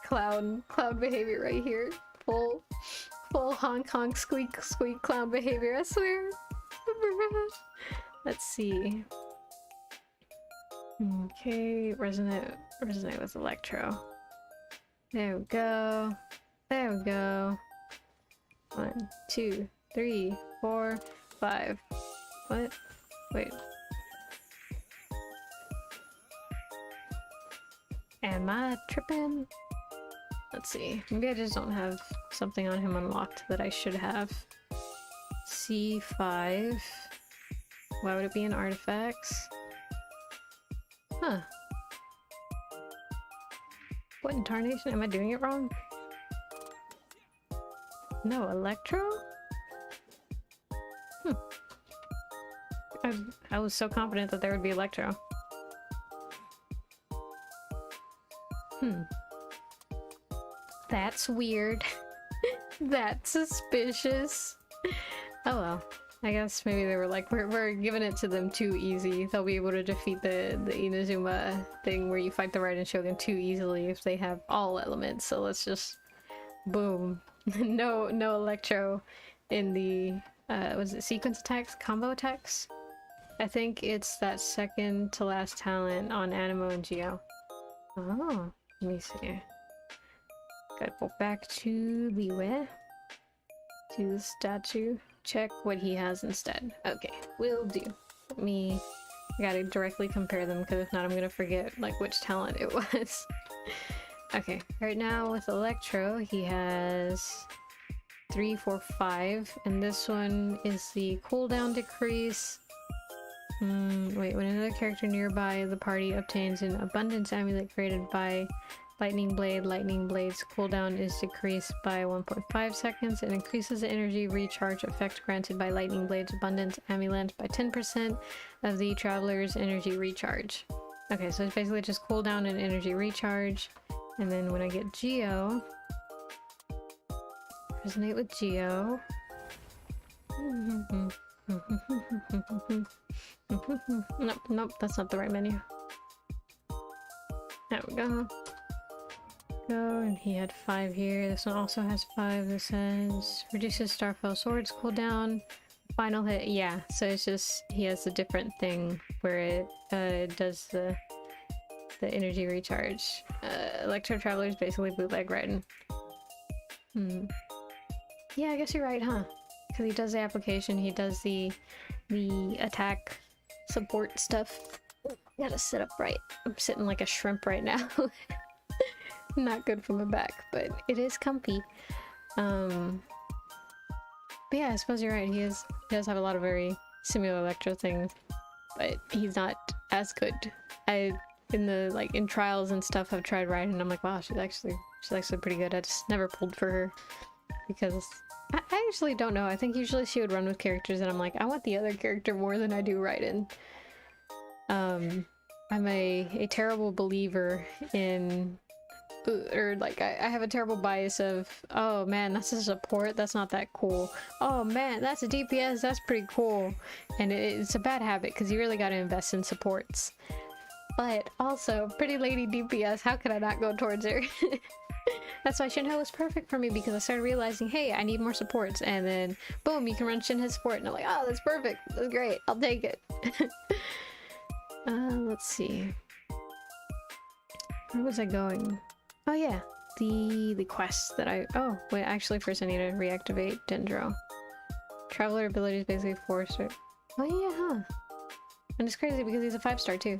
clown behavior right here. Full honk honk squeak clown behavior, I swear. Let's see. Okay, resonate with Electro. There we go. 1, 2, 3, 4, 5. What? Wait. Am I tripping? Let's see. Maybe I just don't have something on him unlocked that I should have. C5. Why would it be in artifacts? Huh. What in tarnation? Am I doing it wrong? No, Electro? I was so confident that there would be Electro. That's weird. That's suspicious. Oh well. I guess maybe they were like, we're giving it to them too easy. They'll be able to defeat the Inazuma thing where you fight the Raiden Shogun too easily if they have all elements. So let's just... boom. No Electro in the... was it sequence attacks? Combo attacks? I think it's that second to last talent on Animo and Geo. Oh, let me see. Gotta go back to the where? To the statue. Check what he has instead. Okay, will do. I gotta directly compare them, because if not I'm gonna forget like which talent it was. Okay, right now with Electro he has 3, 4, 5, and this one is the cooldown decrease. Wait, when another character nearby the party obtains an abundance amulet created by Lightning Blade, Lightning Blade's cooldown is decreased by 1.5 seconds and increases the energy recharge effect granted by Lightning Blade's abundance amulet by 10% of the traveler's energy recharge. Okay, so it's basically just cooldown and energy recharge. And then when I get Geo, resonate with Geo. Nope, that's not the right menu. There we go. And he had 5 here. This one also has 5. This says reduces Starfell Sword's cooldown. Final hit, yeah. So it's just he has a different thing where it does the energy recharge. Electro Traveler's basically bootleg riding. Yeah, I guess you're right, huh? Because he does the application, he does the attack support stuff. Gotta sit up right. I'm sitting like a shrimp right now. Not good for my back, but it is comfy. But yeah, I suppose you're right. He does have a lot of very similar electro things, but he's not as good. In trials and stuff, I've tried riding and I'm like, wow, she's actually pretty good. I just never pulled for her because I usually don't know. I think usually she would run with characters and I'm like, I want the other character more than I do Raiden. I'm a terrible believer in, or like I have a terrible bias of, oh man, that's a support, that's not that cool. Oh man, that's a DPS, that's pretty cool. And it's a bad habit because you really got to invest in supports. But also, pretty lady DPS, how could I not go towards her? That's why Shinho was perfect for me, because I started realizing, hey, I need more supports, and then boom, you can run Shinho's support, and I'm like, oh, that's perfect, that's great, I'll take it. Let's see. Where was I going? Oh yeah, the quest that oh, wait, actually first I need to reactivate Dendro. Traveler ability is basically 4-star. Oh yeah, huh? And it's crazy because he's a 5-star too.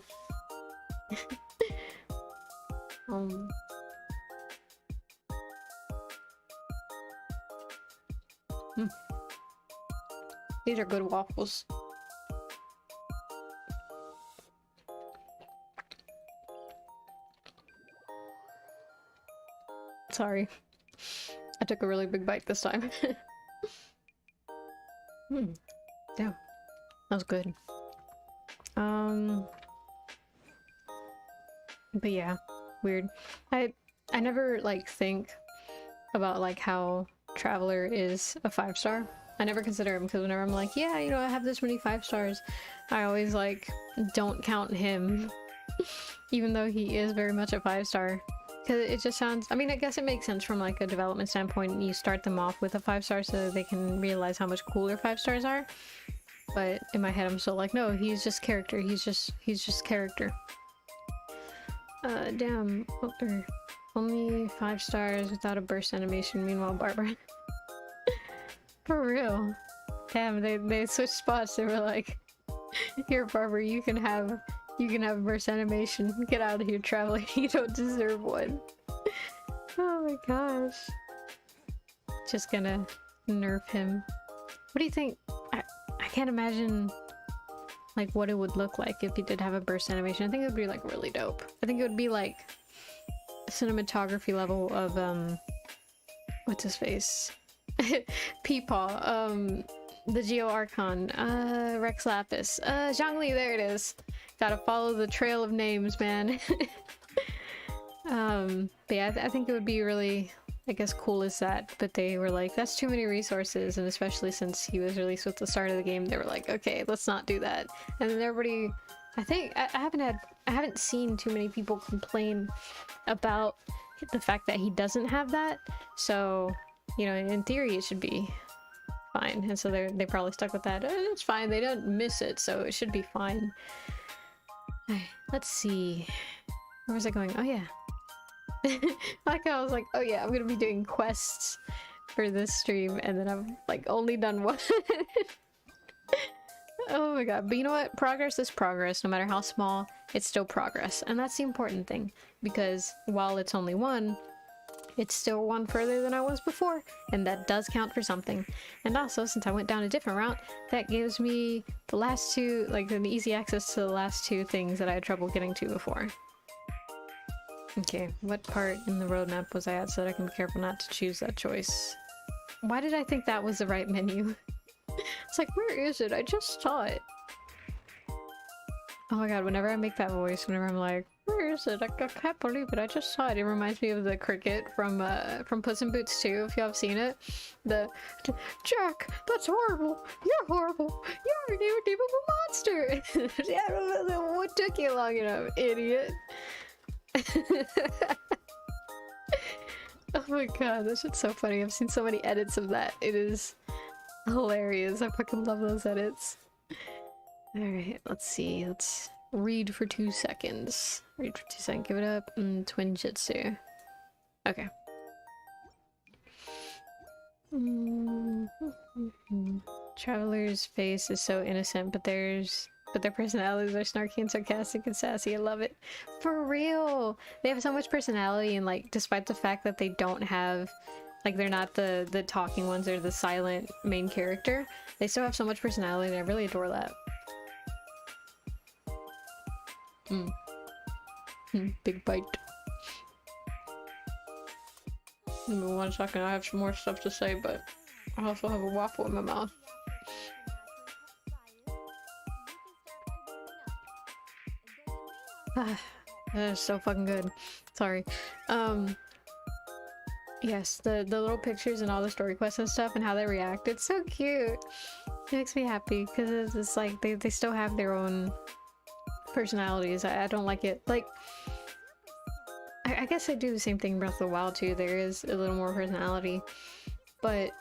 These are good waffles. Sorry. I took a really big bite this time. Damn. That was good. But yeah, weird. I never like think about like how Traveler is a 5-star. I never consider him because whenever I'm like, yeah, you know, I have this many 5 stars, I always like don't count him, even though he is very much a 5-star. Because it just sounds, I mean, I guess it makes sense from like a development standpoint. You start them off with a 5-star so they can realize how much cooler 5 stars are. But in my head, I'm still like, no, he's just character. He's just character. Damn. Only 5 stars without a burst animation. Meanwhile, Barbara. For real. Damn, they switched spots. They were like, here, Barbara, you can have burst animation. Get out of here, Traveler. You don't deserve one. Oh my gosh. Just gonna nerf him. What do you think? I can't imagine like what it would look like if he did have a burst animation. I think it would be like really dope. I think it would be like cinematography level of what's his face? Peepaw, the Geo Archon, Rex Lapis, Zhongli, there it is. Gotta follow the trail of names, man. But yeah, I think it would be really, I guess, cool as that, but they were like, that's too many resources, and especially since he was released with the start of the game, they were like, okay, let's not do that. And then everybody, I think, I haven't seen too many people complain about the fact that he doesn't have that, so, you know, in theory it should be fine, and so they probably stuck with that. It's fine, they don't miss it, so it should be fine. Let's see, where was I going? Oh yeah. Like I was like, oh yeah, I'm gonna be doing quests for this stream, and then I've like only done one. Oh my god, but you know what? Progress is progress. No matter how small, it's still progress, and that's the important thing, because while it's only one, it's still one further than I was before, and that does count for something. And also, since I went down a different route, that gives me the last two, like an easy access to the last 2 things that I had trouble getting to before. Okay, what part in the roadmap was I at so that I can be careful not to choose that choice? Why did I think that was the right menu? It's like, where is it? I just saw it. Oh my god, whenever I make that voice, whenever I'm like, where is it? I can't believe it, I just saw it. It reminds me of the cricket from Puss in Boots 2, if y'all have seen it. Jack, that's horrible. You're horrible. You're an irredeemable monster. Yeah, what took you long enough, idiot? Oh my god, that shit's so funny. I've seen so many edits of that. It is hilarious. I fucking love those edits. Alright, let's see. Let's read for 2 seconds. Read for 2 seconds. Give it up. Twin Jitsu. Okay. Traveler's face is so innocent, but their personalities are snarky and sarcastic and sassy. I love it. For real! They have so much personality, and like, despite the fact that they don't have, like, they're not the talking ones or the silent main character, they still have so much personality, and I really adore that. Big bite. Give me 1 second, I have some more stuff to say, but I also have a waffle in my mouth. That is so fucking good. Sorry. Yes, the little pictures and all the story quests and stuff and how they react, it's so cute. It makes me happy because it's like they still have their own personalities. I don't like it. Like, I guess I do the same thing in Breath of the Wild too. There is a little more personality, but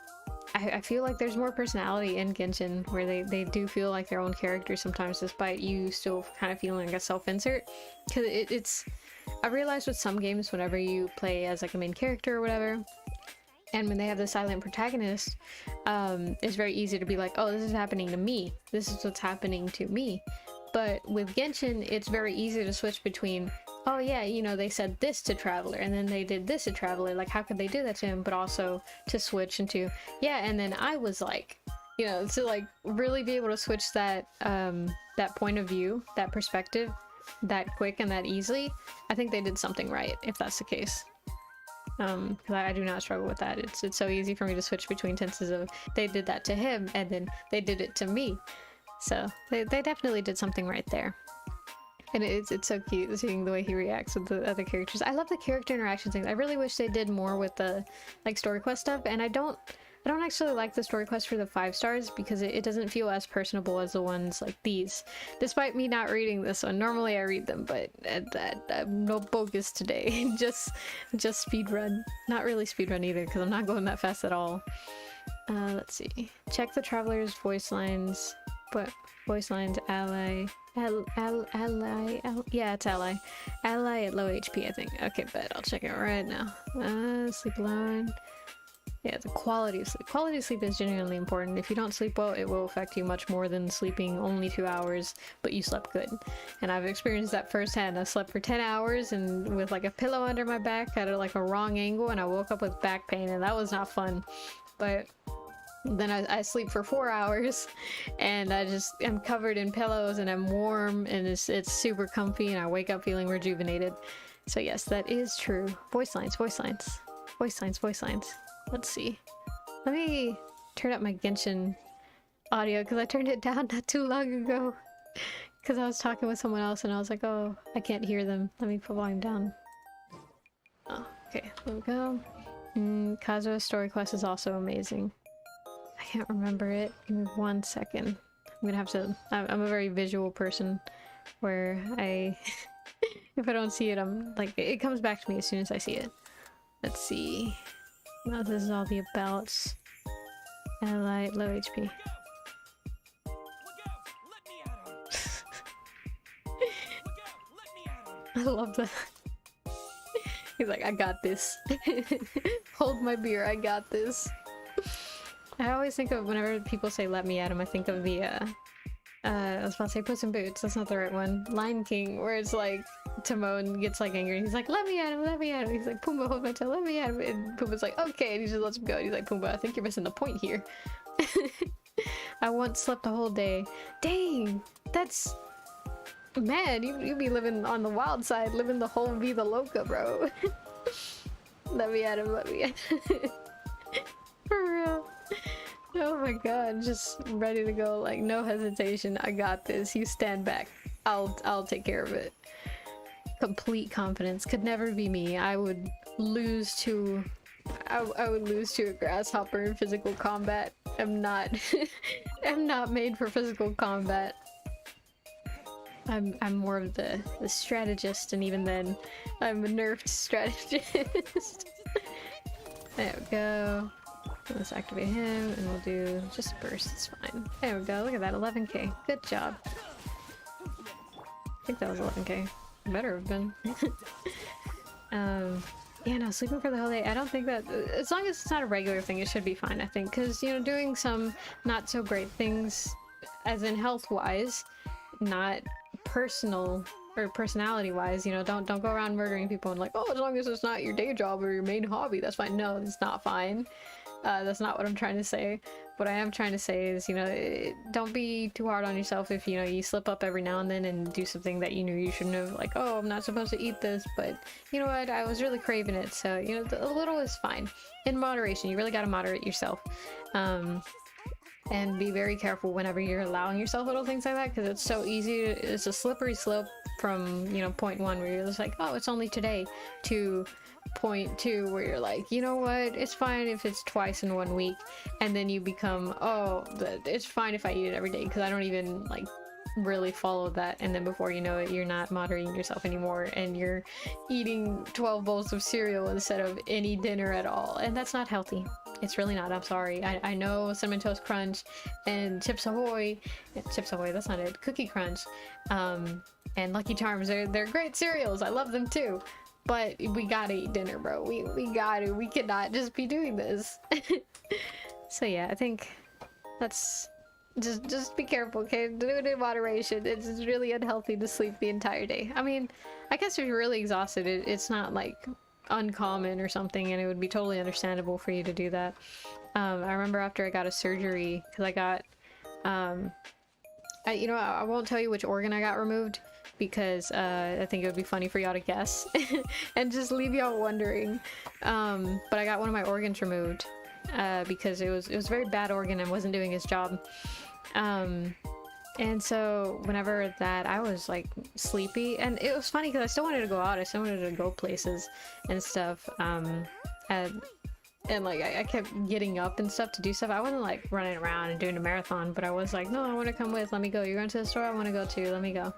I feel like there's more personality in Genshin where they do feel like their own characters sometimes, despite you still kind of feeling like a self-insert. Because it's... I realized with some games, whenever you play as like a main character or whatever, and when they have the silent protagonist, it's very easy to be like, oh, this is happening to me. This is what's happening to me. But with Genshin, it's very easy to switch between, oh yeah, you know, they said this to Traveler, and then they did this to Traveler, like how could they do that to him? But also to switch into, yeah, and then I was like, you know, to like really be able to switch that that point of view, that perspective, that quick and that easily. I think they did something right, if that's the case. Because I do not struggle with that. It's so easy for me to switch between tenses of they did that to him and then they did it to me. So they definitely did something right there. And it's so cute seeing the way he reacts with the other characters. I love the character interaction things. I really wish they did more with the like story quest stuff, and I don't actually like the story quest for the 5 stars because it doesn't feel as personable as the ones like these. Despite me not reading this one. Normally I read them, but I'm no bogus today. just speedrun. Not really speedrun either because I'm not going that fast at all. Let's see. Check the Traveler's voice lines. But voice lines ally. Yeah, it's ally. Ally at low HP, I think. Okay, but I'll check it right now. Sleep alone. Yeah, the quality of sleep. Quality of sleep is genuinely important. If you don't sleep well, it will affect you much more than sleeping only 2 hours, but you slept good. And I've experienced that firsthand. I slept for 10 hours and with like a pillow under my back at like a wrong angle, and I woke up with back pain, and that was not fun. But then I sleep for 4 hours and I'm covered in pillows and I'm warm and it's super comfy and I wake up feeling rejuvenated. So yes, that is true. Voice lines, voice lines, voice lines, voice lines. Let's see. Let me turn up my Genshin audio because I turned it down not too long ago because I was talking with someone else and I was like, oh, I can't hear them. Let me put volume down. Oh, okay, there we go. Kazuha's story quest is also amazing. I can't remember it. Give me 1 second. I'm gonna have to... I'm a very visual person where I... if I don't see it, I'm like... It comes back to me as soon as I see it. Let's see. Now this is all the abouts. Ally, low HP. I love that. He's like, I got this. Hold my beer, I got this. I always think of, whenever people say let me at him, I think of the, I was about to say Puss in Boots, that's not the right one. Lion King, where it's like, Timon gets like angry and he's like, let me at him, let me at him. He's like, Pumbaa, hold my tail, let me at him. And Pumbaa's like, okay, and he just lets him go. And he's like, Pumbaa, I think you're missing the point here. I once slept a whole day. Dang, that's... Man, you be living on the wild side, living the whole Vida Loca, bro. Let me at him, let me at him. For real. Oh my god, just ready to go, like no hesitation. I got this. You stand back. I'll take care of it. Complete confidence. Could never be me. I would lose to I would lose to a grasshopper in physical combat. I'm not I'm not made for physical combat. I'm more of the strategist, and even then, I'm a nerfed strategist. There we go. Let's activate him, and we'll do just burst. It's fine. There we go. Look at that, 11k. Good job. I think that was 11k. Better have been. Yeah, no, sleeping for the whole day. I don't think that, as long as it's not a regular thing, it should be fine. I think, because you know, doing some not so great things, as in health-wise, not personal or personality-wise, you know, don't go around murdering people and like, oh, as long as it's not your day job or your main hobby, that's fine. No, it's not fine. That's not what I'm trying to say. What I am trying to say is, you know, don't be too hard on yourself if, you know, you slip up every now and then and do something that you knew you shouldn't have, like, oh, I'm not supposed to eat this, but you know what, I was really craving it, so, you know, a little is fine. In moderation, you really gotta moderate yourself. And be very careful whenever you're allowing yourself little things like that, because it's so easy, it's a slippery slope from, you know, point one where you're just like, oh, it's only today, to point two where you're like, you know what, it's fine if it's twice in 1 week, and then you become, oh, it's fine if I eat it every day because I don't even like really follow that, and then before you know it, you're not moderating yourself anymore and you're eating 12 bowls of cereal instead of any dinner at all, and that's not healthy. It's really not. I'm sorry. I know Cinnamon Toast Crunch and Chips Ahoy, that's not it, Cookie Crunch, and Lucky Charms, they're great cereals. I love them too. But we gotta eat dinner, bro. We cannot just be doing this. So yeah, I think that's just be careful, okay? Do it in moderation. It's really unhealthy to sleep the entire day. I mean, I guess if you're really exhausted, it's not like uncommon or something, and it would be totally understandable for you to do that. I remember after I got a surgery, because I got, you know, I won't tell you which organ I got removed, because I think it would be funny for y'all to guess and just leave y'all wondering. But I got one of my organs removed because it was a very bad organ and wasn't doing its job. And so whenever that, I was like sleepy, and it was funny because I still wanted to go out. I still wanted to go places and stuff. And like I kept getting up and stuff to do stuff. I wasn't like running around and doing a marathon, but I was like, no, I want to come with. Let me go. You're going to the store I want to go to. Let me go.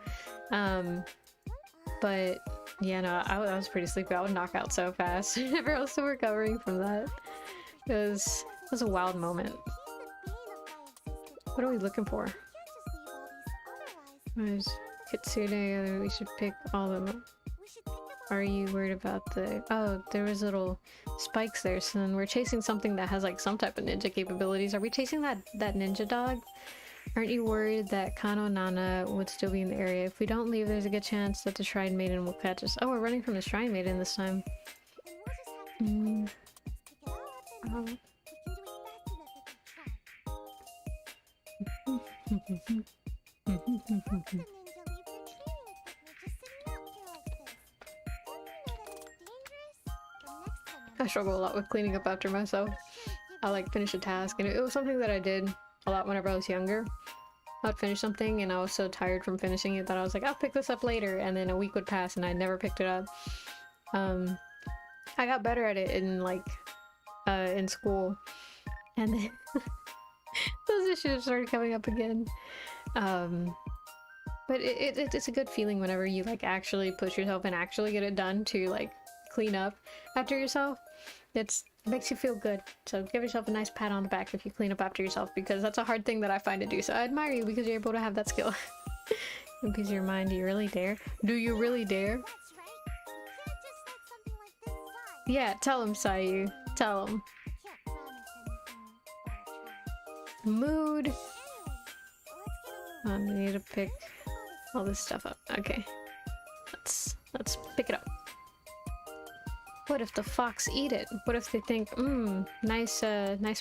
But yeah, no, I was pretty sleepy. I would knock out so fast. Whenever I was still recovering from that, it was a wild moment. What are we looking for? There's Kitsune. We should pick all of them. Are you worried about the... Oh, there was little spikes there, so then we're chasing something that has like some type of ninja capabilities. Are we chasing that ninja dog? Aren't you worried that Kano Nana would still be in the area? If we don't leave, there's a good chance that the Shrine Maiden will catch us. Oh, we're running from the Shrine Maiden this time. Oh. I struggle a lot with cleaning up after myself. I like finish a task, and it was something that I did a lot whenever I was younger. I'd finish something and I was so tired from finishing it that I was like, I'll pick this up later, and then a week would pass and I never picked it up. I got better at it in like in school, and then those issues started coming up again. But it's a good feeling whenever you like actually push yourself and actually get it done to like clean up after yourself. It makes you feel good. So give yourself a nice pat on the back if you clean up after yourself, because that's a hard thing that I find to do. So I admire you because you're able to have that skill. In peace of your mind, do you really dare? Do you really dare? Yeah, tell him, Sayu. Tell him. Mood. I need to pick all this stuff up. Okay. Let's pick it up. What if the fox eat it? What if they think, nice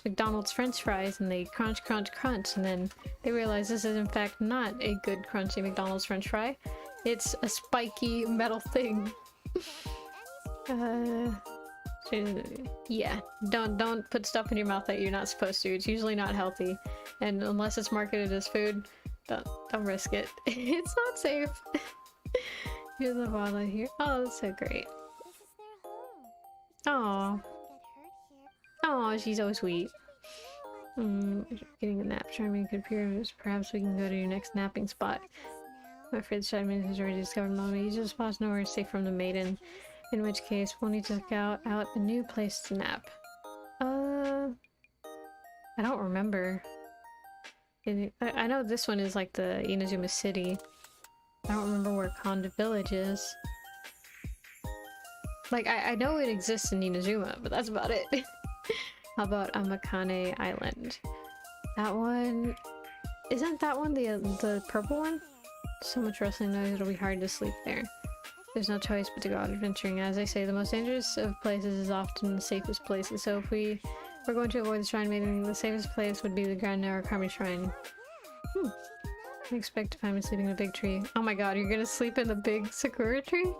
McDonald's French fries, and they crunch, crunch, crunch, and then they realize this is in fact not a good crunchy McDonald's French fry. It's a spiky metal thing. Yeah, don't put stuff in your mouth that you're not supposed to. It's usually not healthy, and unless it's marketed as food, don't risk it. It's not safe. Here's a wallet here. Oh, that's so great. Oh, oh, she's so sweet. Getting a nap. Charming good pyramids. Perhaps we can go to your next napping spot. I'm afraid the Shadow Maiden has already discovered Mommy. You just pause nowhere safe from the maiden. In which case, we'll need to scout out a new place to nap. I don't remember. I know this one is like the Inazuma City. I don't remember where Konda Village is. Like, I know it exists in Inazuma, but that's about it. How about Amakane Island? That one... Isn't that one the purple one? So much rustling noise, it'll be hard to sleep there. There's no choice but to go out adventuring. As I say, the most dangerous of places is often the safest places. So if we were going to avoid the shrine maiden, the safest place would be the Grand Narukami Shrine. I expect to find me sleeping in a big tree. Oh my god, you're gonna sleep in the big sakura tree?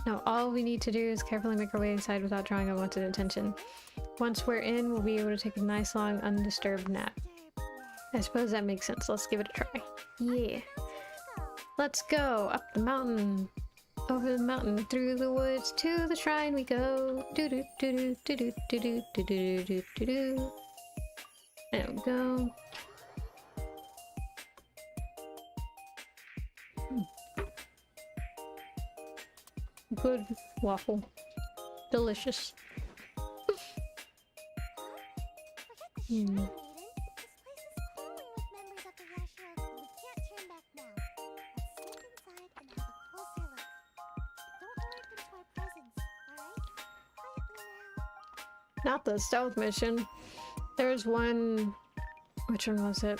No, all we need to do is carefully make our way inside without drawing unwanted attention. Once we're in, we'll be able to take a nice long undisturbed nap. I suppose that makes sense. Let's give it a try. Yeah. Let's go! Up the mountain! Over the mountain, through the woods, to the shrine we go! Do do do do do do do do do do do do. There we go. Good waffle. Delicious. Not the stealth mission. There was one... Which one was it?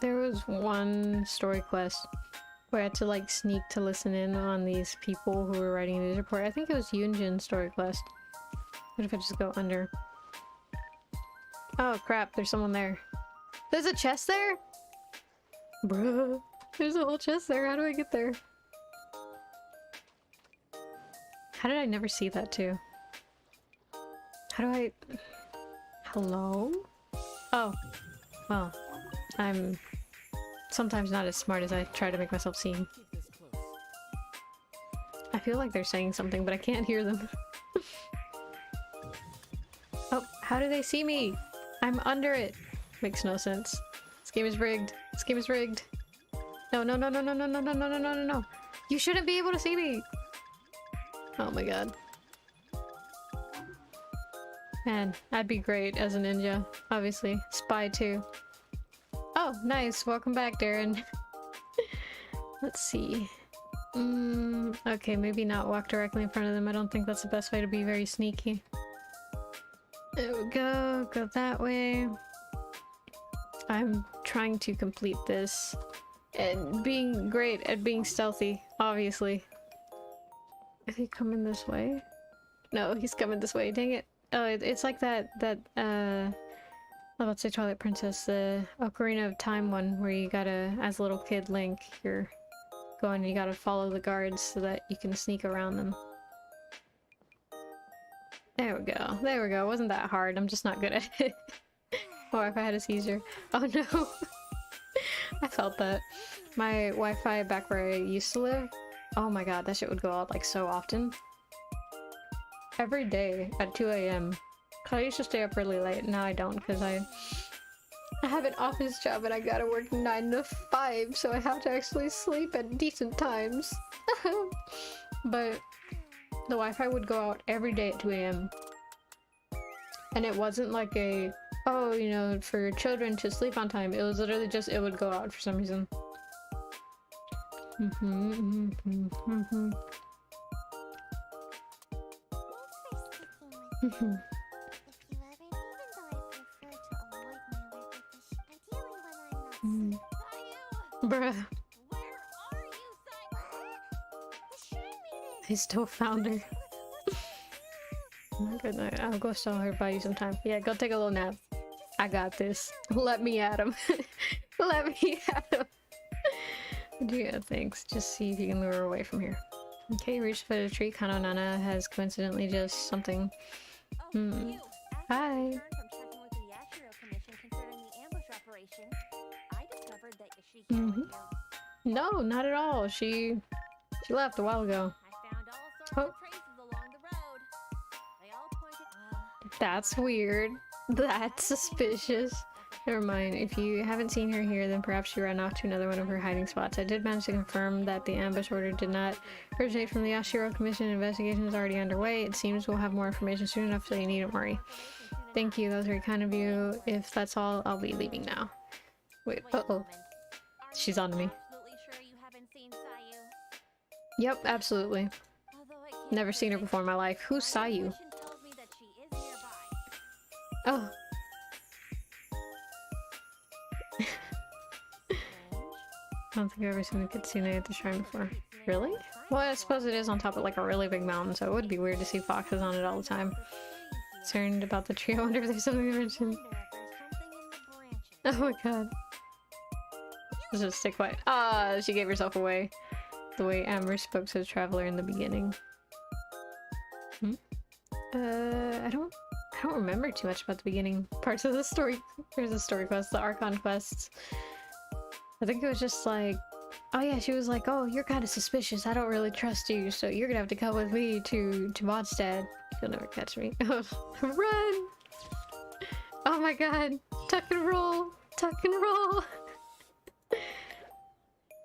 There was one story quest where I had to like sneak to listen in on these people who were writing a news report. I think it was Yunjin's story quest. What if I just go under? Oh crap, there's someone there. There's a chest there? Bruh. There's a whole chest there. How do I get there? How did I never see that too? How do I... Hello? Oh. Well, I'm sometimes not as smart as I try to make myself seem. I feel like they're saying something, but I can't hear them. Oh, how do they see me? I'm under it. Makes no sense. This game is rigged. This game is rigged. No, no, no, no, no, no, no, no, no, no, no, no, no. You shouldn't be able to see me. Oh my god. Man, I'd be great as a ninja. Obviously. Spy too. Oh, nice. Welcome back, Darren. Let's see. Okay, maybe not walk directly in front of them. I don't think that's the best way to be very sneaky. There we go. Go that way. I'm trying to complete this. And being great at being stealthy, obviously. Is he coming this way? No, he's coming this way. Dang it. Oh, it's like that, I'm about to say Twilight Princess, the Ocarina of Time one, where you gotta, as a little kid Link, you're going and you gotta follow the guards so that you can sneak around them. There we go. There we go. It wasn't that hard. I'm just not good at it. Or if I had a seizure. Oh no! I felt that. My Wi-Fi back where I used to live, oh my god, that shit would go out like so often. Every day at 2 AM. Cause I used to stay up really late. Now I don't because I have an office job and I gotta work 9 to 5, so I have to actually sleep at decent times. But the Wi-Fi would go out every day at 2 AM. And it wasn't like a, oh, you know, for children to sleep on time. It was literally just, it would go out for some reason. Bruh. I still found her. Good night. I'll go sell her, buy you some time. Yeah, go take a little nap. I got this. Let me at him. Let me at him. Yeah, thanks. Just see if you can lure her away from here. Okay, reach the foot of the tree. Kano Nana has coincidentally just something. Hi. No, not at all. She left a while ago. Oh. That's weird. That's suspicious. Never mind. If you haven't seen her here, then perhaps she ran off to another one of her hiding spots. I did manage to confirm that the ambush order did not originate from the Yashiro Commission. Investigation is already underway. It seems we'll have more information soon enough, so you needn't worry. Thank you. That was very kind of you. If that's all, I'll be leaving now. Wait. Uh-oh. She's on to me. Yep, absolutely. Never seen her before in my life. Who's Sayu? Oh. I don't think I've ever seen a kitsune at the shrine before. Really? Well, I suppose it is on top of like a really big mountain, so it would be weird to see foxes on it all the time. Concerned about the tree. I wonder if there's something to mention. Oh my god. Let's just stay quiet. Ah, she gave herself away. The way Amber spoke to the traveler in the beginning. Hmm? I don't remember too much about the beginning parts of the story. There's a story quest, the Archon quests. I think it was just like, oh yeah, she was like, oh, you're kind of suspicious. I don't really trust you, so you're gonna have to come with me to Mondstadt. You'll never catch me. Run! Oh my god. Tuck and roll! Tuck and roll!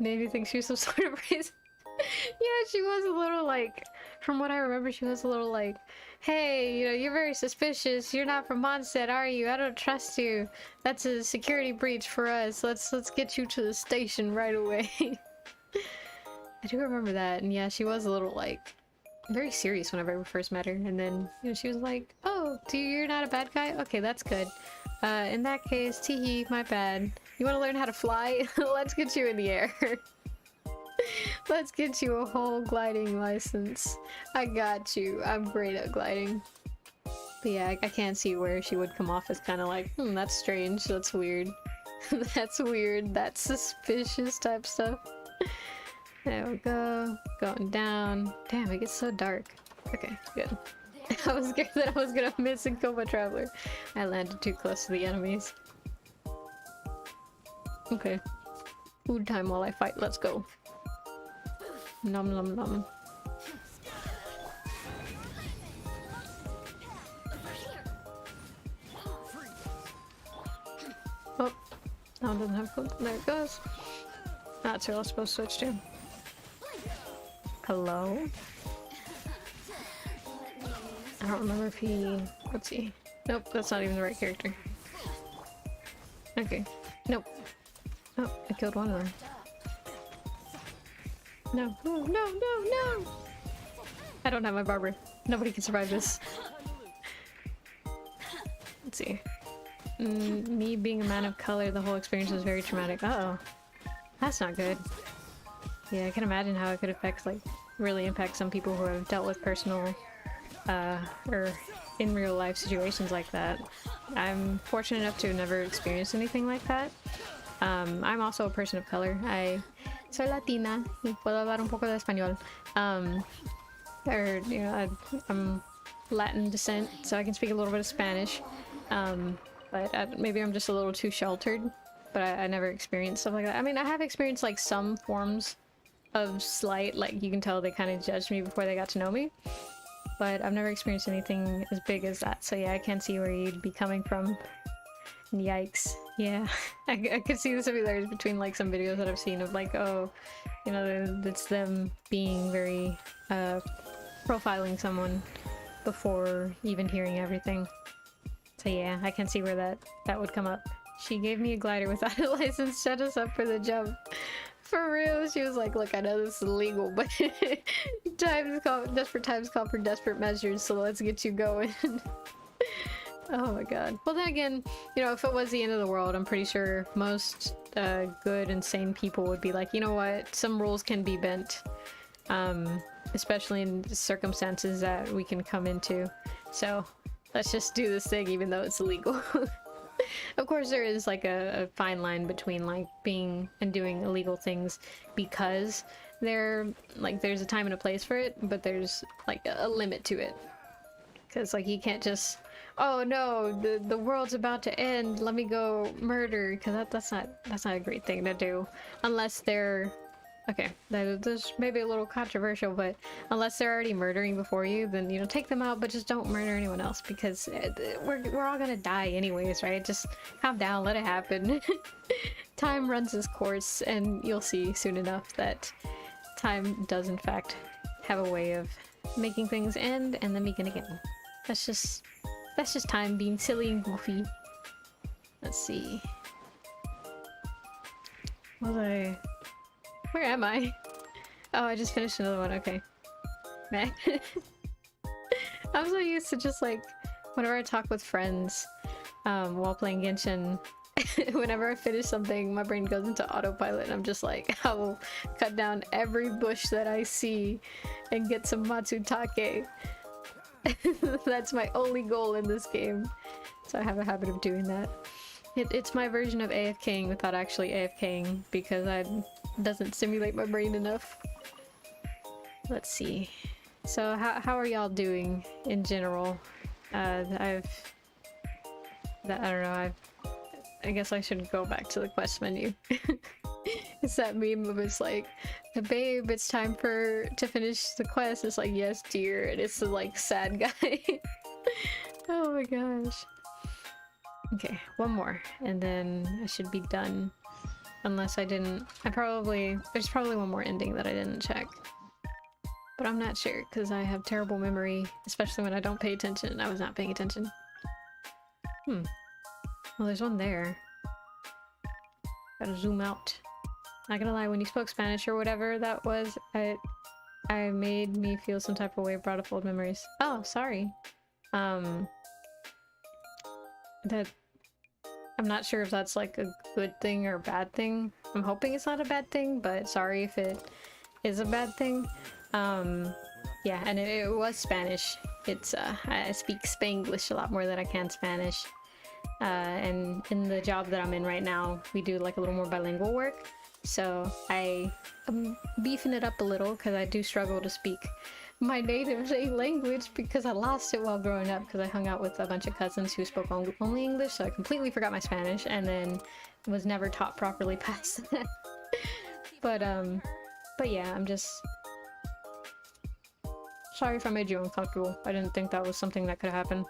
Made me think she was some sort of racist. Yeah, she was a little like, from what I remember, she was a little like, hey, you know, you're very suspicious. You're not from Mondstadt, are you? I don't trust you. That's a security breach for us. Let's get you to the station right away. I do remember that, and yeah, she was a little like very serious whenever we first met her, and then you know she was like, oh, you're not a bad guy? Okay, that's good. In that case, teehee, my bad. You want to learn how to fly? Let's get you in the air. Let's get you a whole gliding license. I got you. I'm great at gliding. But yeah, I can't see where she would come off as kind of like, that's strange, that's weird. That's weird, that's suspicious type stuff. There we go. Going down. Damn, it gets so dark. Okay, good. I was scared that I was gonna miss and kill my traveler. I landed too close to the enemies. Okay. Food time while I fight, let's go. Nom nom nom. Oh, that one doesn't have food. There it goes. That's who I was supposed to switch to. Hello? I don't remember if he... Let's see. Nope, that's not even the right character. Okay. Nope. Oh, I killed one of them. No, no, no, no, no! I don't have my barber. Nobody can survive this. Let's see. Me being a man of color, the whole experience was very traumatic. Uh-oh. That's not good. Yeah, I can imagine how it could affect, like, really impact some people who have dealt with personal, or in real life situations like that. I'm fortunate enough to have never experienced anything like that. I'm also a person of color. I soy latina y puedo hablar un poco de español. You know, I'm Latin descent, so I can speak a little bit of Spanish. But maybe I'm just a little too sheltered, but I never experienced stuff like that. I mean, I have experienced like some forms of slight, like you can tell they kind of judged me before they got to know me, but I've never experienced anything as big as that. So yeah, I can see where you'd be coming from. Yikes. Yeah, I could see the similarities between like some videos that I've seen of like, oh, you know, it's them being very profiling someone before even hearing everything. So yeah, I can see where that would come up. She gave me a glider without a license, shut us up for the jump. For real, she was like, look, I know this is illegal, but desperate times call for desperate measures, so let's get you going. Oh my god. Well then again, you know, if it was the end of the world, I'm pretty sure most good and sane people would be like, you know what, some rules can be bent. Especially in circumstances that we can come into. So let's just do this thing even though it's illegal. Of course there is like a fine line between like being and doing illegal things because there's a time and a place for it, but there's like a limit to it. Because like you can't just, oh no, the world's about to end, let me go murder, because that's not a great thing to do unless they're Okay, that's maybe a little controversial, but unless they're already murdering before you, then, you know, take them out, but just don't murder anyone else, because we're all gonna die anyways, right? Just calm down, let it happen. Time runs its course, and you'll see soon enough that time does in fact have a way of making things end and then begin again. That's just time being silly and goofy. Let's see. Where am I? Oh, I just finished another one. Okay. Man. I'm so used to just like whenever I talk with friends while playing Genshin, whenever I finish something, my brain goes into autopilot and I'm just like, I will cut down every bush that I see and get some Matsutake. That's my only goal in this game. So I have a habit of doing that. It's my version of AFKing without actually AFKing because it doesn't stimulate my brain enough. Let's see. So how are y'all doing in general? I don't know, I guess I should go back to the quest menu. It's that meme of it's like, babe, it's time to finish the quest. It's like, yes, dear, and it's the like sad guy. Oh my gosh. Okay, one more, and then I should be done. Unless I didn't... there's probably one more ending that I didn't check. But I'm not sure, because I have terrible memory, especially when I don't pay attention, and I was not paying attention. Well, there's one there. Gotta zoom out. Not gonna lie, when you spoke Spanish or whatever that was, I made me feel some type of way, brought up old memories. Oh, sorry. I'm not sure if that's like a good thing or a bad thing. I'm hoping it's not a bad thing, but sorry if it is a bad thing. Yeah, and it was Spanish. It's I speak Spanglish a lot more than I can Spanish. And in the job that I'm in right now, we do like a little more bilingual work. So I'm beefing it up a little because I do struggle to speak my native language because I lost it while growing up because I hung out with a bunch of cousins who spoke only English, so I completely forgot my Spanish and then was never taught properly past that. But yeah, I'm just sorry if I made you uncomfortable. I didn't think that was something that could happen.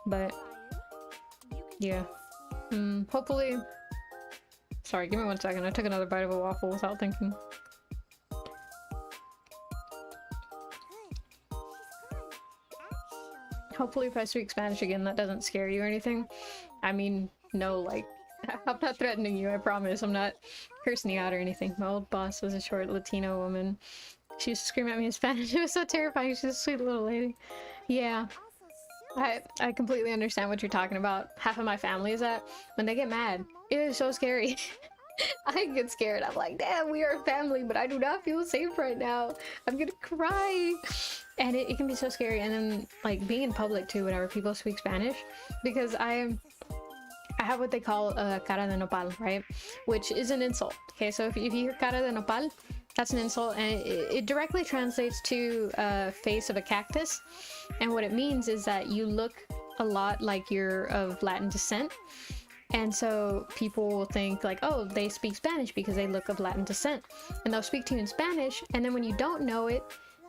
But yeah. Hopefully... Sorry, give me 1 second. I took another bite of a waffle without thinking. Hopefully if I speak Spanish again, that doesn't scare you or anything. I mean, no, like, I'm not threatening you, I promise. I'm not cursing you out or anything. My old boss was a short Latino woman. She used to scream at me in Spanish. It was so terrifying. She's a sweet little lady. Yeah. I completely understand what you're talking about. Half of my family is that when they get mad, it is so scary. I get scared. I'm like, damn, we are a family, but I do not feel safe right now. I'm gonna cry. And it can be so scary. And then like being in public too, whenever people speak Spanish, because I have what they call cara de nopal, right? Which is an insult. Okay, so if you hear cara de nopal, that's an insult, and it directly translates to face of a cactus. And what it means is that you look a lot like you're of Latin descent. And so people will think like, oh, they speak Spanish because they look of Latin descent. And they'll speak to you in Spanish, and then when you don't know it,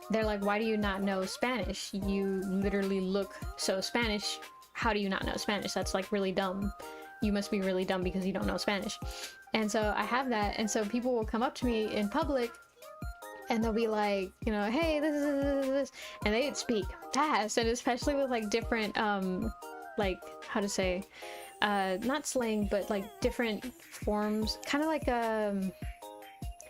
they're like, why do you not know Spanish? You literally look so Spanish. How do you not know Spanish? That's like really dumb. You must be really dumb because you don't know Spanish. And so I have that, and so people will come up to me in public and they'll be like, you know, hey, this, and they speak fast, and especially with like different like, how to say, not slang, but like different forms, kind of like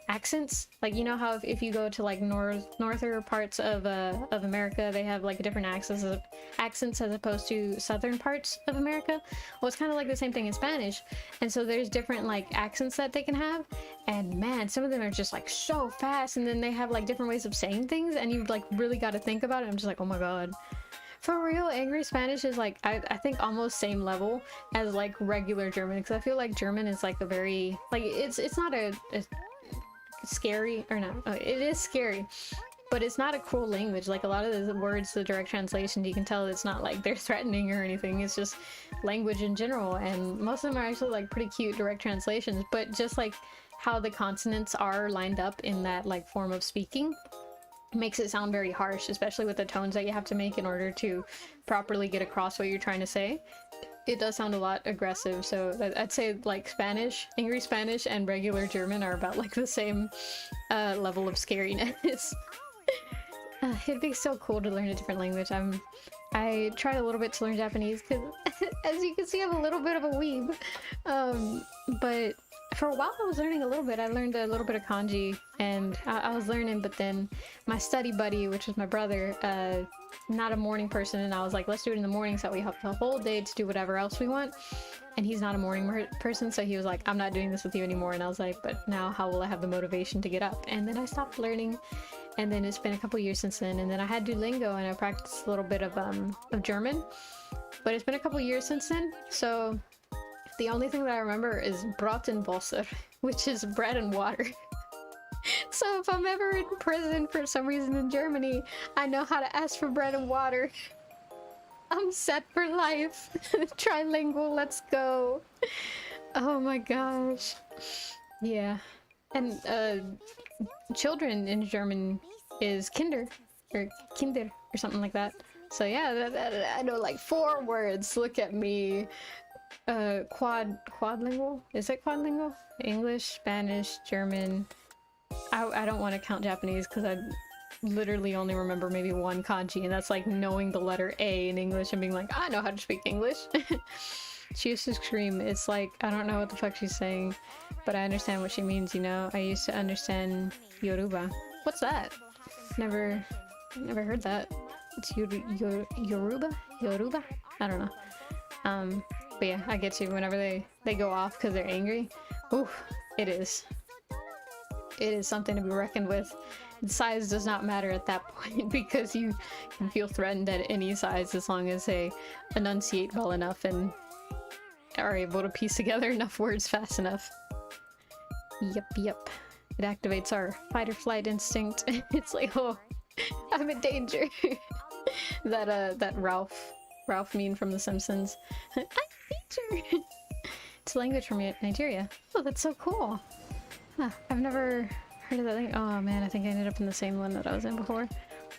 accents. Like, you know how if you go to like northern parts of America, they have like different accents as opposed to southern parts of America. Well, it's kind of like the same thing in Spanish, and so there's different like accents that they can have, and man, some of them are just like so fast, and then they have like different ways of saying things, and you've like really got to think about it. I'm just like, oh my god. For real, angry Spanish is like, I think almost same level as like regular German, because I feel like German is like a very, like, it's not a scary, or not, it is scary, but it's not a cruel language. Like a lot of the words, the direct translation, you can tell it's not like they're threatening or anything. It's just language in general, and most of them are actually like pretty cute direct translations, but just like how the consonants are lined up in that like form of speaking makes it sound very harsh, especially with the tones that you have to make in order to properly get across what you're trying to say. It does sound a lot aggressive, so I'd say like Spanish, angry Spanish and regular German are about like the same level of scariness. It'd be so cool to learn a different language. I tried a little bit to learn Japanese because as you can see I'm a little bit of a weeb. But for a while I was learning a little bit. I learned a little bit of kanji and I was learning, but then my study buddy, which was my brother, not a morning person, and I was like, let's do it in the morning so we have the whole day to do whatever else we want. And he's not a morning person, so he was like, I'm not doing this with you anymore. And I was like, but now how will I have the motivation to get up? And then I stopped learning, and then it's been a couple years since then. And then I had Duolingo and I practiced a little bit of German, but it's been a couple years since then. So the only thing that I remember is Brot and Wasser, which is bread and water. So if I'm ever in prison for some reason in Germany, I know how to ask for bread and water. I'm set for life. Trilingual, let's go. Oh my gosh. Yeah. And children in German is Kinder or something like that. So yeah, I know like 4 words. Look at me. Quadlingual? Is it quadlingual? English, Spanish, German. I don't want to count Japanese because I literally only remember maybe 1 kanji, and that's like knowing the letter A in English and being like, I know how to speak English. She used to scream. It's like, I don't know what the fuck she's saying, but I understand what she means, you know? I used to understand Yoruba. What's that? Never heard that. It's Yoruba? Yoruba? I don't know. But yeah, I get you whenever they go off because they're angry. Ooh, it is. It is something to be reckoned with. Size does not matter at that point because you can feel threatened at any size as long as they enunciate well enough and are able to piece together enough words fast enough. Yep. It activates our fight or flight instinct. It's like, oh, I'm in danger. that Ralph meme from The Simpsons. I'm in danger. It's a language from Nigeria. Oh, that's so cool. Huh, I've never heard of that thing. Oh man, I think I ended up in the same one that I was in before.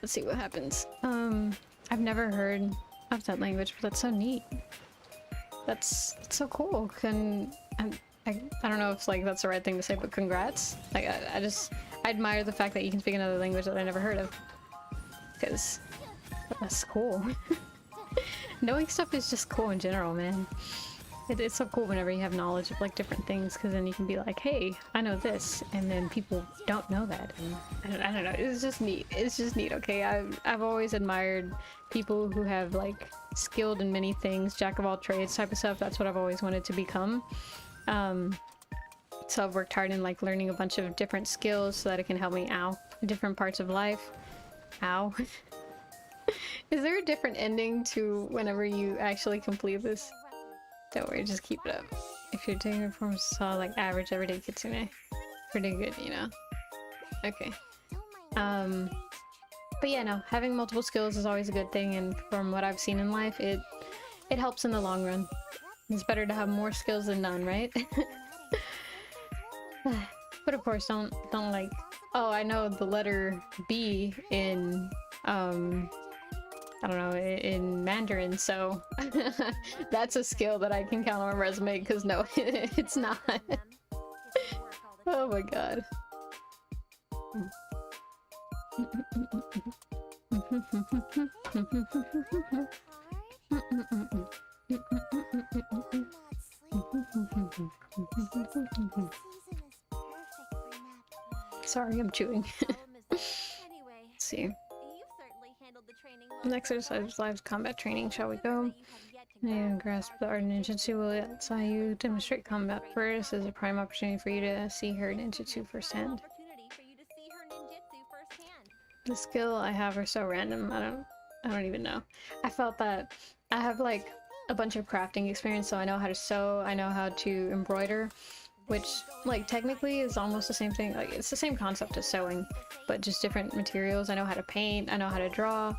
Let's see what happens. I've never heard of that language, but that's so neat. That's so cool. I don't know if like that's the right thing to say, but congrats. Like I admire the fact that you can speak another language that I never heard of. Because that's cool. Knowing stuff is just cool in general, man. It's so cool whenever you have knowledge of like different things, because then you can be like, hey, I know this, and then people don't know that, and I don't know, it's just neat. It's just neat. Okay, I've always admired people who have like skilled in many things, jack of all trades type of stuff. That's what I've always wanted to become. So I've worked hard in like learning a bunch of different skills so that it can help me out in different parts of life. Ow. Is there a different ending to whenever you actually complete this? Don't worry, just keep it up. If you're taking it from like average everyday kitsune, pretty good, you know? Okay. But yeah, no, having multiple skills is always a good thing, and from what I've seen in life, it helps in the long run. It's better to have more skills than none, right? But of course, don't like, oh, I know the letter B in I don't know, in Mandarin, so that's a skill that I can count on my resume, because no, it's not. Oh my god. Sorry, I'm chewing. Let's see. Next exercise live combat training, shall we go? And grasp the art of ninjutsu will allow you demonstrate combat first as a prime opportunity for you to see her ninjutsu firsthand. The skill I have are so random, I don't even know. I felt that I have like a bunch of crafting experience, so I know how to sew, I know how to embroider, which like technically is almost the same thing. Like it's the same concept as sewing, but just different materials. I know how to paint, I know how to draw.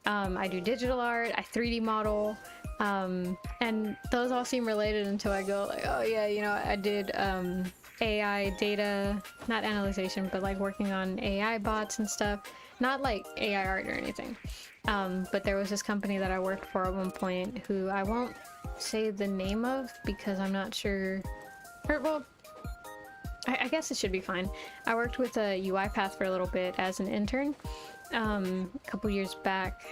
I do digital art, I 3D model, And those all seem related until I go like, oh yeah, you know, I did AI data, not analyzation, but like working on AI bots and stuff. Not like AI art or anything. But there was this company that I worked for at one point who I won't say the name of because I'm not sure. Or, well, I guess it should be fine. I worked with a UiPath for a little bit as an intern a couple years back,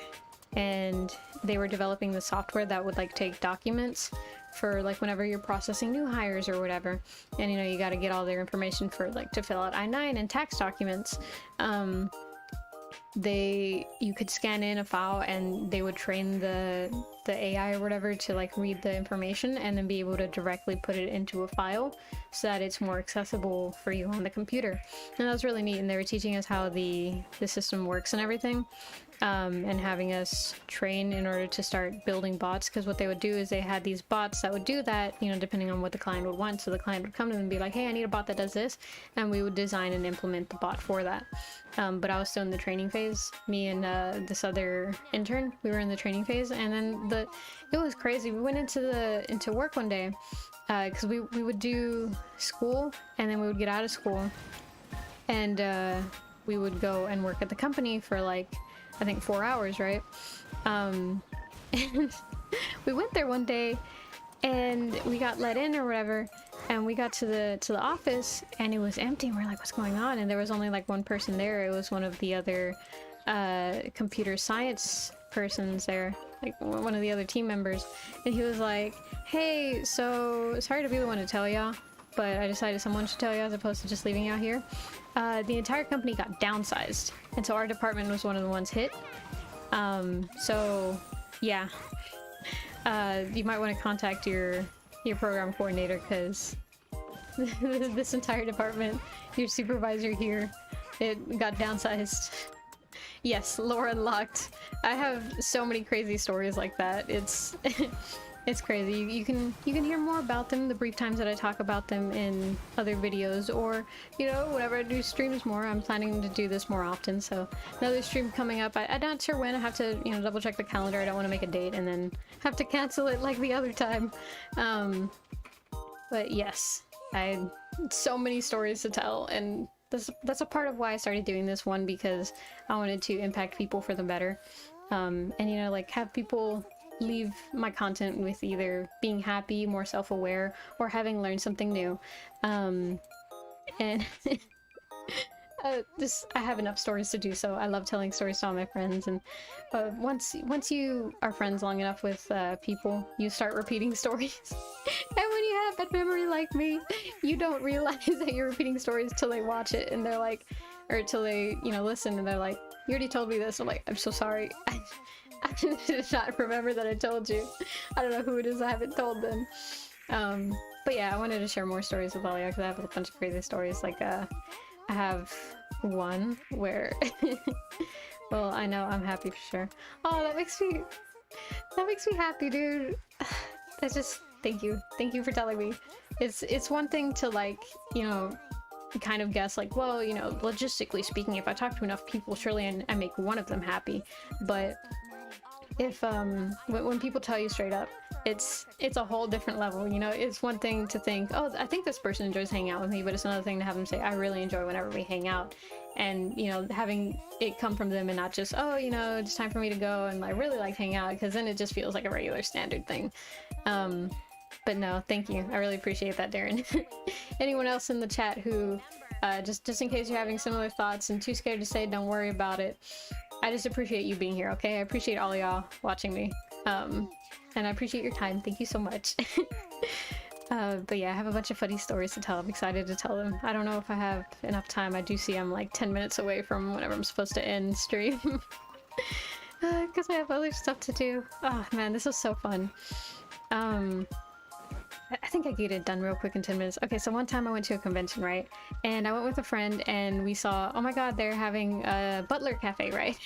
and they were developing the software that would like take documents for like whenever you're processing new hires or whatever, and you know, you got to get all their information for like to fill out I-9 and tax documents. You could scan in a file and they would train the AI or whatever to like read the information and then be able to directly put it into a file so that it's more accessible for you on the computer. And that was really neat, and they were teaching us how the system works and everything, and having us train in order to start building bots, because what they would do is they had these bots that would do that, you know, depending on what the client would want. So the client would come to them and be like, hey, I need a bot that does this, and we would design and implement the bot for that. But I was still in the training phase. Me and this other intern, we were in the training phase, and then it was crazy. We went into work one day because we would do school, and then we would get out of school, and we would go and work at the company for like, I think 4 hours, right? And we went there one day and we got let in or whatever, and we got to the office and it was empty, and we're like, what's going on? And there was only like one person there. It was one of the other computer science persons there, like one of the other team members, and he was like, hey, so sorry to be the one to tell y'all, but I decided someone should tell you as opposed to just leaving you out here. The entire company got downsized, and so our department was one of the ones hit. So yeah, you might want to contact your program coordinator, because this entire department, your supervisor here, it got downsized. Yes, lore unlocked. I have so many crazy stories like that. It's it's crazy. You can hear more about them the brief times that I talk about them in other videos, or you know, whenever I do streams more. I'm planning to do this more often, so another stream coming up. I'm not sure when. I have to, you know, double check the calendar. I don't want to make a date and then have to cancel it like the other time. But yes, I had so many stories to tell, and that's a part of why I started doing this one, because I wanted to impact people for the better, and you know, like have people leave my content with either being happy, more self-aware, or having learned something new. And I have enough stories to do so. I love telling stories to all my friends, and once you are friends long enough with people, you start repeating stories. And when you have bad memory like me, you don't realize that you're repeating stories till they watch it and they're like, or till they, you know, listen and they're like, you already told me this. I'm like, I'm so sorry. I did not remember that I told you. I don't know who it is I haven't told them. But yeah, I wanted to share more stories with all y'all because I have a bunch of crazy stories. Like, I have one where, well, I know I'm happy for sure. Oh, that makes me happy, dude. That's just, thank you for telling me. It's one thing to, like, you know, kind of guess like, well, you know, logistically speaking, if I talk to enough people, surely I make one of them happy. But if when people tell you straight up, it's a whole different level, you know. It's one thing to think, oh, I think this person enjoys hanging out with me, but it's another thing to have them say, I really enjoy whenever we hang out. And, you know, having it come from them and not just, oh, you know, it's time for me to go and I really like hanging out, because then it just feels like a regular standard thing. But no, thank you. I really appreciate that, Darren. Anyone else in the chat who, just in case you're having similar thoughts and too scared to say, don't worry about it. I just appreciate you being here, okay? I appreciate all y'all watching me. And I appreciate your time. Thank you so much. But yeah, I have a bunch of funny stories to tell. I'm excited to tell them. I don't know if I have enough time. I do see I'm like 10 minutes away from whenever I'm supposed to end stream. Because I have other stuff to do. Oh man, this was so fun. I think I get it done real quick in 10 minutes. Okay, so one time I went to a convention, right? And I went with a friend and we saw, oh my god, they're having a butler cafe, right?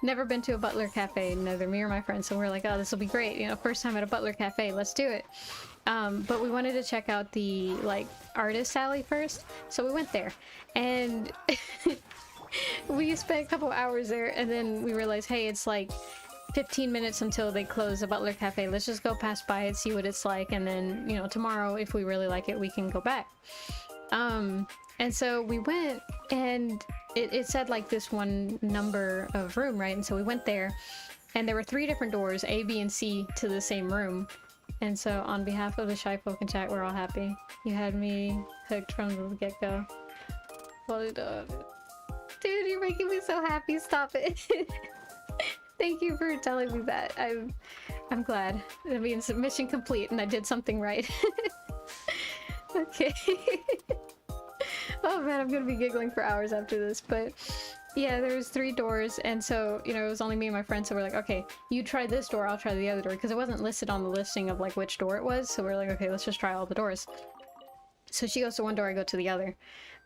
Never been to a butler cafe, neither me or my friends. So we're like, oh, this will be great. You know, first time at a butler cafe, let's do it. But we wanted to check out the, like, artist alley first. So we went there and we spent a couple hours there, and then we realized, hey, it's like 15 minutes until they close the Butler Cafe. Let's just go pass by it, see what it's like, and then, you know, tomorrow, if we really like it, we can go back. And so we went, and it said like this one number of room, right? And so we went there, and there were 3 different doors, A, B, and C, to the same room. And so on behalf of the Shy Folk in chat, we're all happy. You had me hooked from the get-go. Well done. Dude, you're making me so happy. Stop it. Thank you for telling me that. I'm glad. It means mission complete and I did something right. Okay. Oh man, I'm gonna be giggling for hours after this, but yeah, there was 3 doors, and so, you know, it was only me and my friend, so we're like, okay, you try this door, I'll try the other door, because it wasn't listed on the listing of like which door it was, so we're like, okay, let's just try all the doors. So she goes to one door, I go to the other.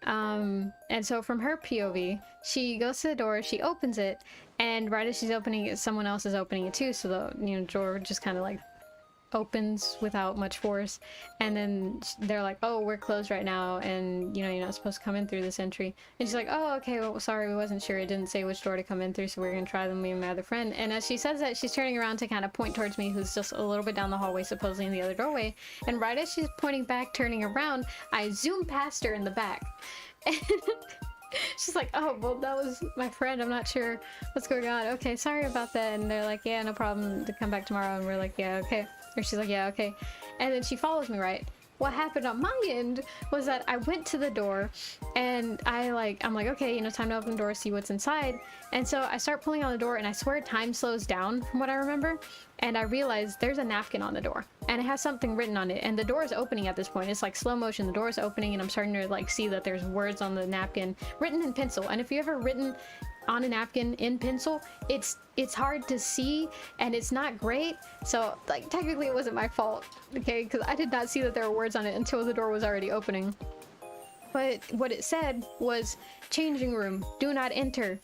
And so from her POV, she goes to the door, she opens it, and right as she's opening it, someone else is opening it too, so the, you know, door just kind of like opens without much force, and then they're like, oh, we're closed right now, and you know, you're not supposed to come in through this entry. And she's like, oh, okay, well, sorry, we wasn't sure, it didn't say which door to come in through, so we're gonna try them, me and my other friend. And as she says that, she's turning around to kind of point towards me, who's just a little bit down the hallway, supposedly in the other doorway, and right as she's pointing back, turning around, I zoom past her in the back. And she's like, oh, well, that was my friend, I'm not sure what's going on. Okay, sorry about that. And they're like, yeah, no problem, to come back tomorrow. And we're like, yeah, okay. Or she's like, yeah, okay. And then she follows me, right? What happened on my end was that I went to the door, and I'm like, okay, you know, time to open the door, see what's inside. And so I start pulling on the door, and I swear time slows down from what I remember. And I realize there's a napkin on the door, and it has something written on it, and the door is opening at this point. It's like slow motion, the door is opening, and I'm starting to like see that there's words on the napkin written in pencil. And if you ever written on a napkin in pencil, it's hard to see, and it's not great. So like technically it wasn't my fault, okay, because I did not see that there were words on it until the door was already opening. But what it said was changing room, do not enter.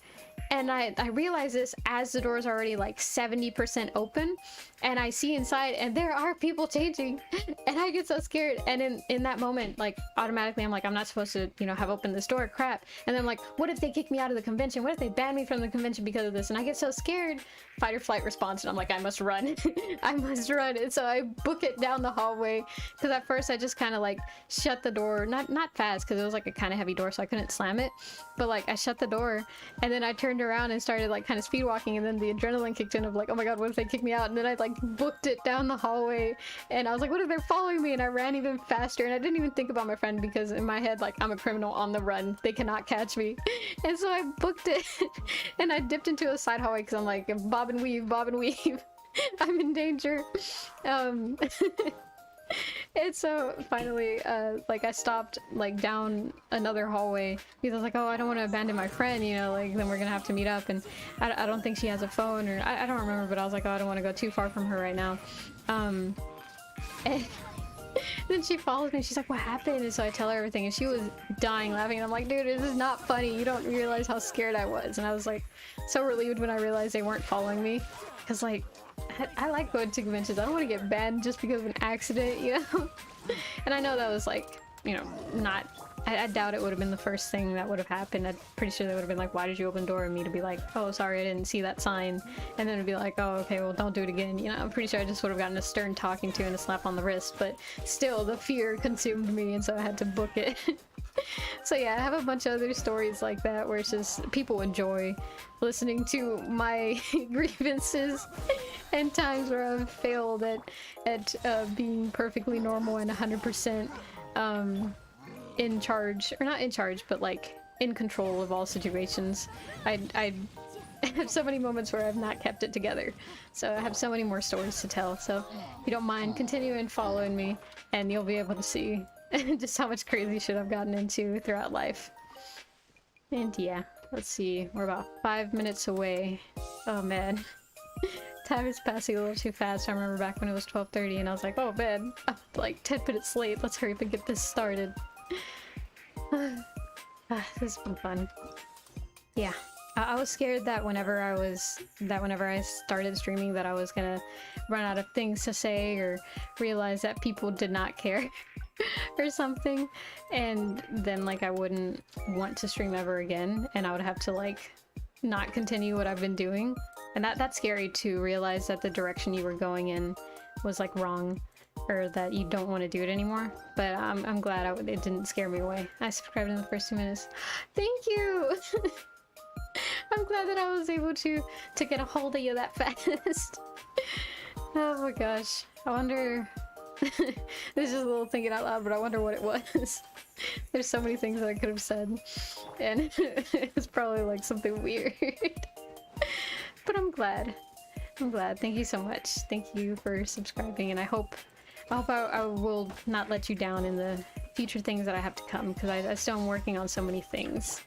And I realized this as the door is already like 70% open, and I see inside, and there are people changing, and I get so scared. And in that moment, like automatically I'm like, I'm not supposed to, you know, have opened this door, crap. And then I'm like, what if they kick me out of the convention? What if they ban me from the convention because of this? And I get so scared, fight or flight response, and I'm like, I must run. I must run. And so I book it down the hallway, because at first I just kind of like shut the door, not fast, because it was like a kind of heavy door, so I couldn't slam it, but like I shut the door, and then I turned around and started like kind of speed walking, and then the adrenaline kicked in of like, oh my god, what if they kick me out? And then I like booked it down the hallway, and I was like, what if they're following me? And I ran even faster, and I didn't even think about my friend, because in my head, like, I'm a criminal on the run, they cannot catch me. And so I booked it and I dipped into a side hallway, because I'm like, bob and weave, I'm in danger. And so finally, like I stopped like down another hallway, because I was like, oh, I don't want to abandon my friend, you know, like then we're gonna have to meet up, and I don't think she has a phone, or I don't remember, but I was like, oh, I don't want to go too far from her right now. And then she follows me, she's like, what happened? And so I tell her everything, and she was dying laughing, and I'm like, dude, this is not funny, you don't realize how scared I was. And I was like so relieved when I realized they weren't following me, because like I like going to conventions. I don't want to get banned just because of an accident, you know? And I know that was like, you know, not... I doubt it would have been the first thing that would have happened. I'm pretty sure they would have been like, why did you open the door? And me to be like, oh, sorry, I didn't see that sign. And then it'd be like, oh, okay, well, don't do it again. You know, I'm pretty sure I just would have gotten a stern talking to and a slap on the wrist. But still, the fear consumed me, and so I had to book it. So yeah, I have a bunch of other stories like that where it's just people enjoy listening to my grievances and times where I've failed at being perfectly normal and 100% in charge, or not in charge, but like in control of all situations. I have so many moments where I've not kept it together, so I have so many more stories to tell. So if you don't mind, continue and following me, and you'll be able to see just how much crazy shit I've gotten into throughout life. And yeah, let's see, we're about 5 minutes away. Oh man. Time is passing a little too fast. I remember back when it was 12:30 and I was like, oh man, I'm like 10 minutes late, let's hurry up and get this started. This has been fun. Yeah, I was scared that whenever I started streaming that I was gonna run out of things to say, or realize that people did not care or something, and then like I wouldn't want to stream ever again, and I would have to like not continue what I've been doing. And that's scary to realize that the direction you were going in was like wrong, or that you don't want to do it anymore. But I'm glad it didn't scare me away. I subscribed in the first 2 minutes. Thank you. I'm glad that I was able to get a hold of you that fast. Oh my gosh. I wonder... This is a little thinking out loud, but I wonder what it was. There's so many things that I could have said, and it's probably like something weird. But I'm glad. I'm glad. Thank you so much. Thank you for subscribing, and I hope I will not let you down in the future things that I have to come, because I still am working on so many things.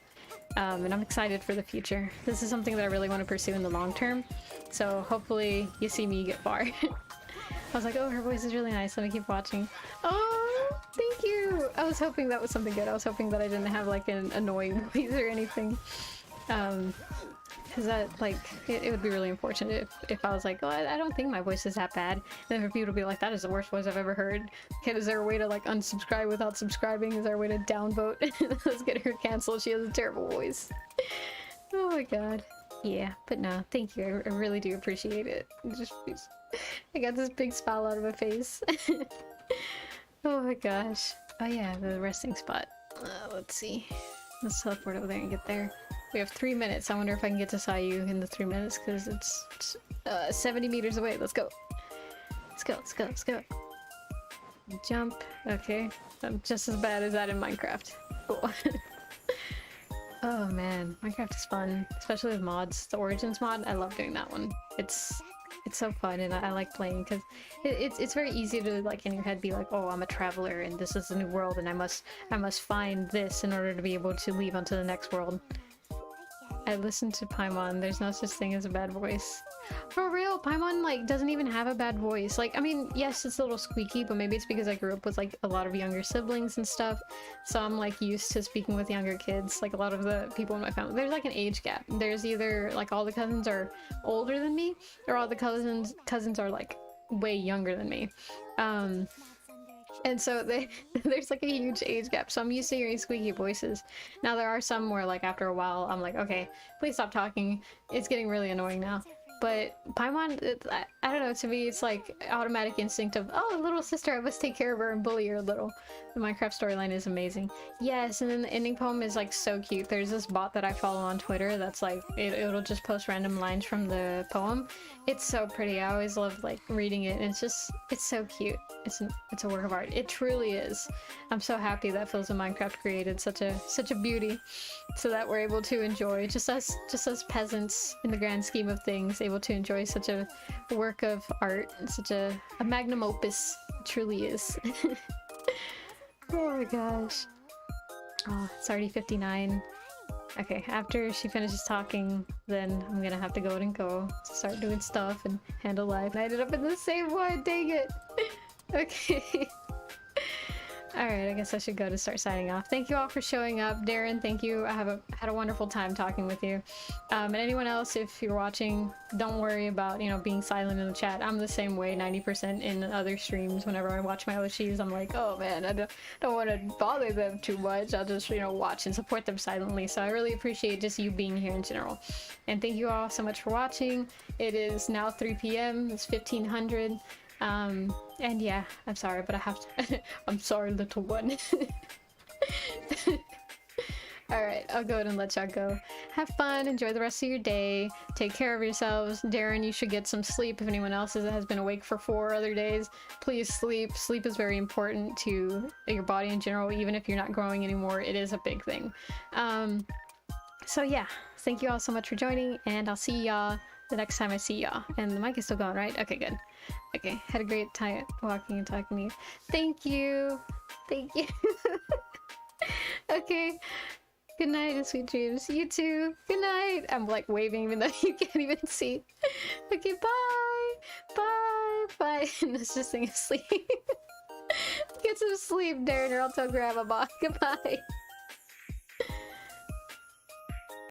And I'm excited for the future. This is something that I really want to pursue in the long term, so hopefully you see me get far. I was like, oh, her voice is really nice, let me keep watching. Oh, thank you! I was hoping that was something good. I was hoping that I didn't have like an annoying voice or anything. Because that, like, it would be really unfortunate if I was like, oh, I don't think my voice is that bad. And then for people to be like, that is the worst voice I've ever heard. Okay, is there a way to like unsubscribe without subscribing? Is there a way to downvote? Let's get her canceled. She has a terrible voice. Oh my god. Yeah, but no, thank you. I really do appreciate it. I got this big smile out of my face. Oh my gosh. Oh yeah, the resting spot. Let's see. Let's teleport over there and get there. We have 3 minutes. I wonder if I can get to Sayu in the 3 minutes, because it's 70 meters away. Let's go. Let's go, let's go, let's go. Jump. Okay. I'm just as bad as that in Minecraft. Cool. Oh man, Minecraft is fun, especially with mods. The Origins mod, I love doing that one. It's so fun, and I like playing because it's very easy to like in your head be like, oh, I'm a traveler and this is a new world and I must find this in order to be able to leave onto the next world. I listened to Paimon. There's no such thing as a bad voice. For real, Paimon like doesn't even have a bad voice. Like, I mean, yes, it's a little squeaky, but maybe it's because I grew up with like a lot of younger siblings and stuff. So I'm like used to speaking with younger kids. Like a lot of the people in my family, there's like an age gap. There's either like all the cousins are older than me, or all the cousins are like way younger than me. And so there's like a huge age gap, so I'm used to hearing squeaky voices. Now there are some where like after a while I'm like, okay, please stop talking. It's getting really annoying now. But Paimon, I don't know, to me it's like automatic instinct of, oh, little sister, I must take care of her and bully her a little. The Minecraft storyline is amazing. Yes, and then the ending poem is like so cute. There's this bot that I follow on Twitter that's like, it'll just post random lines from the poem. It's so pretty. I always love like reading it, and it's so cute. It's a work of art. It truly is. I'm so happy that Phil's in Minecraft created such a beauty, so that we're able to enjoy, just us peasants in the grand scheme of things, able to enjoy such a work of art, such a magnum opus. It truly is. Oh my gosh. Oh, it's already 59. Okay, after she finishes talking, then I'm gonna have to go and start doing stuff and handle life. I ended up in the same one, dang it! Okay. Alright, I guess I should go to start signing off. Thank you all for showing up. Darren, thank you. I had a wonderful time talking with you. And anyone else, if you're watching, don't worry about, being silent in the chat. I'm the same way 90% in other streams. Whenever I watch my OGs, I'm like, oh man, I don't want to bother them too much. I'll just, watch and support them silently. So I really appreciate just you being here in general. And thank you all so much for watching. It is now 3 p.m. It's 1500. And yeah, I'm sorry, but I have to. I'm sorry, little one. Alright, I'll go ahead and let y'all go. Have fun, enjoy the rest of your day, take care of yourselves. Darren, you should get some sleep. If anyone else has been awake for 4 other days, please sleep. Sleep is very important to your body in general. Even if you're not growing anymore, it is a big thing. So yeah, thank you all so much for joining, and I'll see y'all the next time I see y'all. And the mic is still going, right? Okay, good. Okay, had a great time walking and talking to you. Thank you. Thank you. Okay. Good night and sweet dreams. You too. Good night. I'm like waving even though you can't even see. Okay, bye. Bye. Bye. And let's just sing asleep. Get some sleep, Darren, or I'll tell Grandma. Goodbye.